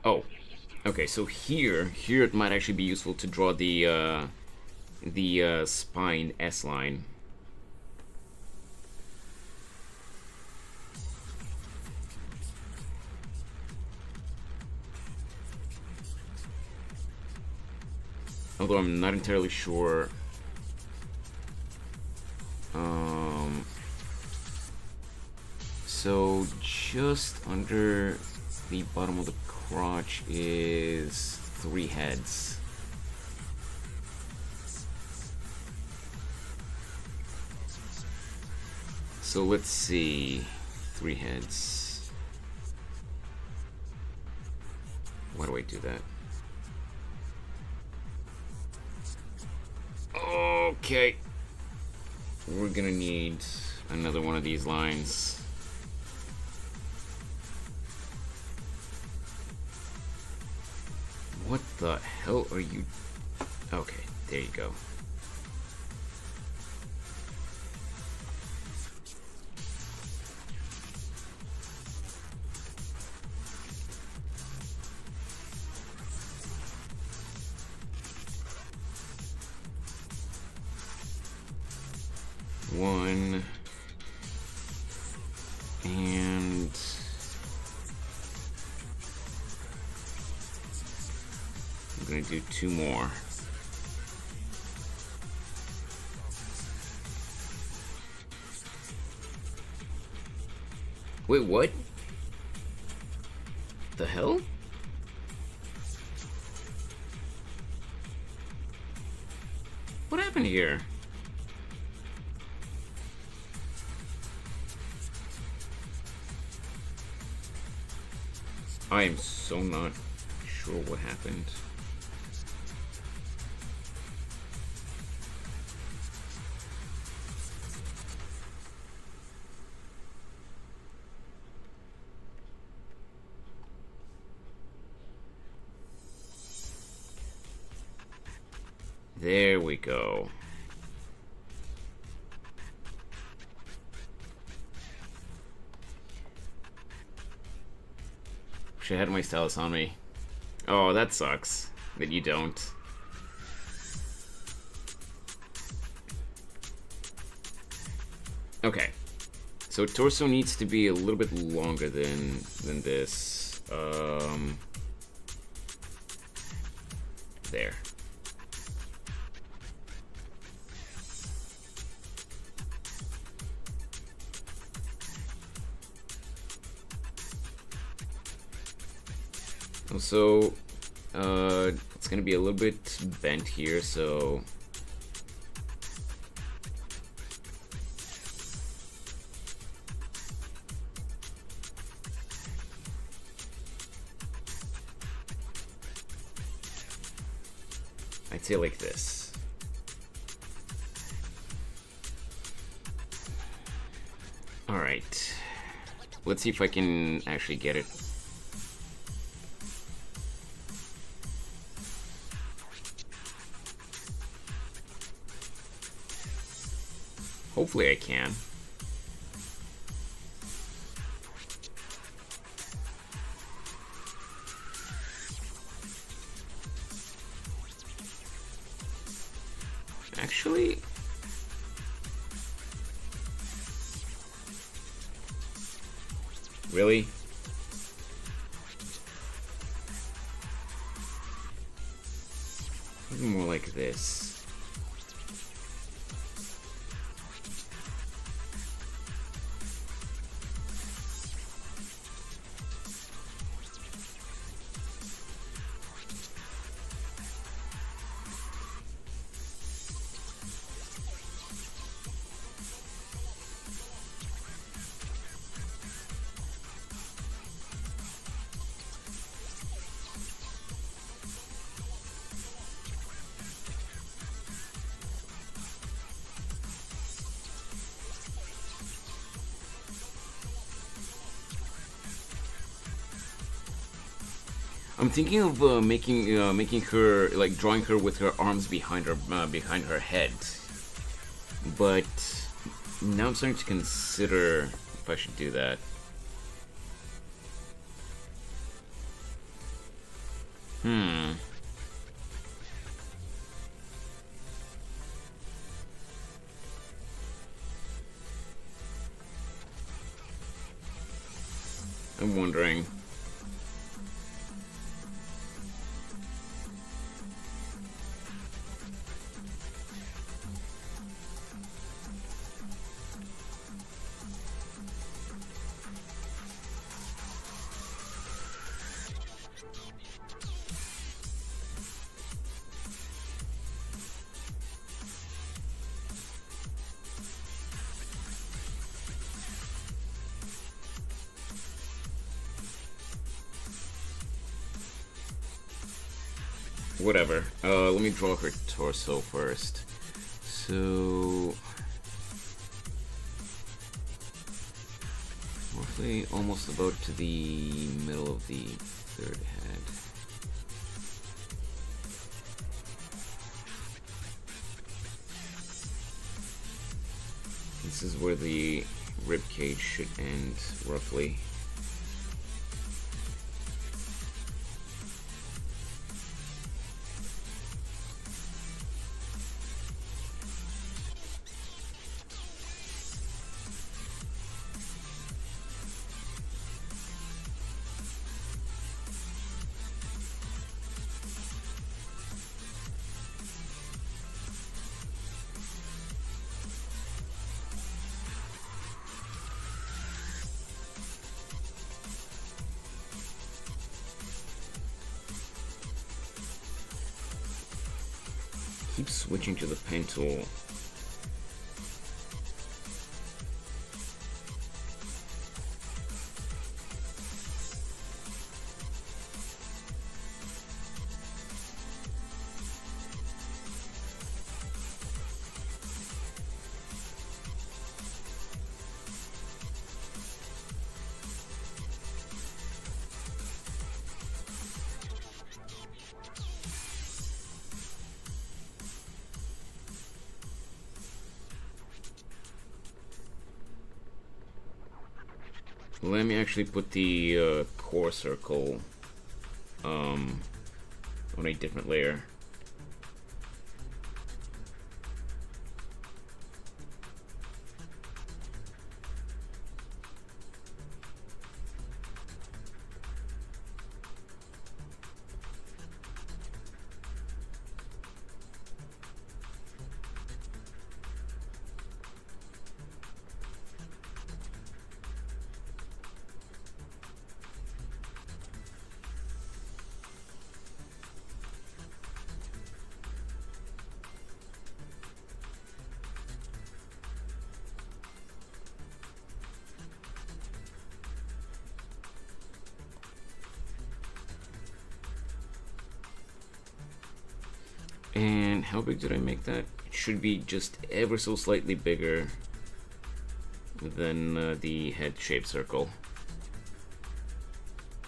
Oh, okay. So here it might actually be useful to draw the spine S line. Although I'm not entirely sure. So just under the bottom of the crotch is 3 heads. So let's see. 3 heads. Why do I do that? Okay. We're gonna need another one of these lines. What the hell are you? Okay, there you go. One and I'm gonna do 2 more. Wait, what? The hell? What happened here? I am so not sure what happened. There we go. Wish I had my stylus on me. Oh, that sucks that you don't. Okay, so torso needs to be a little bit longer than this. There. Also, it's gonna be a little bit bent here, so I'd say like this. Alright. Let's see if I can actually get it. Hopefully I can. Actually, really? Maybe more like this. I'm thinking of making her, like, drawing her with her arms behind her head. But now I'm starting to consider if I should do that. I'm wondering. Whatever. Let me draw her torso first. So, roughly almost about to the middle of the third head. This is where the rib cage should end, roughly. Keep switching to the pen tool. Let me actually put the core circle on a different layer. how big did I make that? It should be just ever so slightly bigger than the head-shaped circle.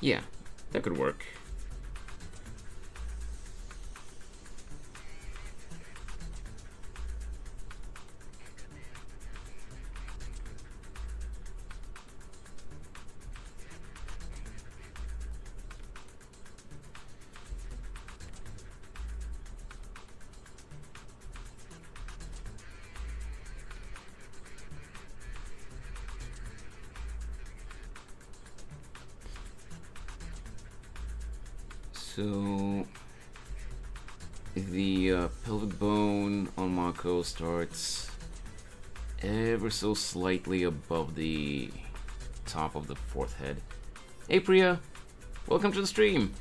Yeah, that could work. So the pelvic bone on Mako starts ever so slightly above the top of the fourth head. Hey Priya, welcome to the stream.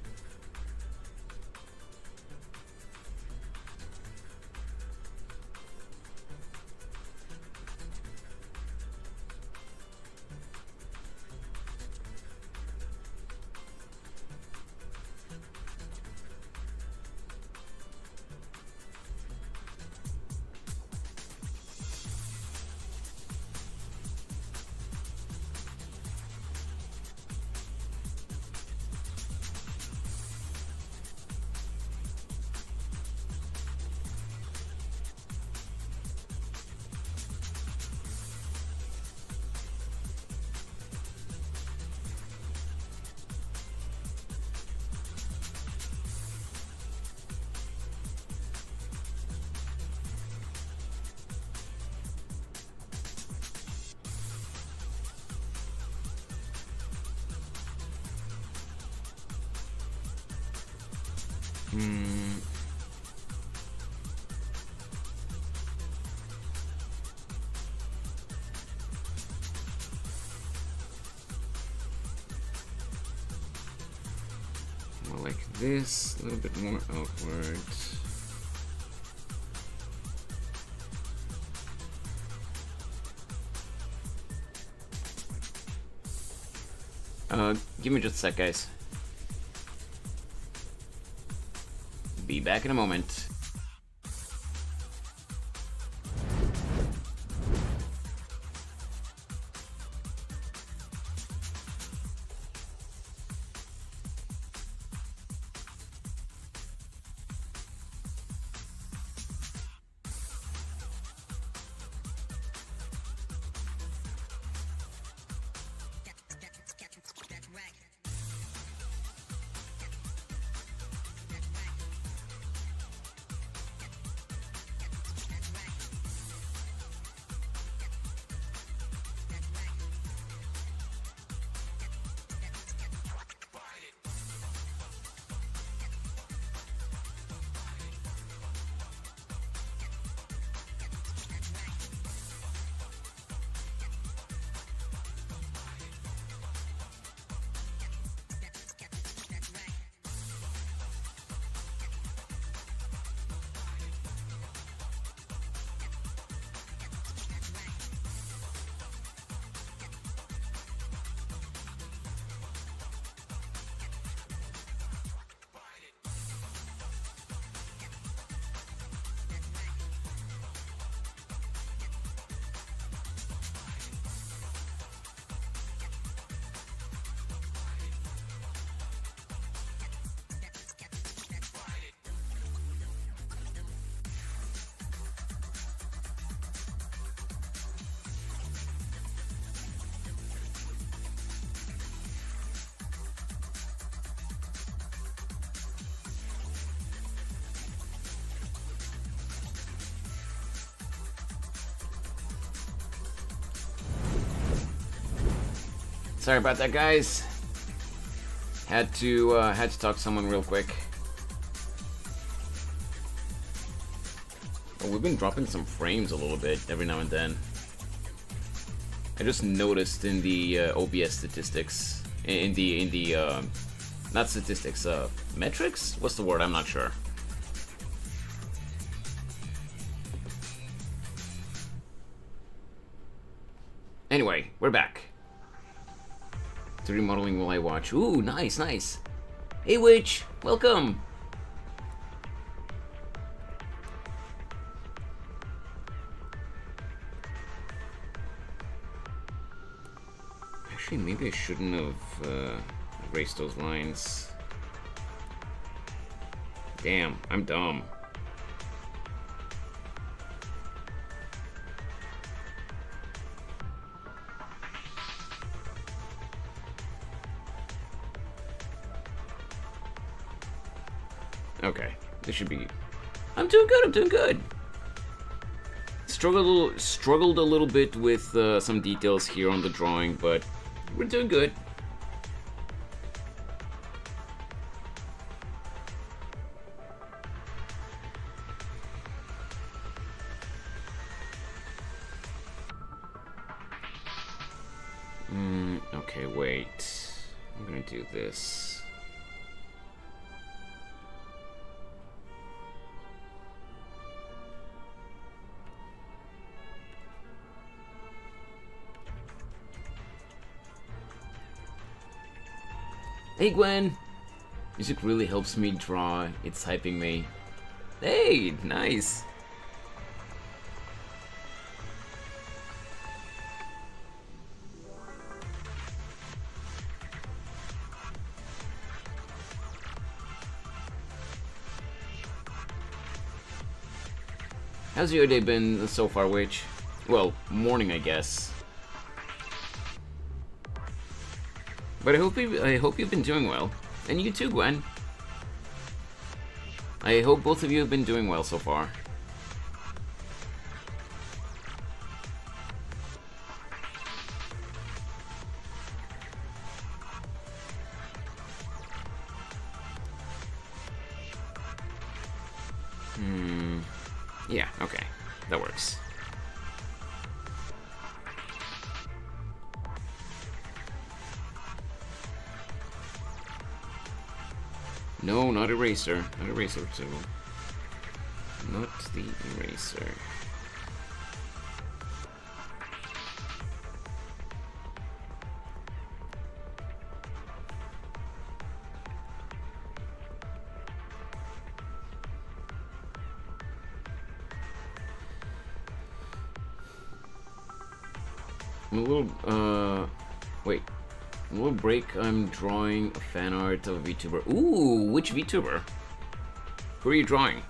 More like this, a little bit more outward. Give me just a sec, guys. Be back in a moment. Sorry about that, guys. Had to talk to someone real quick. Oh, we've been dropping some frames a little bit every now and then. I just noticed in the OBS statistics, in the not statistics, metrics? What's the word? I'm not sure. Anyway, we're back. 3D modeling will I watch? Ooh, nice, nice. Hey, Witch, welcome. Actually, maybe I shouldn't have erased those lines. Damn, I'm dumb. Okay, this should be... I'm doing good, I'm doing good. Struggled a little bit with some details here on the drawing, but we're doing good. Okay, wait. I'm gonna do this. Hey Gwen! Music really helps me draw. It's hyping me. Hey, nice! How's your day been so far, Witch? Well, morning, I guess. But I hope you've been doing well. And you too, Gwen. I hope both of you have been doing well so far. Yeah, okay. That works. No, not eraser. Not eraser too. Not the eraser. I'm a little, wait. A little break, I'm drawing a fan art of a VTuber. Ooh, which VTuber? Who are you drawing?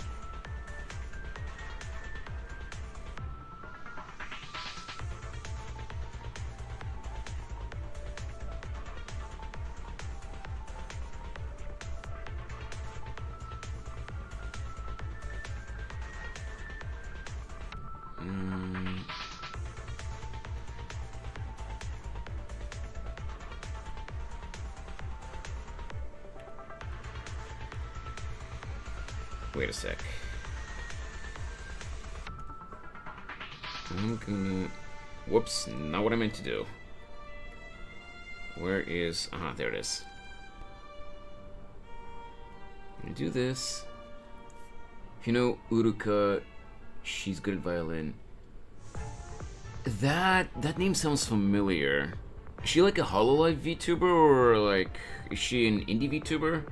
Wait a sec. I'm gonna... Whoops, not what I meant to do. Where is... Ah, there it is. I'm gonna do this. If you know Uruka, she's good at violin. That name sounds familiar. Is she like a HoloLive VTuber, or like... Is she an indie VTuber?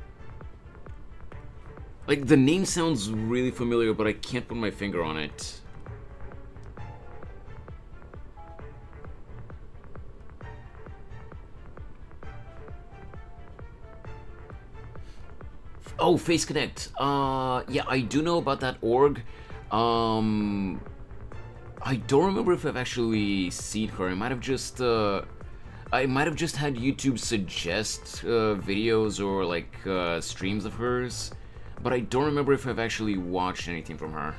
Like, the name sounds really familiar, but I can't put my finger on it. Oh, Face Connect. Yeah, I do know about that org. I don't remember if I've actually seen her. I might have just had YouTube suggest videos or like streams of hers. But I don't remember if I've actually watched anything from her.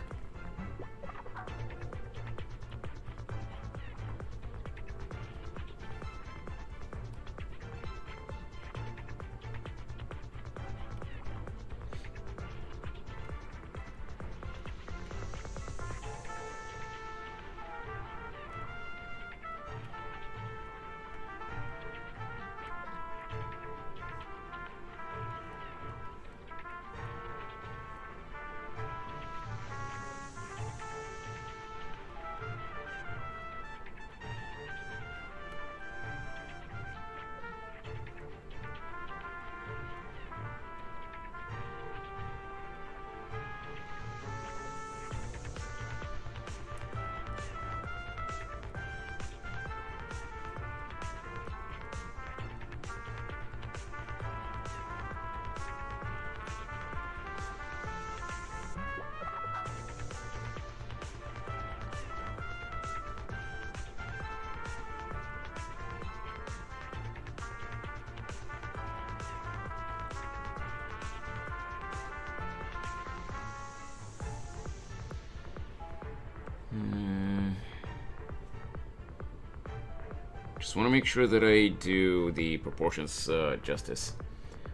Just want to make sure that I do the proportions justice.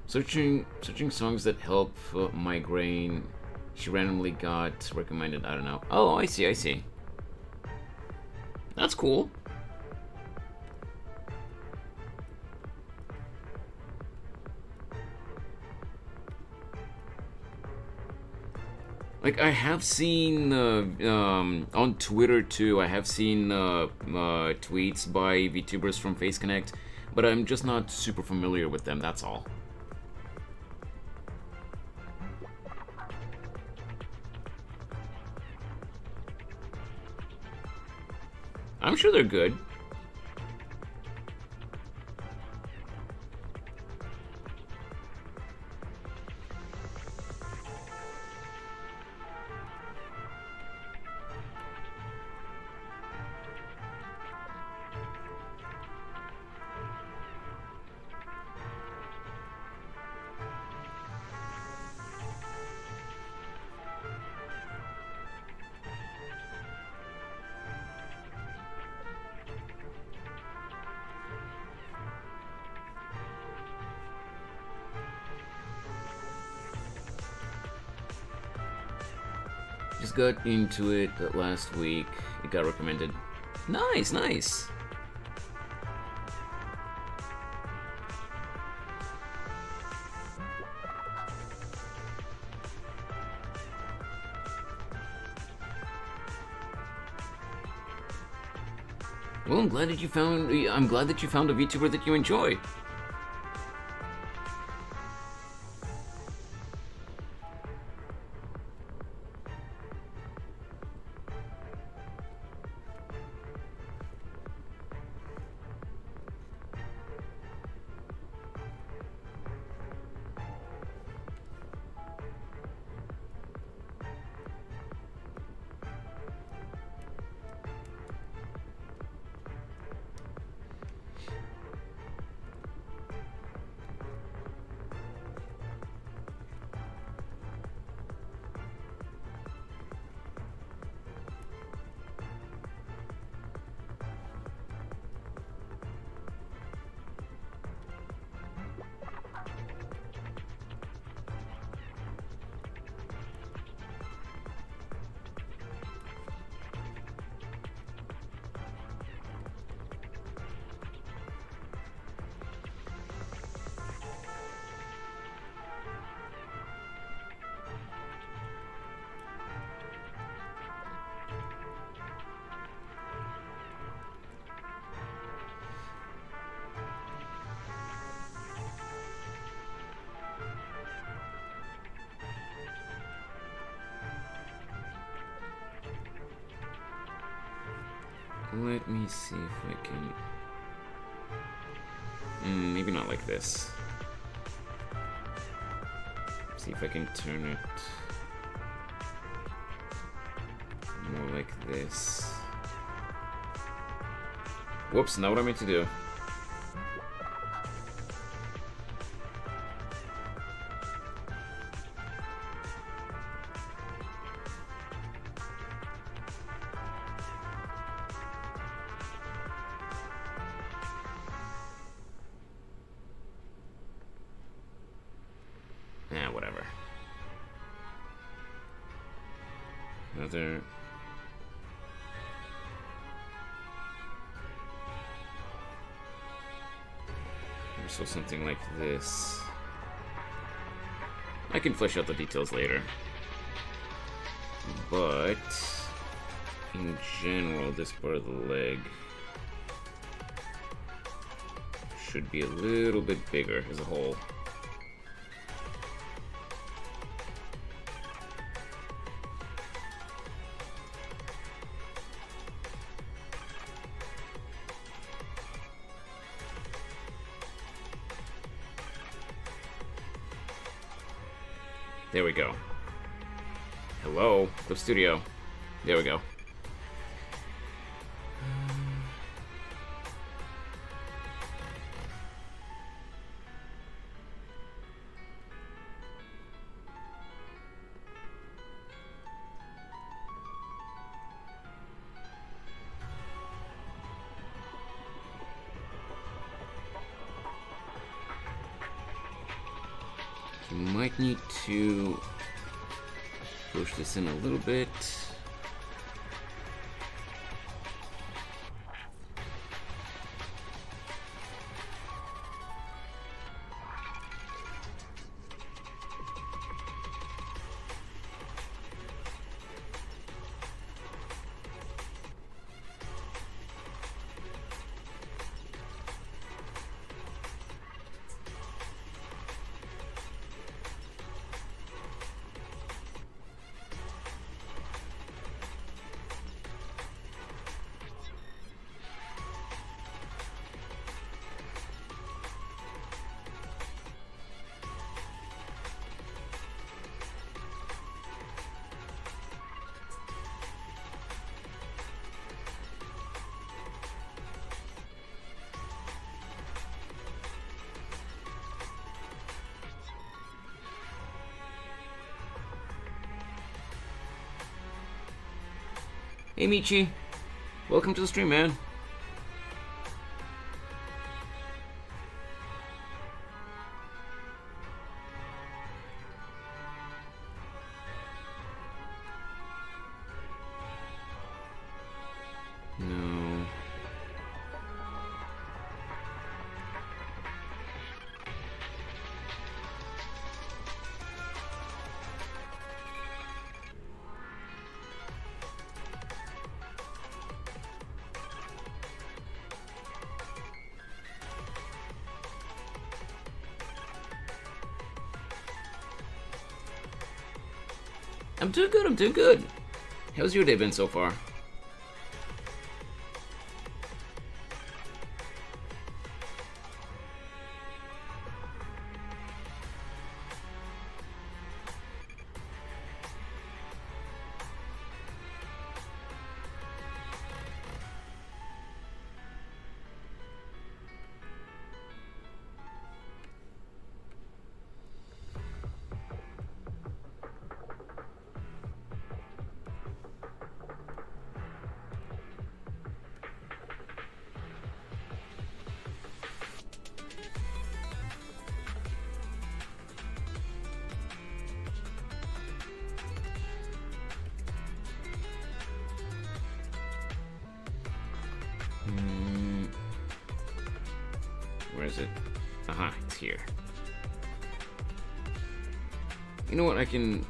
Searching songs that help migraine. She randomly got recommended. I don't know. Oh, I see. That's cool. Like, I have seen on Twitter too. I have seen tweets by VTubers from Face Connect, but I'm just not super familiar with them. That's all. I'm sure they're good. Just got into it last week. It got recommended. Nice. Well, I'm glad that you found a VTuber that you enjoy. Let me see if I can... maybe not like this. See if I can turn it more like this. Whoops, not what I meant to do. Whatever. Another... So something like this. I can flesh out the details later. But in general, this part of the leg should be a little bit bigger as a whole. There we go. Hello, Clip Studio. There we go. Might need to push this in a little bit. Hey Michi, welcome to the stream, man. No. I'm doing good, I'm doing good. How's your day been so far? Where is it? Aha, it's here. You know what? I can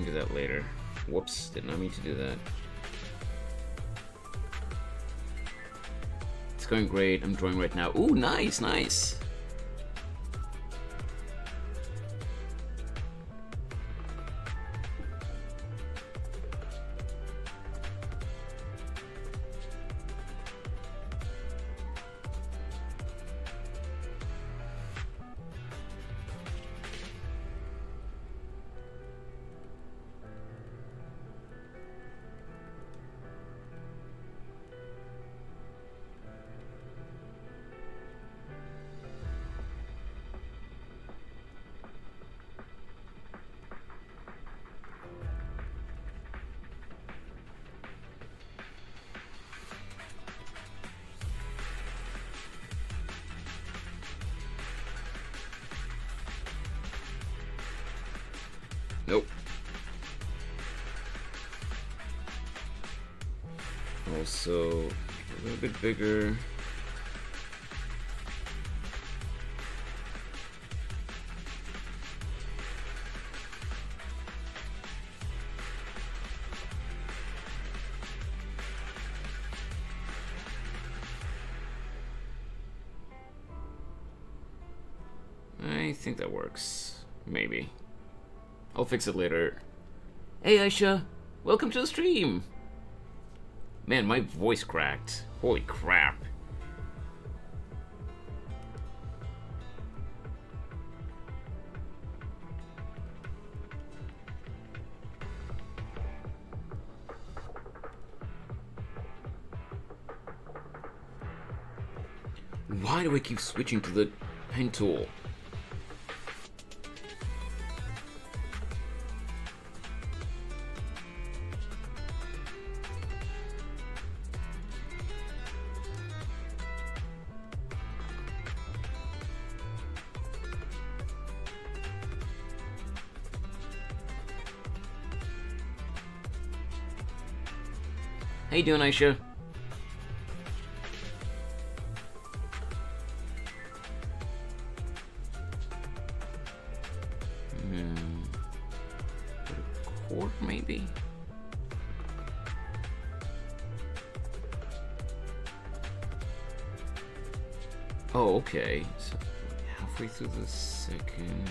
do that later. Whoops, did not mean to do that. It's going great. I'm drawing right now. Ooh, nice, nice. Nope. Also, a little bit bigger. I think that works. Maybe. I'll fix it later. Hey Aisha, welcome to the stream! Man, my voice cracked. Holy crap. Why do I keep switching to the pen tool? How you doing, Aisha? Quarter, maybe? Oh, okay. So halfway through the second.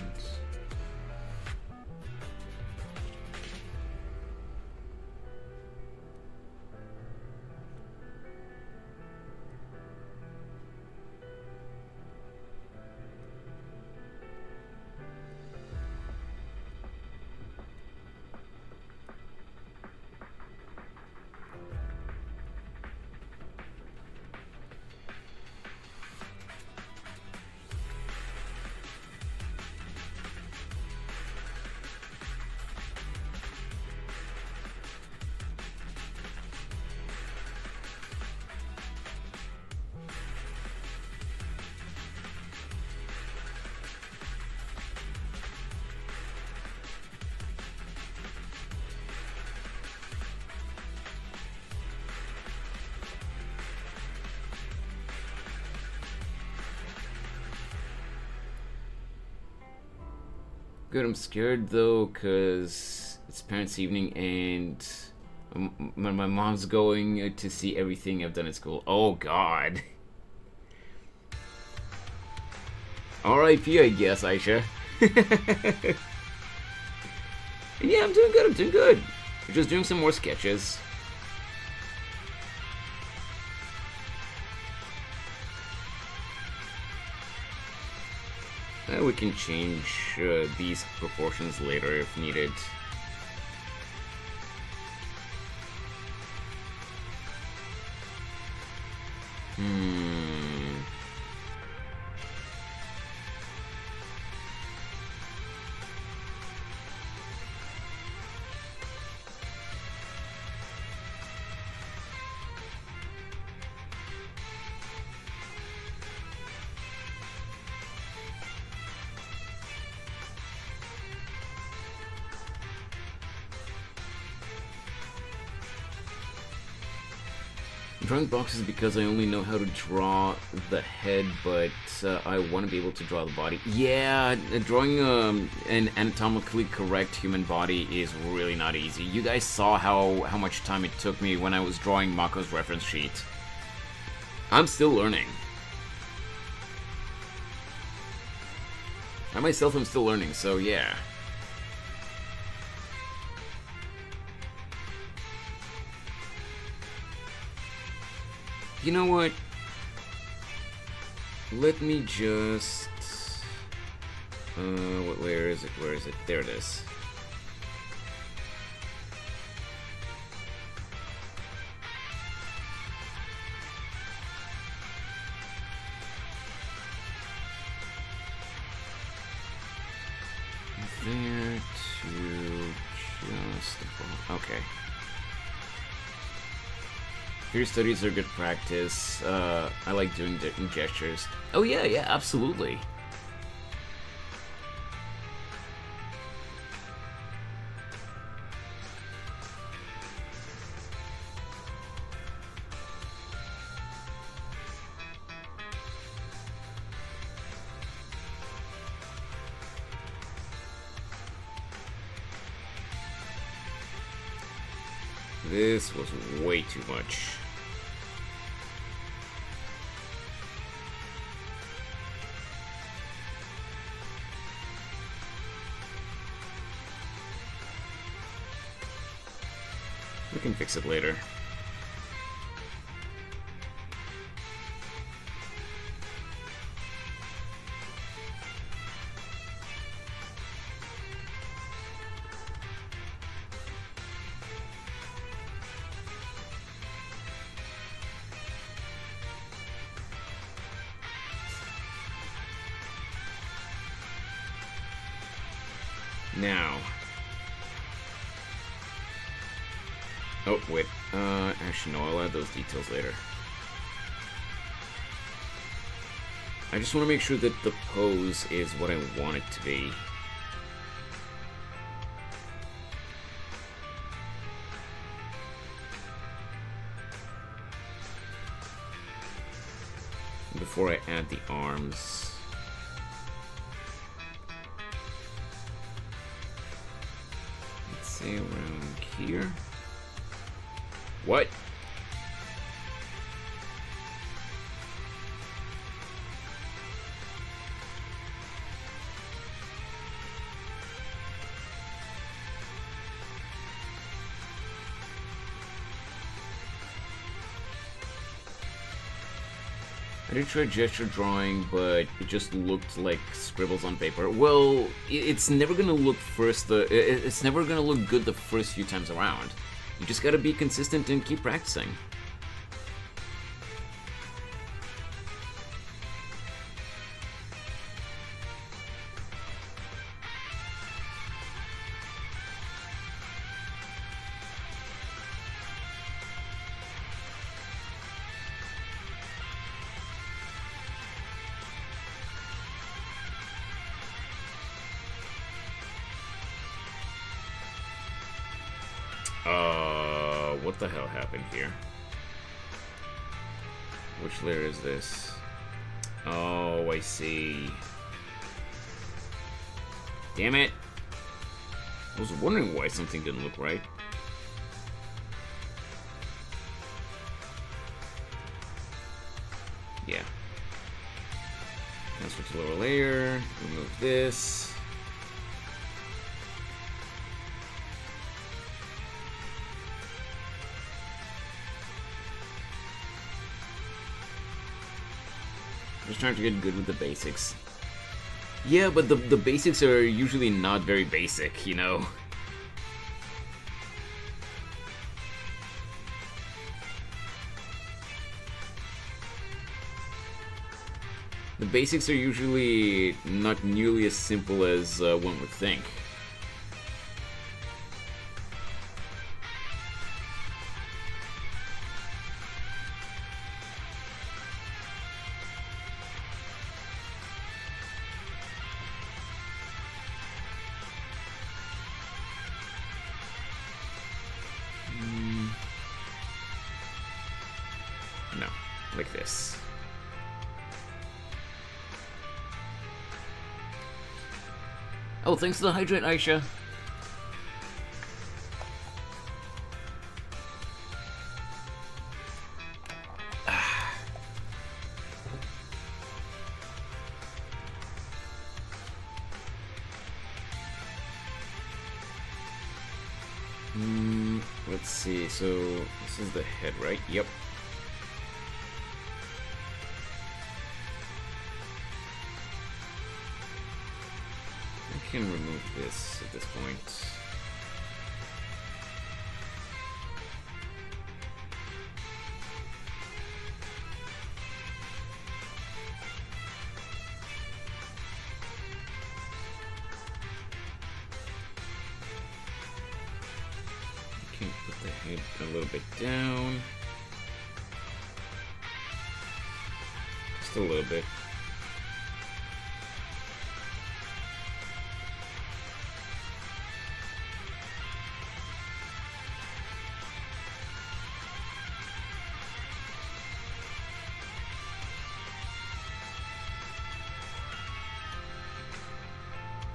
Good, I'm scared though, cause it's parents' evening and my mom's going to see everything I've done at school. Oh God. R.I.P. I guess, Aisha. And yeah, I'm doing good. I'm doing good. We're just doing some more sketches. We can change these proportions later if needed. Drawing boxes because I only know how to draw the head, but I want to be able to draw the body. Yeah, drawing an anatomically correct human body is really not easy. You guys saw how much time it took me when I was drawing Mako's reference sheet. I'm still learning. I myself am still learning, so yeah. You know what? Let me just... where is it? Where is it? There it is. There to just... Okay. Peer studies are good practice. I like doing different gestures. Oh yeah, yeah, absolutely. This was way too much. We can fix it later. Now. Oh, wait. Actually, no, I'll add those details later. I just want to make sure that the pose is what I want it to be. before I add the arms. Let's say around here. What? I did try gesture drawing, but it just looked like scribbles on paper. Well, it's never gonna look it's never gonna look good the first few times around. You just gotta be consistent and keep practicing. What the hell happened here? Which layer is this? Oh, I see. Damn it! I was wondering why something didn't look right. Yeah. Transfer to lower layer, remove this. Just trying to get good with the basics. Yeah, but the basics are usually not very basic, you know? The basics are usually not nearly as simple as one would think. No, like this. Oh, thanks to the hydrate, Aisha. Let's see, so this is the head, right? Yep. I can remove this at this point. I can put the head a little bit down. Just a little bit.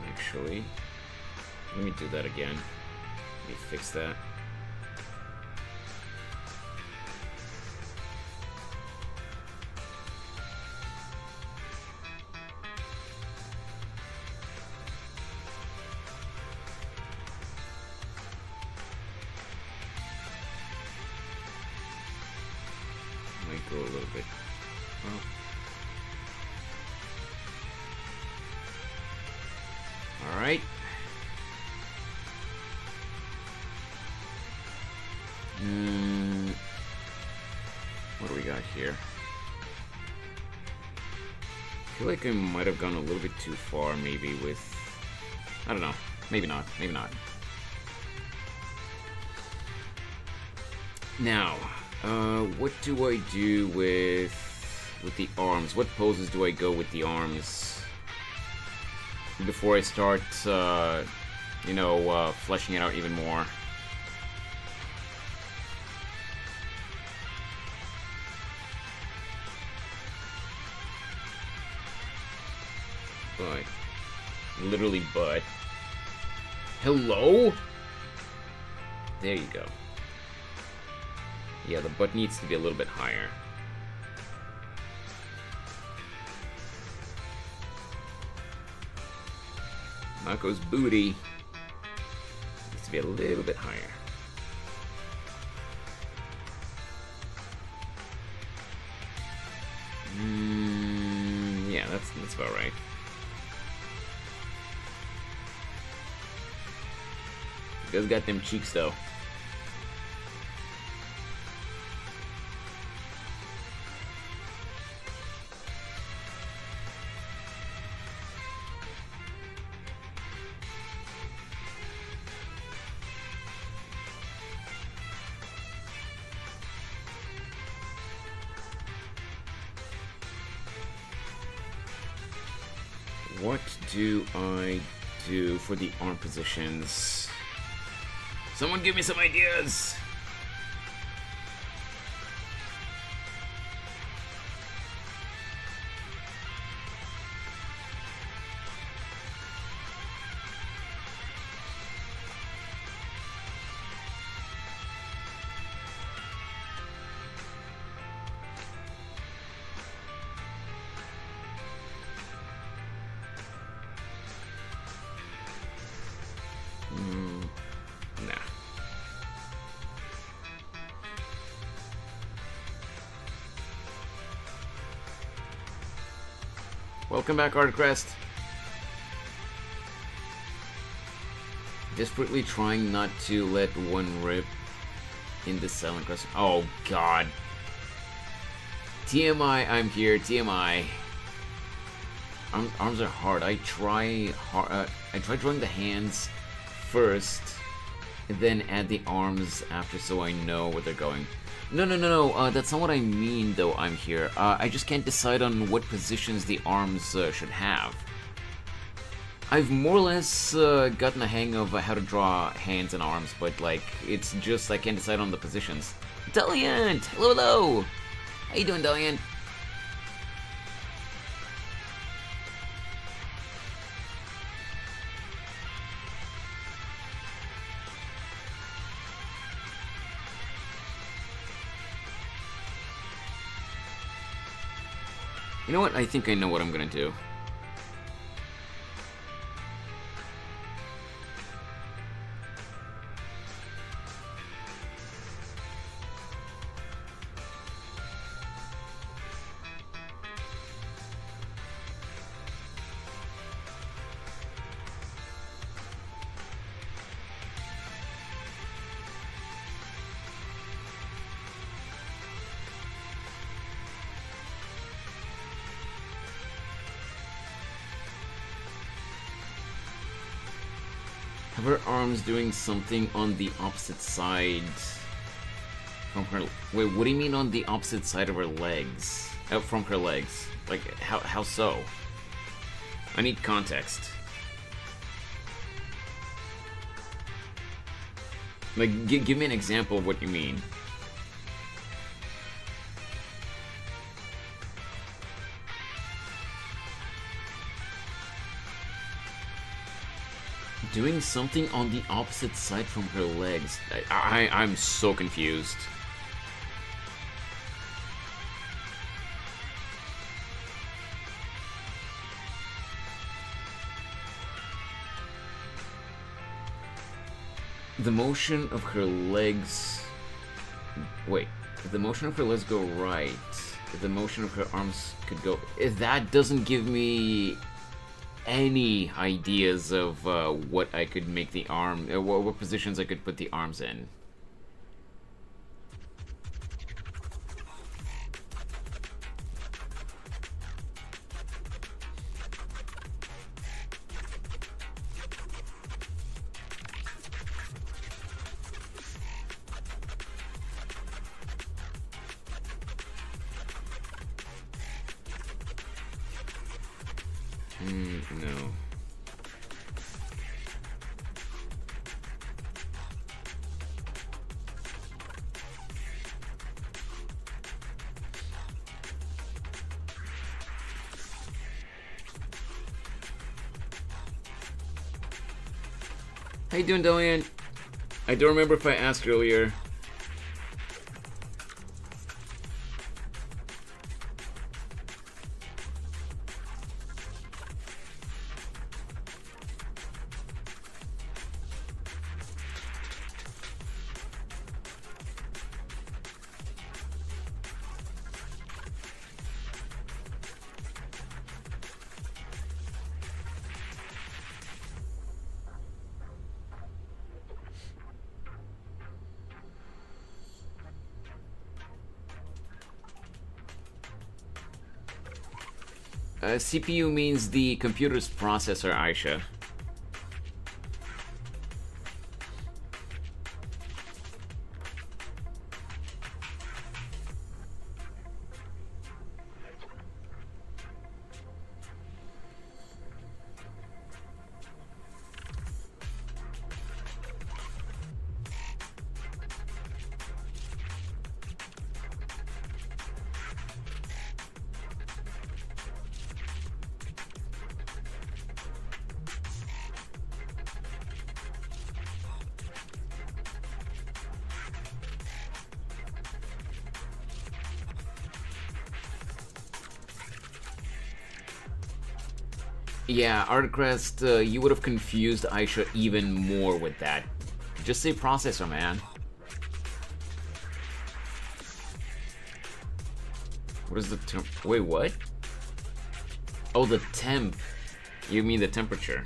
Actually, let me do that again. Let me fix that. Might go a little bit up. Alright. What do we got here? I feel like I might have gone a little bit too far, maybe, with... I don't know. Maybe not. Maybe not. Now, what do I do with the arms? What poses do I go with the arms before I start, you know, fleshing it out even more? But. Literally butt. Hello? There you go. Yeah, the butt needs to be a little bit higher. Mako's booty needs to be a little bit higher. Yeah, that's about right. You guys got them cheeks though. What do I do for the arm positions? Someone give me some ideas! Nah. Welcome back, Artcrest. Desperately trying not to let one rip in the silent crest. Oh god. TMI, I'm here. TMI. Arms are hard. I try drawing the hands first, and then add the arms after, so I know where they're going. No. That's not what I mean, though. I'm here. I just can't decide on what positions the arms should have. I've more or less gotten the hang of how to draw hands and arms, but like it's just I can't decide on the positions. Deliant, hello. How you doing, Deliant? You know what? I think I know what I'm gonna do. Have her arms doing something on the opposite side from her... Wait, what do you mean on the opposite side of her legs? From her legs. Like, how so? I need context. Like, give me an example of what you mean. Doing something on the opposite side from her legs. I'm so confused. The motion of her legs... Wait, if the motion of her legs go right, if the motion of her arms could go... If that doesn't give me any ideas of what I could make the arm... what positions I could put the arms in. No. How you doing, Delian? I don't remember if I asked earlier. CPU means the computer's processor, Aisha. Yeah, Artcrest, you would have confused Aisha even more with that. Just say processor, man. What is the term? Wait, what? Oh, the temp. You mean the temperature.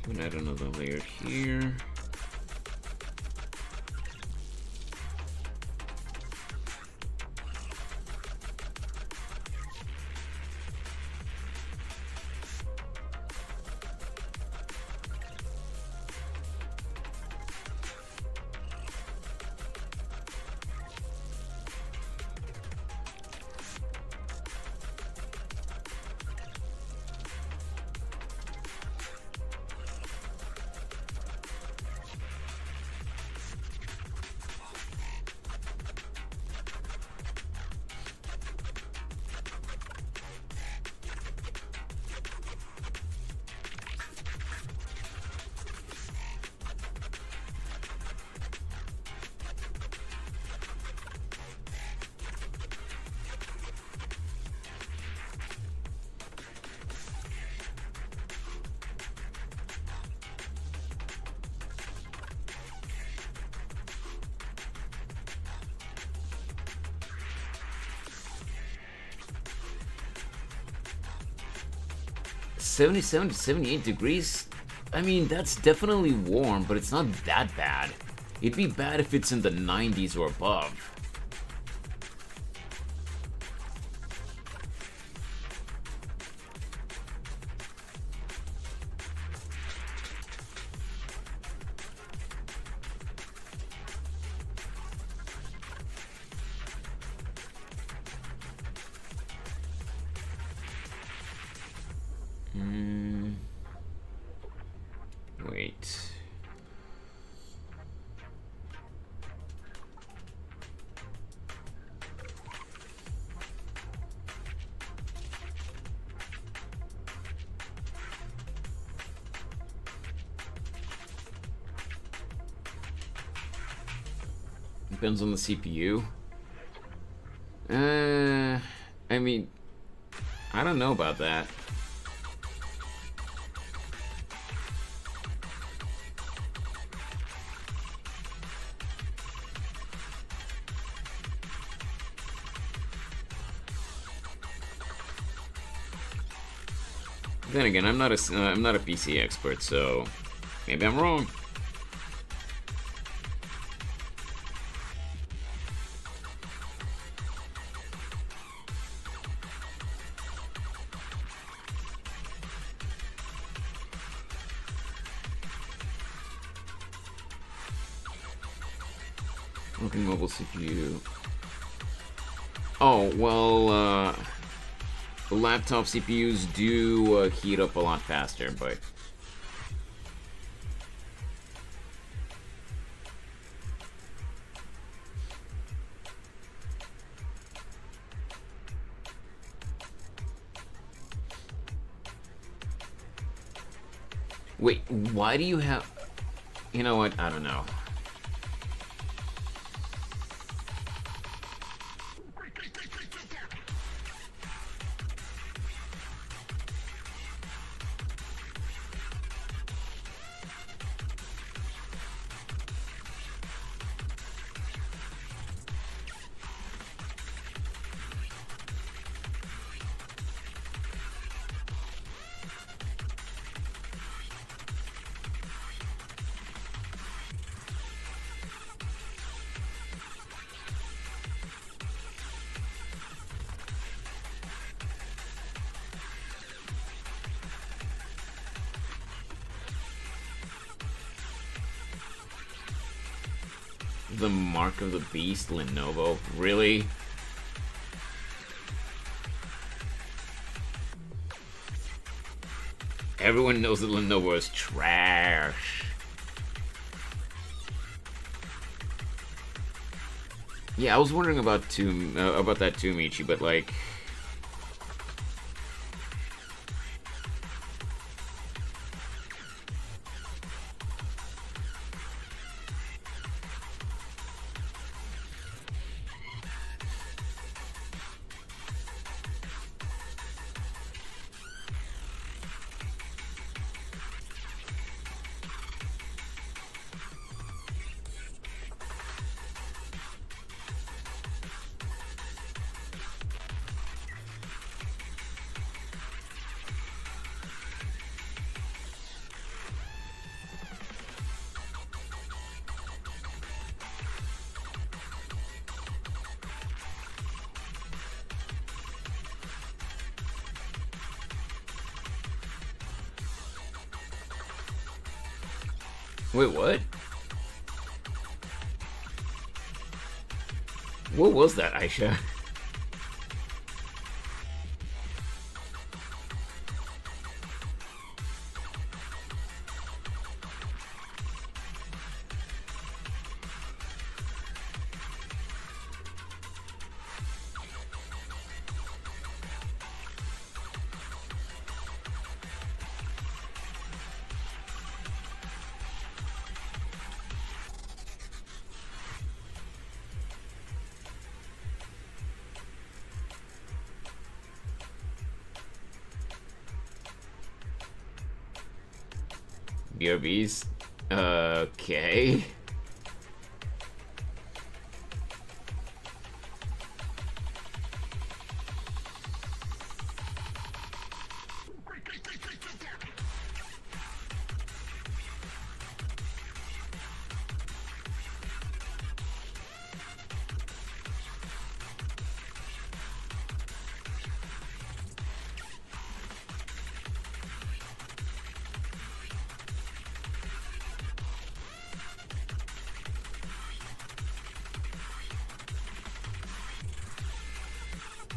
I'm gonna add another layer here. $77 to 78 degrees? I mean, that's definitely warm, but it's not that bad. It'd be bad if it's in the 90s or above. Wait. Depends on the CPU. I mean, I don't know about that. Then again, I'm not a PC expert, so maybe I'm wrong. Working mobile CPU. Oh, well, the laptop CPUs do heat up a lot faster, but... Wait, why do you have... You know what? I don't know. The mark of the beast, Lenovo. Really? Everyone knows that Lenovo is trash. Yeah, I was wondering about that too, Michi, but like... Wait, what? What was that, Aisha? BRBs? Okay.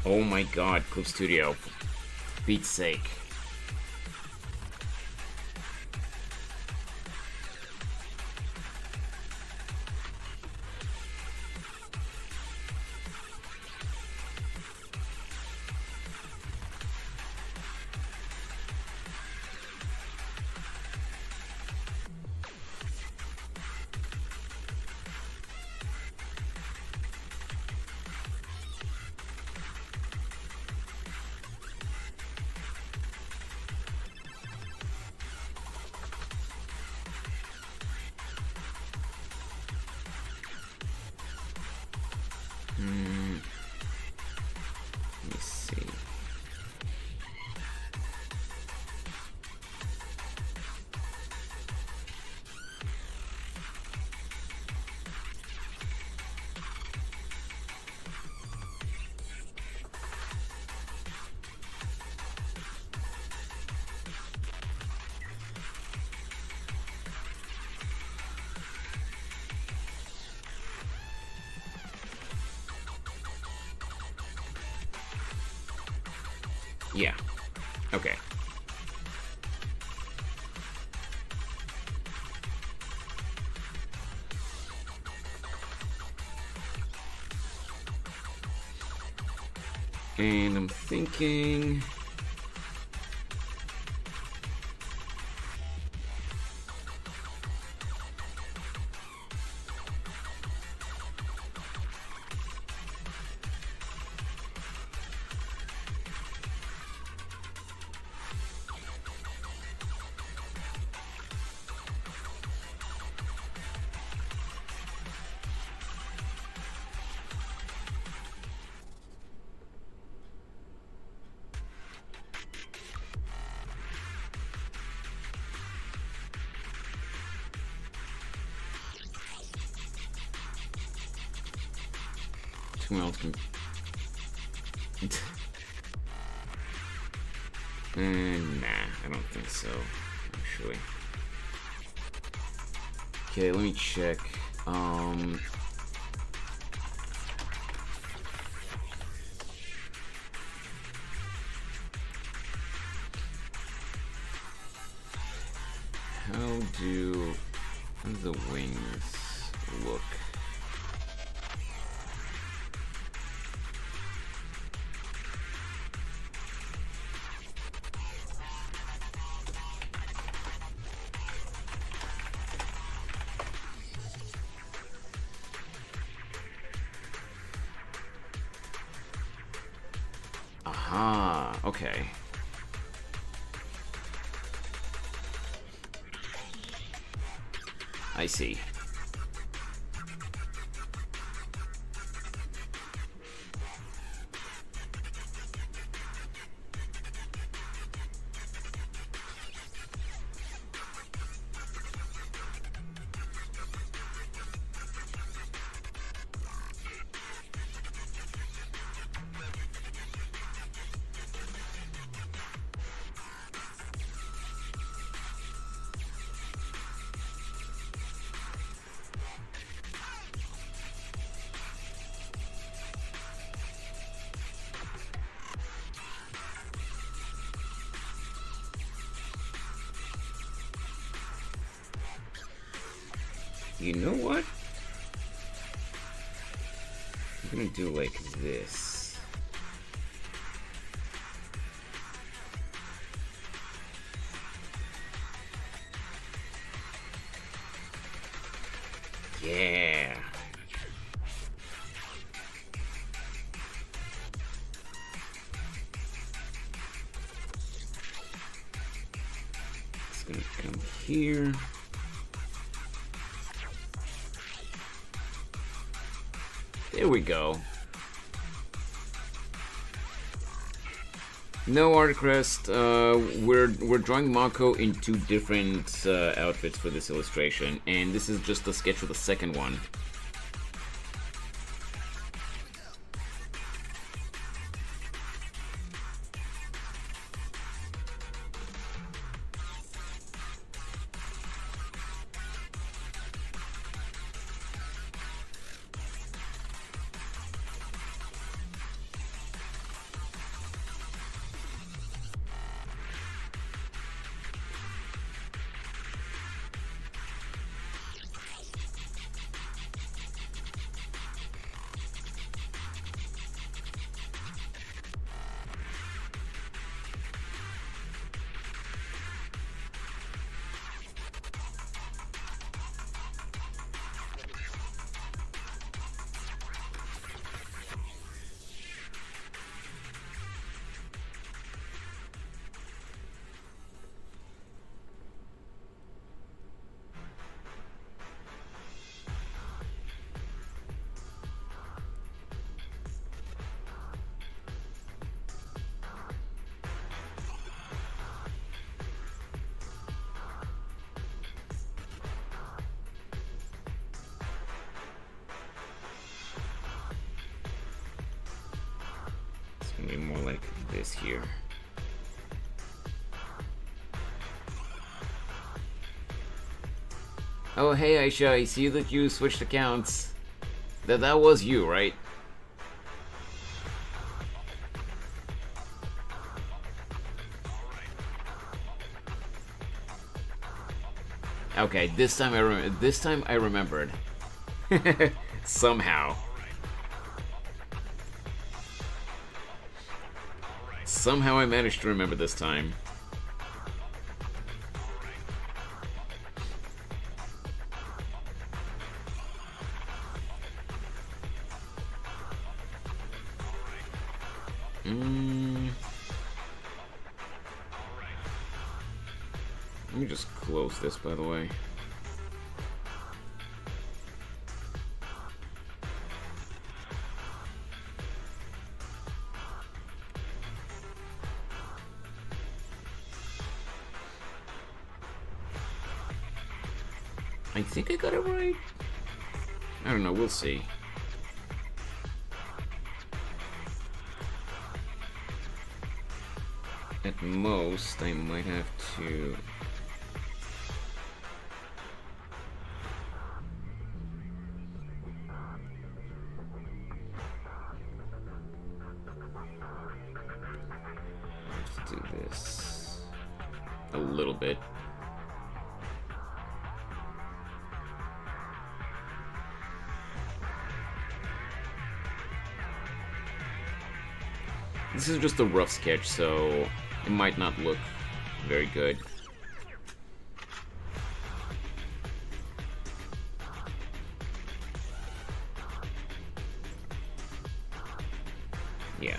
Oh my god, Clip Studio. For Pete's sake. Let me see. Yeah. Okay. And I'm thinking... Who else can... nah, I don't think so, actually. Okay, let me check. How do the wings look? Aha, okay. I see. You know what? I'm gonna do like this. Yeah. It's gonna come here. There we go. No art crest. We're drawing Mako in two different outfits for this illustration, and this is just a sketch of the second one. Be more like this here. Oh hey Aisha, I see that you switched accounts. That was you, right? Okay, this time I remembered. Somehow. Somehow I managed to remember this time. Let me just close this, by the way. I think I got it right. I don't know, we'll see. At most, I might have to... Let's do this a little bit. This is just a rough sketch, so it might not look very good. Yeah.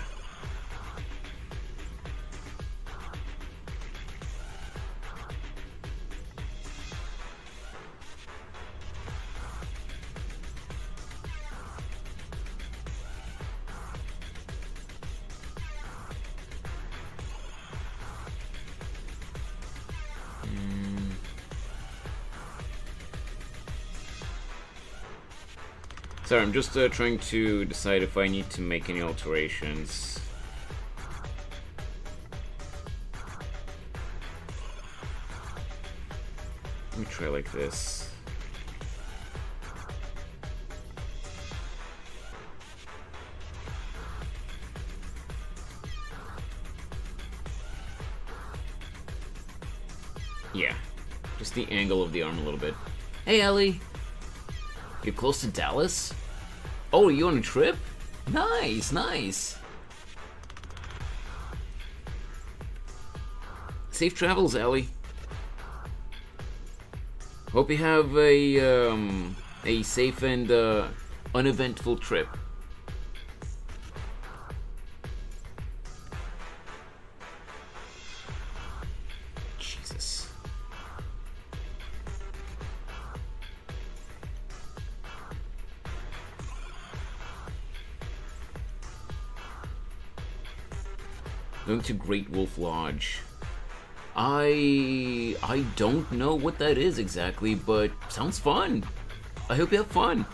Sorry, I'm just trying to decide if I need to make any alterations. Let me try like this. Yeah, just the angle of the arm a little bit. Hey, Ellie! You're close to Dallas? Oh, are you on a trip? Nice, nice. Safe travels, Ellie. Hope you have a safe and uneventful trip. Jesus. Going to Great Wolf Lodge. I don't know what that is exactly, but sounds fun. I hope you have fun.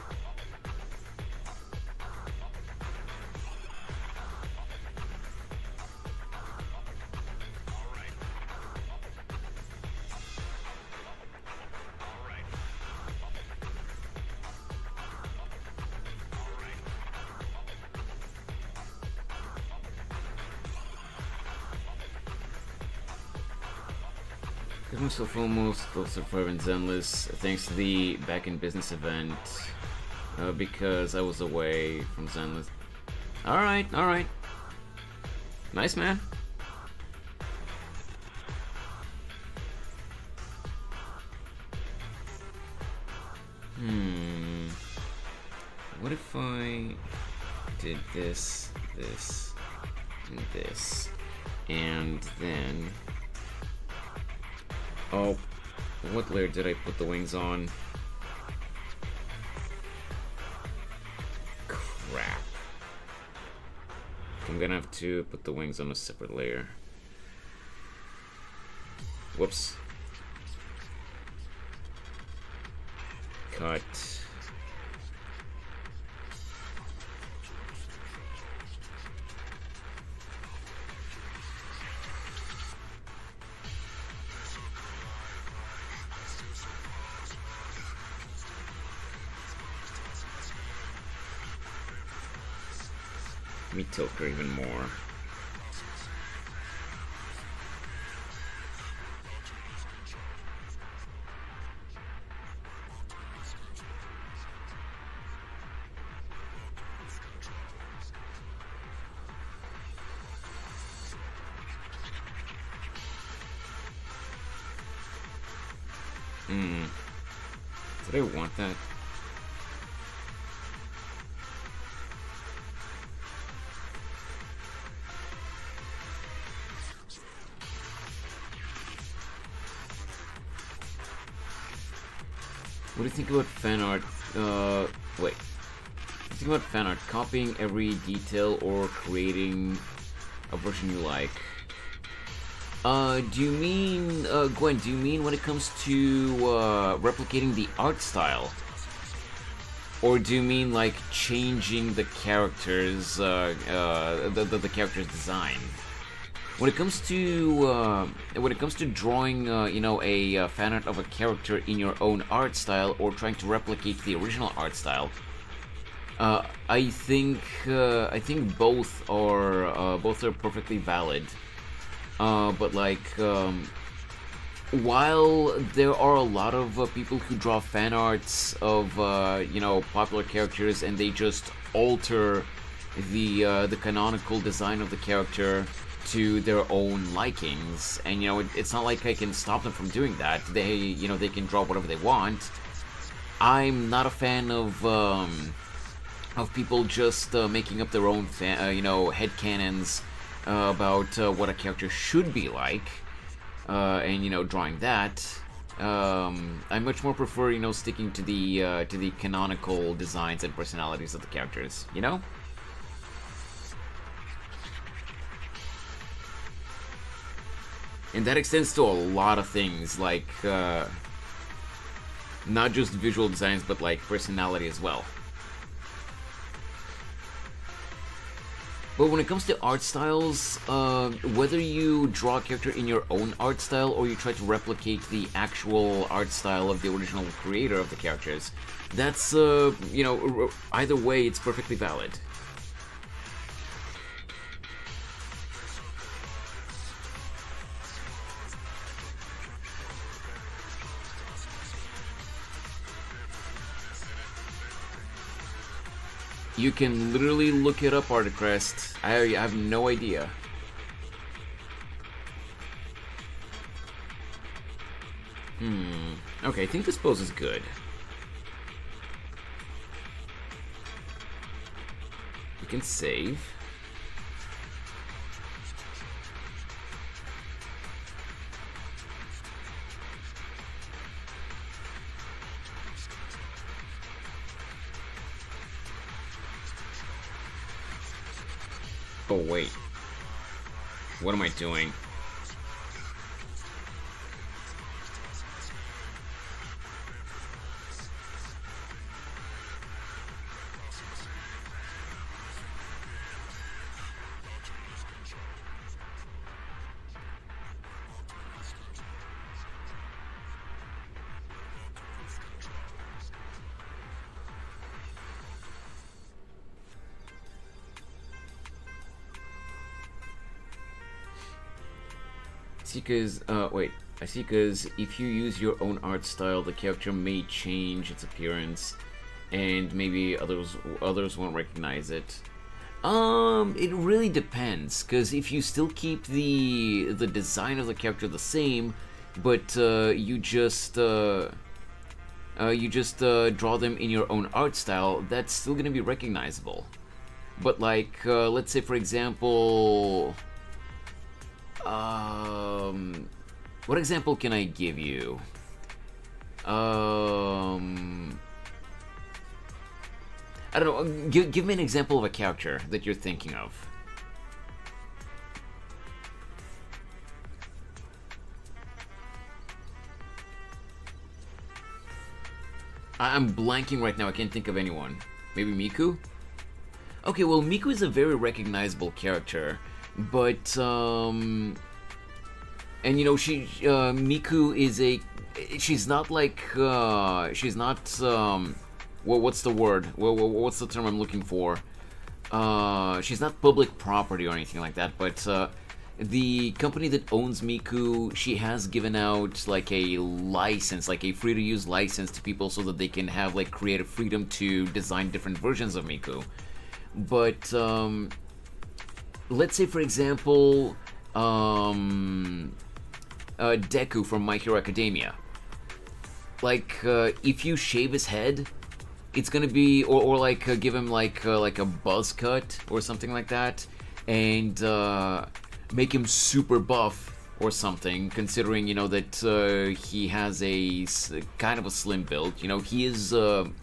Got myself almost close to 5 in Zenless thanks to the back in business event because I was away from Zenless. Alright, alright. Nice, man. What if I did this, this, and this, and then... Oh, what layer did I put the wings on? Crap. I'm gonna have to put the wings on a separate layer. Whoops. Cut. Let me tilt her even more. Did I want that? What do you think about fan art? Wait. Think about fan art, copying every detail or creating a version you like. Do you mean, Gwen, do you mean when it comes to, replicating the art style? Or do you mean, like, changing the character's, the character's design? When it comes to drawing, you know, a fan art of a character in your own art style or trying to replicate the original art style, I think both are perfectly valid. But like, while there are a lot of people who draw fan arts of you know, popular characters and they just alter the canonical design of the character to their own likings, and you know, it's not like I can stop them from doing that. They, you know, they can draw whatever they want. I'm not a fan of people just making up their own you know, headcanons about what a character should be like, and you know, drawing that. I much more prefer, you know, sticking to the canonical designs and personalities of the characters, you know? And that extends to a lot of things, like not just visual designs, but like personality as well. But when it comes to art styles, whether you draw a character in your own art style or you try to replicate the actual art style of the original creator of the characters, that's, you know, either way, it's perfectly valid. You can literally look it up, Articrest. I have no idea. Okay, I think this pose is good. We can save. Oh wait, what am I doing? I see, because if you use your own art style, the character may change its appearance, and maybe others won't recognize it. It really depends, because if you still keep the design of the character the same, but you just draw them in your own art style, that's still gonna be recognizable. But like, let's say for example, what example can I give you? I don't know. Give me an example of a character that you're thinking of. I'm blanking right now. I can't think of anyone. Maybe Miku? Okay, well, Miku is a very recognizable character, but and you know, Miku is she's not like, she's not, what's the word? What's the term I'm looking for? She's not public property or anything like that, but the company that owns Miku, she has given out like a license, like a free-to-use license to people so that they can have like creative freedom to design different versions of Miku. But let's say, for example, Deku from My Hero Academia. like if you shave his head, it's gonna be, or like give him like a buzz cut or something like that, and make him super buff or something, considering, you know, that he has a kind of a slim build. You know, he is toned,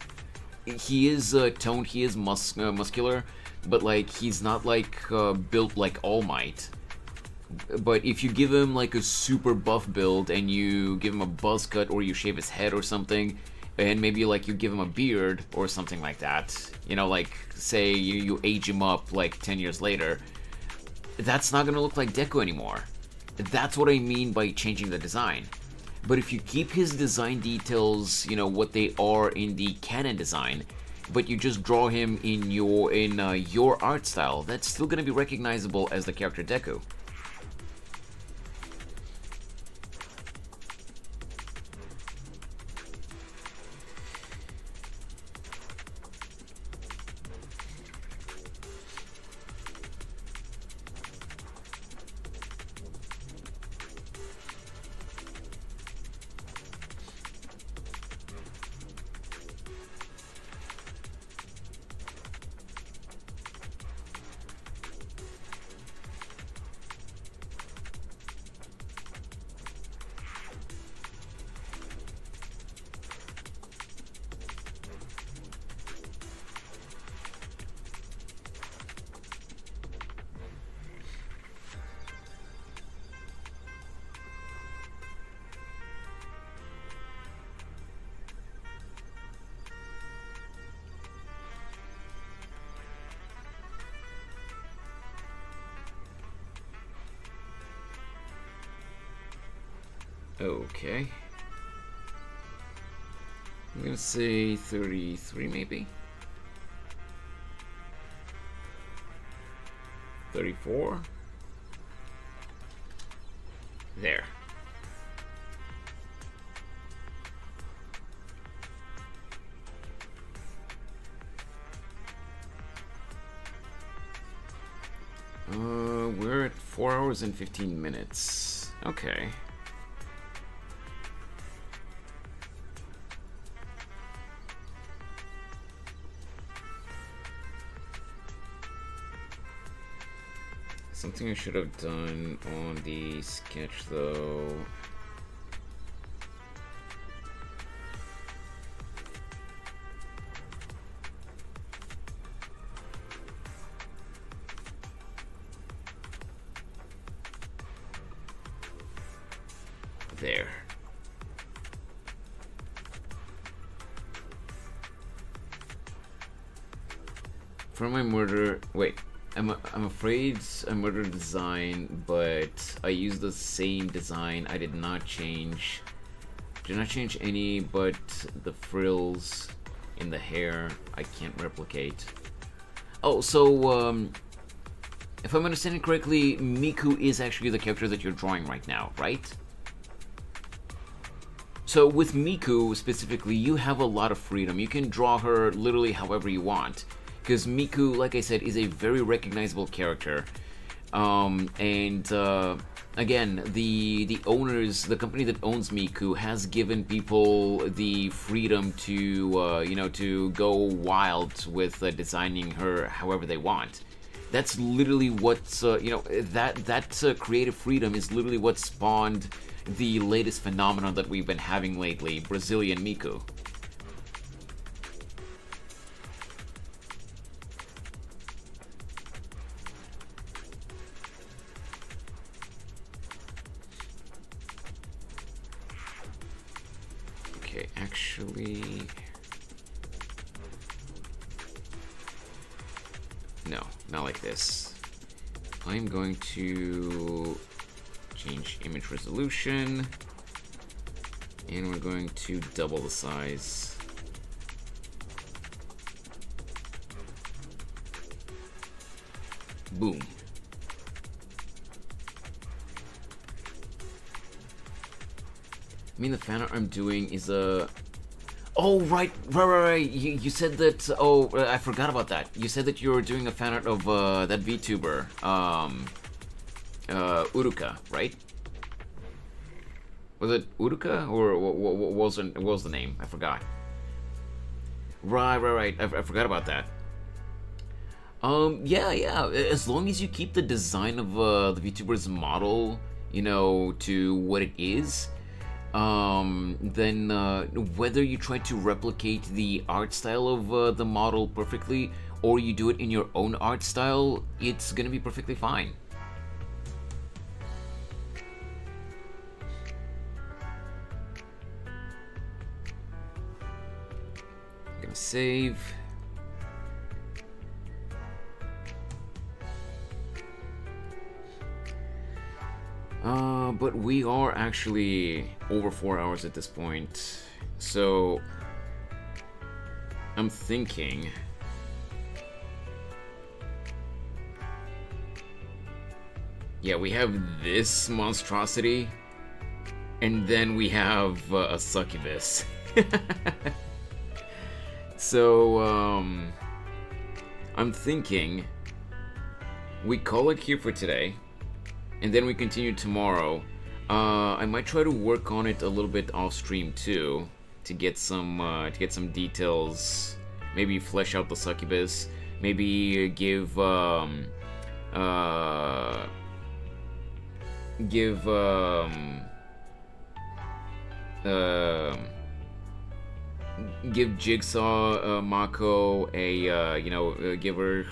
he is muscular, but like he's not like built like All Might. But if you give him like a super buff build and you give him a buzz cut, or you shave his head or something, and maybe like you give him a beard or something like that, you know, like say you age him up like 10 years later, that's not gonna look like Deku anymore. That's what I mean by changing the design. But if you keep his design details, you know, what they are in the canon design, but you just draw him in your art style, that's still gonna be recognizable as the character Deku. Okay. I'm gonna say 33 maybe? 34? There. We're at 4 hours and 15 minutes. Okay. Something I should have done on the sketch, though. There. For my murder, wait. I'm afraid I murdered design, but I used the same design. I did not change any but the frills in the hair. I can't replicate. Oh, so if I'm understanding correctly, Miku is actually the character that you're drawing right now, right? So with Miku specifically, you have a lot of freedom. You can draw her literally however you want. Because Miku, like I said, is a very recognizable character, and again, the owners, the company that owns Miku, has given people the freedom to you know, to go wild with designing her however they want. That's literally what you know, that creative freedom is literally what spawned the latest phenomenon that we've been having lately, Brazilian Miku. Okay, actually, no, not like this. I'm going to change image resolution, and we're going to double the size. Boom. I mean, the fan art I'm doing is a... Oh, right. You said that... Oh, I forgot about that. You said that you were doing a fan art of that VTuber, Uruka, right? Was it Uruka or what was the name? I forgot. Right. I forgot about that. Yeah. As long as you keep the design of the VTuber's model, you know, to what it is, then whether you try to replicate the art style of the model perfectly or you do it in your own art style, it's gonna be perfectly fine. Gonna save. But we are actually over 4 hours at this point, so I'm thinking yeah, we have this monstrosity and then we have a succubus. So I'm thinking we call it here for today and then we continue tomorrow. I might try to work on it a little bit off stream too, to get some details. Maybe flesh out the succubus. Maybe give Jigsaw Mako a give her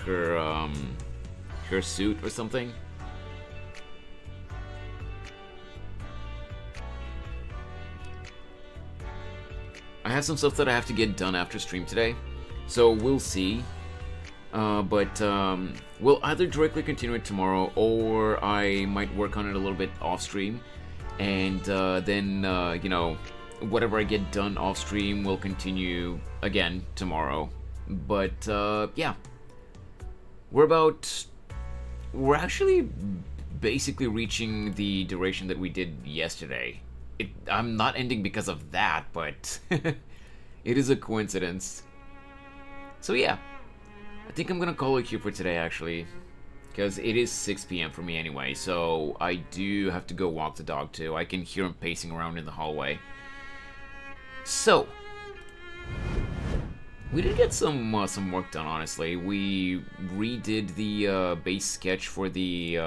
her suit or something. I have some stuff that I have to get done after stream today, so we'll see. But we'll either directly continue it tomorrow, or I might work on it a little bit off stream, and then whatever I get done off stream will continue again tomorrow. But yeah, we're actually basically reaching the duration that we did yesterday. I'm not ending because of that, but it is a coincidence. So yeah, I think I'm gonna call it here for today, actually, because it is 6 p.m. for me anyway, so I do have to go walk the dog too. I can hear him pacing around in the hallway. So, we did get some work done, honestly. We redid the base sketch for the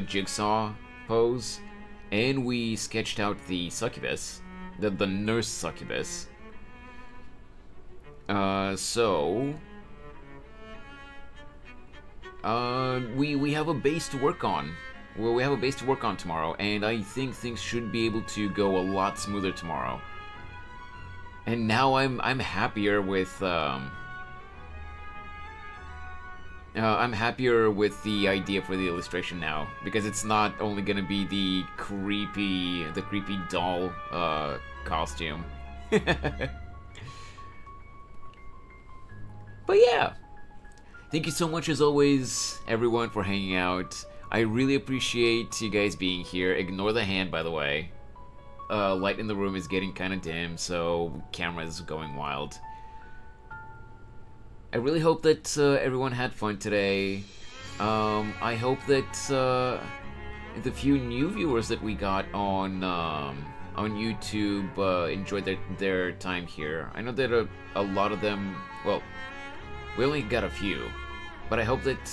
jigsaw pose, and we sketched out the succubus, the nurse succubus. So we have a base to work on. Well, we have a base to work on tomorrow, and I think things should be able to go a lot smoother tomorrow. And now I'm happier with I'm happier with the idea for the illustration now, because it's not only gonna be the creepy doll costume. But yeah, thank you so much as always, everyone, for hanging out. I really appreciate you guys being here. Ignore the hand, by the way. Light in the room is getting kind of dim, so camera is going wild. I really hope that everyone had fun today. I hope that the few new viewers that we got on YouTube enjoyed their time here. I know that a lot of them, well, we only got a few, but I hope that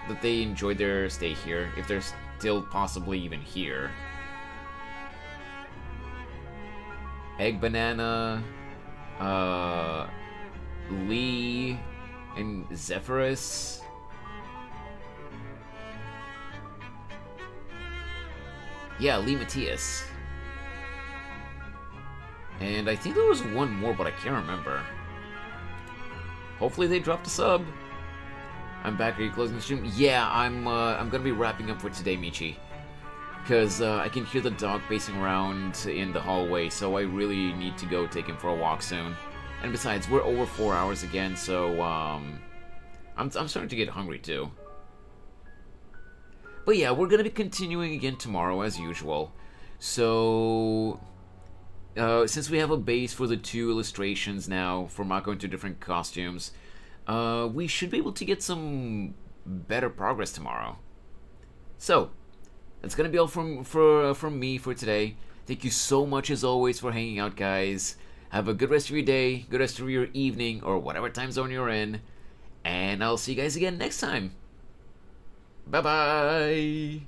that they enjoyed their stay here, if they're still possibly even here. Egg Banana, Lee, and Zephyrus. Yeah, Lee Matthias. And I think there was one more, but I can't remember. Hopefully they dropped a sub. I'm back. Are you closing the stream? Yeah, I'm gonna be wrapping up for today, Michi. Because I can hear the dog pacing around in the hallway, so I really need to go take him for a walk soon. And besides, we're over 4 hours again, so I'm starting to get hungry too. But yeah, we're gonna be continuing again tomorrow as usual. So since we have a base for the two illustrations now for Mako into different costumes, we should be able to get some better progress tomorrow. So, that's gonna be all from me for today. Thank you so much as always for hanging out, guys. Have a good rest of your day, good rest of your evening, or whatever time zone you're in. And I'll see you guys again next time. Bye-bye.